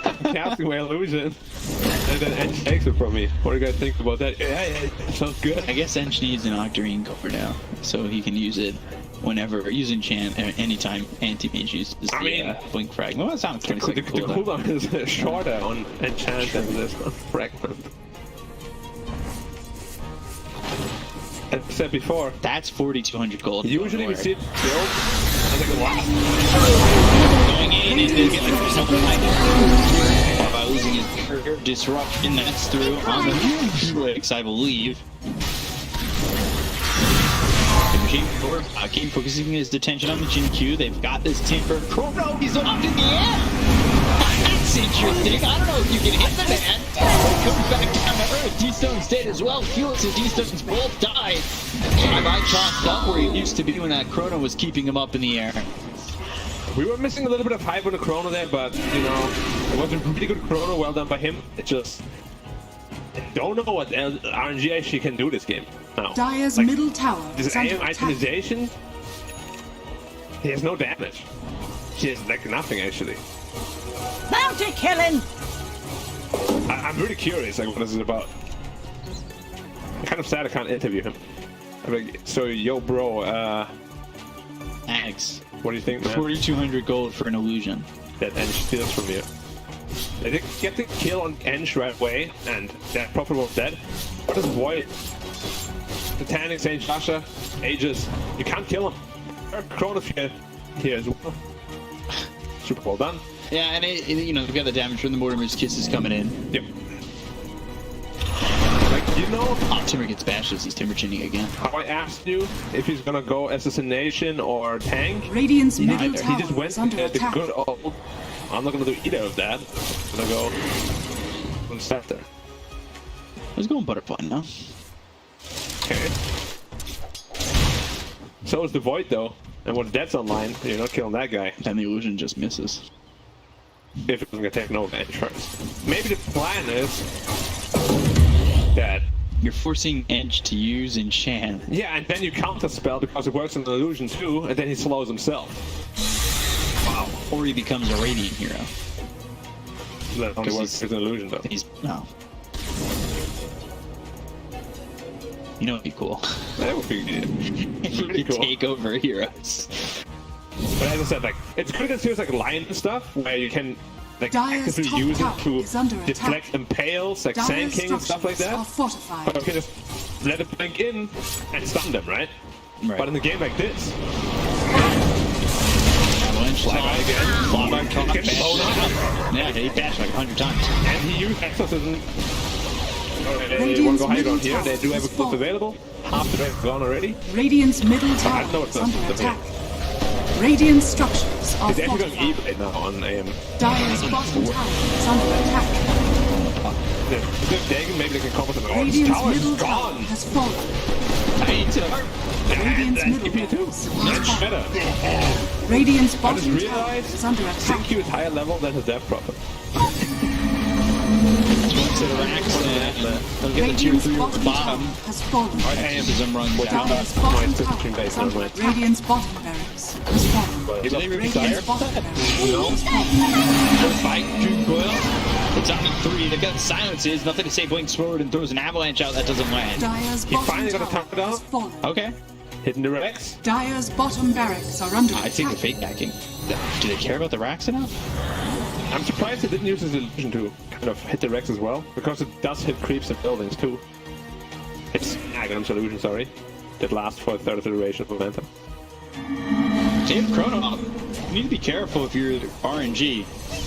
I'm casting my illusion, and then Ench takes it from me. What do you guys think about that? Yeah, sounds good. I guess Ench needs an Octarine cover now, so he can use it whenever, use enchant anytime anti-mage uses the Blink Fragment. Well, that sounds 20 The seconds cooldown is shorter on Enchant than this on Fragment. As I said before, that's 4,200 gold. Usually we see it build. I was like, wow. Going in and they get the something like by losing his career. Disruption, that's through on the Felix, I believe. Machine keep focusing his attention on the Jin Q. They've got this Timber. Chrono, he's up in the air! That's interesting. I don't know if you can hit the man. He comes back down to Earth. D-Stone's dead as well. Felix and D-Stone's both died. I chalked up where he used to be when that Chrono was keeping him up in the air. We were missing a little bit of hype on the Chrono there, but, you know, it was a really good Chrono, well done by him. It just... I don't know what RNG actually can do this game now. Dire's middle tower This is under AM attack. itemization, he has no damage. He has, like, nothing, actually. Bounty killing! I'm really curious, like, what this is about. I'm kind of sad I can't interview him. I'm like, so, yo, bro, Axe. what do you think, man? 4,200 gold for an illusion. That Eng steals from you. They did get the kill on Eng right away, and that Prophet was dead. What is Void? Titanic, Saint Sasha, Aegis. You can't kill him. Chronos here as well. Super well done. Yeah, and you know, they've got the damage from the Mortimer's Kisses coming in. Yep. Like, you know... Oh, Timber gets bashed as he's Timber chinning again. How I asked you if he's gonna go Assassination or Tank? Radiant's middle Neither. tower He just went is under with the attack. good old... I'm not gonna do either of that. I'm gonna go... Scepter. Let's go on Butterfly now. Okay. So is the Void though. And when Dead's online, you're not killing that guy. And the illusion just misses. If it doesn't get taken over first. Maybe the plan is that... You're forcing Edge to use Enchant. Yeah, and then you counter spell because it works on the illusion too, and then he slows himself. Wow. Or he becomes a Radiant hero. That only works as an illusion though. He's... no. You know, it'd be cool. That would be He could cool. take over heroes. But as I said, like, it's good against heroes like Lion and stuff, where you can like Dire's actively top use it tower is under to deflect attack. impales, like Sand Dire's King and stuff like structures are that. fortified. But you can just let it blink in and stun them, right? But in a game like this, Avalanche fly by again, Flyback top, gets bash. blown up, Yeah, he bashed like 100 times. and he used Exorcism. They want to Radiant's go high middle ground here. They do tower have a is clip full. available. Half the way gone already. Radiant's middle I tower know it's is under not attack. Radiant structures are It's actually going fortified. E right now on AM. Dire's bottom tower is under attack. If they can, maybe they can compensate. Oh, this Radiant's tower is middle tower gone. has fallen. Radiant's Radiant's middle EP too. tower is Much better. Radiant's I just bottom tower realized is under attack. Sync is higher level than his death prophet. They'll get the tier Radiant's 3 at the bottom bottom. tower has fallen. Amathism runs down. Dire's bottom It's tower switching base is under now, attack. Radiant's bottom barracks has fallen. Do they retire? Radiant's bottom barracks has fallen. First fight, Drew Coil. It's on 3. They've got silences. Nothing to say. Blinks forward and throws an avalanche out. That doesn't land. Dire's He finally bottom got a tower tower down. has fallen. Okay. Hitting the Rex. Dire's bottom barracks are under I attack. think the fake backing. Do they care about the racks enough? I'm surprised it didn't use his illusion to kind of hit the Rex as well, because it does hit creeps and buildings too. It's Aghanim's illusion, sorry. That lasts for a third of the duration of momentum. Same Chrono. You need to be careful if you're RNG.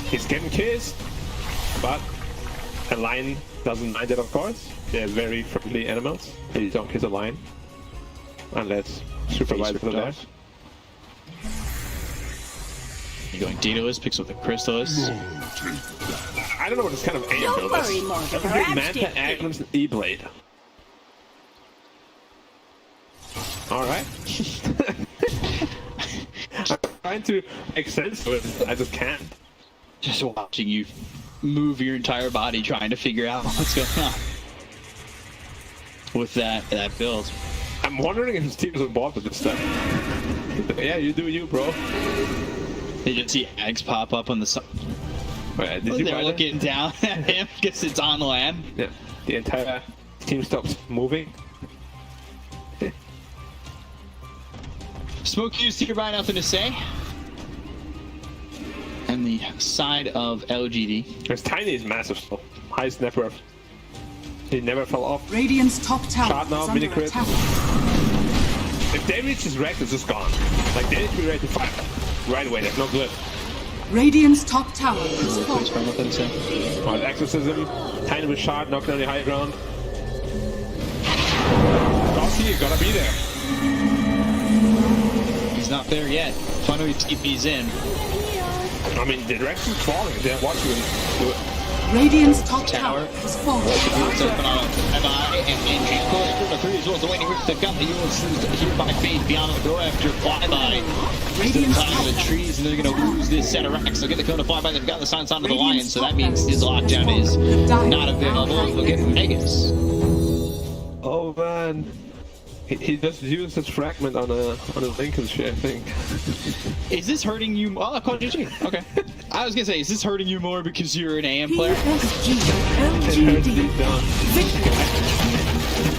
He's getting kissed, but a lion doesn't mind it, of course. They're very friendly animals. You don't kiss a lion unless supervised for the left. You're going Daedalus, picks up the Crystalus. I don't know what this kind of aim Don't build worry, is. Morgan. That would be Manta, Aghanim's, and E-Blade. Alright. I'm trying to make sense of it. I just can't. Just watching you move your entire body trying to figure out what's going on with that build. I'm wondering if his team is on board with this stuff. Yeah, you do you, bro. They just see Ags pop up on the side. Wait, did you They're buy looking down at him because it's on land. Yeah, the entire team stops moving. Smoke used hereby, nothing to say. And the side of LGD. His Tiny is massive still. Highest net worth. He never fell off. Radiant's top tower Shot now, is under mini crit. attack. If they reach his Rex, it's just gone. Like, they need to be ready to fight right away. There's no good. Radiant's top tower is fallen. Nothing to say. Alright, Exorcism. Tiny with shard, knocking on the high ground. Gossy, you gotta be there. not there yet. Finally, TP's in. I mean, the direction's falling. They're watching him do it. Radiant's top tower has fallen. So put on a MI and James Cole for the 3 as well. So waiting with the gun. He was here by Fate beyond the go after flyby. Still climbing the trees, and they're going to lose this set of racks. They'll get the cone to flyby. They've got the sign of the lion, so that means his lockdown is not available. They'll get Megas. Oh man. He just used his fragment on a Lincolnshire, I think. Is this hurting you? Oh, I called GG. Okay. I was gonna say, is this hurting you more because you're an AM player? PSG LGD.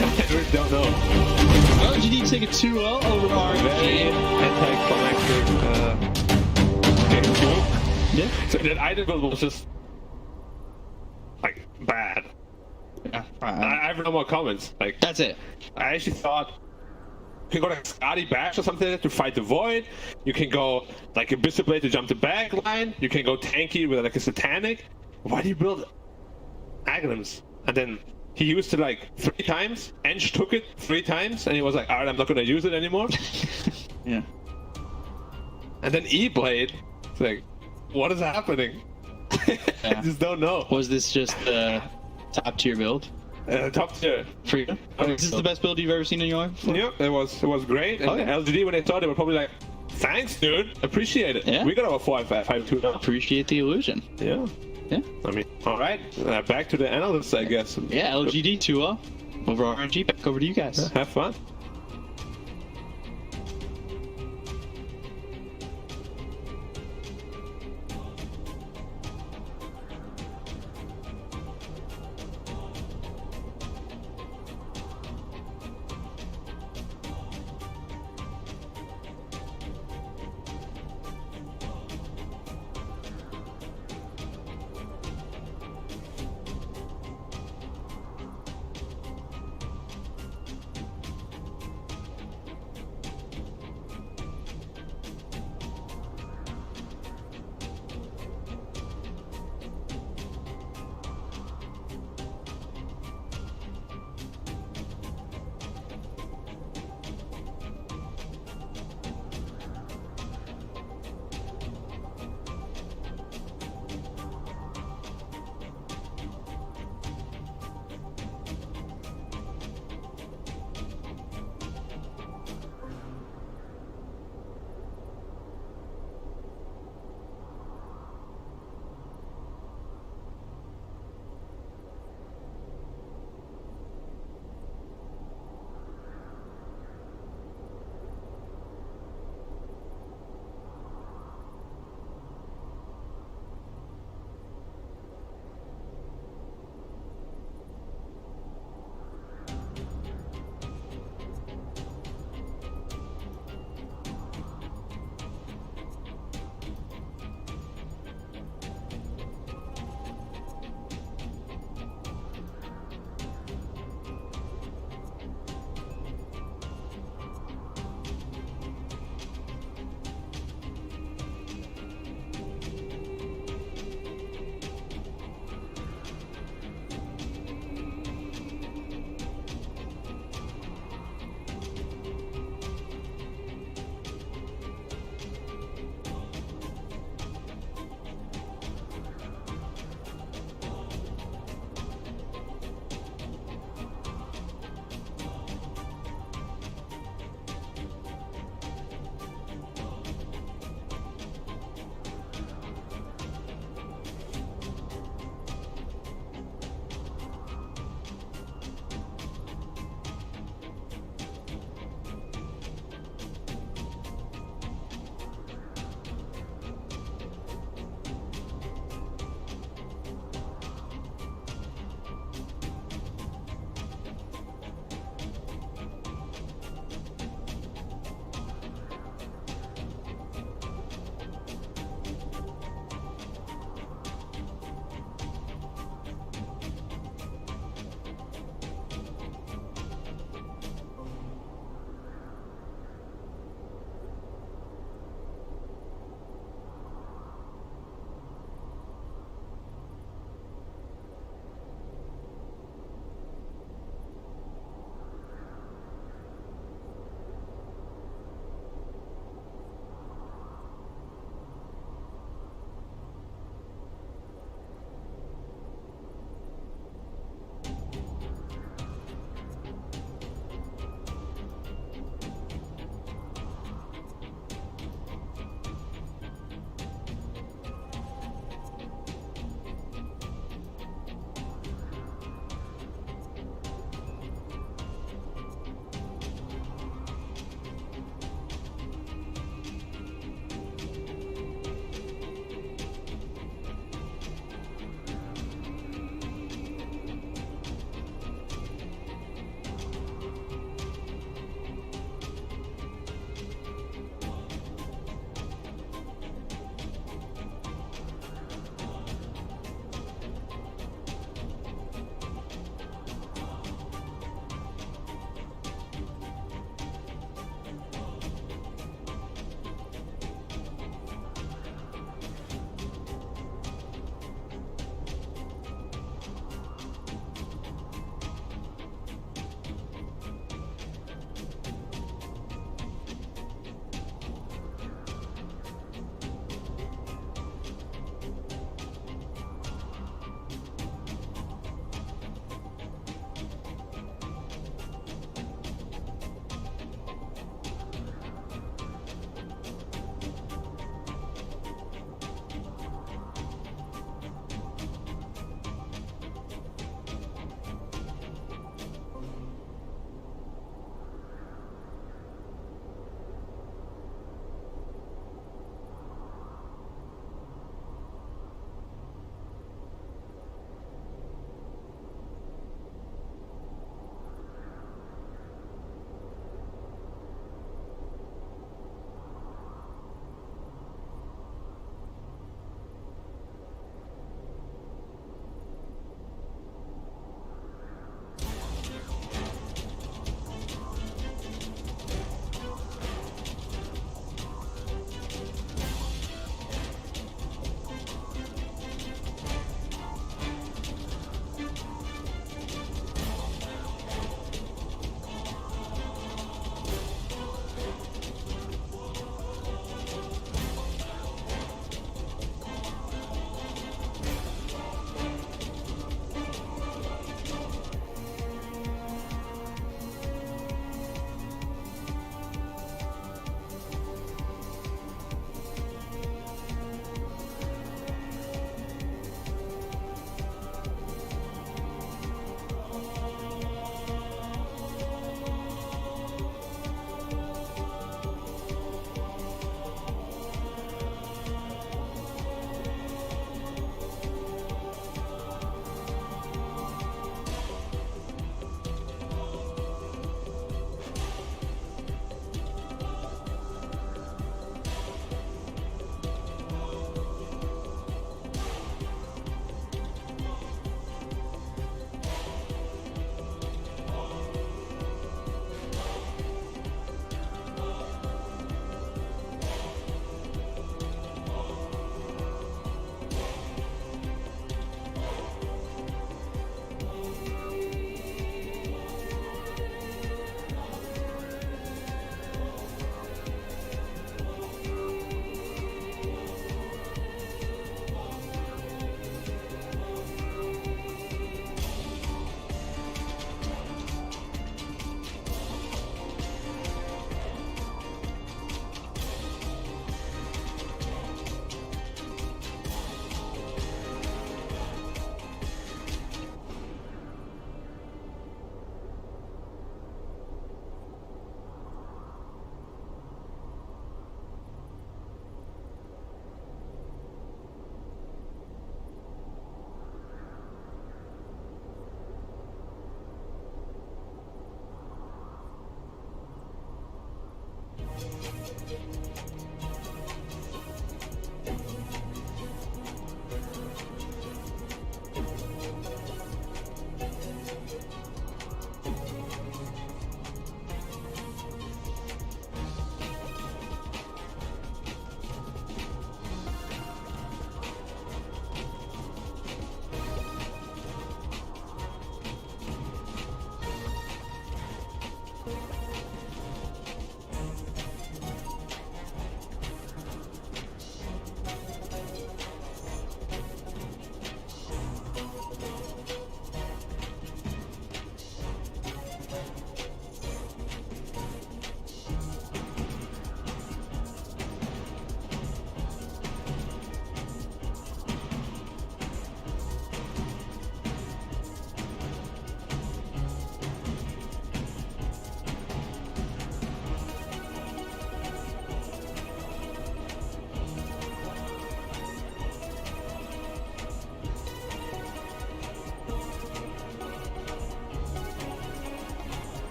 I really don't know. LGD take a 2-0 over RNG. Anticlimactic. Okay, cool. Yeah. So that item build was just like bad. Yeah. I have no more comments. Like that's it. I actually thought you can go like Scotty Bash or something to fight the void. You can go like a Bishop Blade to jump the back line. You can go tanky with like a Satanic. Why do you build Aghanims? And then he used it like 3 times. Ench took it 3 times, and he was like, "Alright, I'm not gonna use it anymore." Yeah. And then E-Blade. It's like, what is happening? I just don't know. Was this just top tier build? Top tier. For you? Is this the best build you've ever seen in your life? Yeah, it was great. And LGD, when they saw it, they were probably like, "Thanks, dude. Appreciate it." Yeah. We got our 5-2 now. Appreciate the illusion. Yeah. Yeah. I mean, all right. Back to the analysts, I guess. Yeah, LGD 2-0 over RNG. Back over to you guys. Have fun.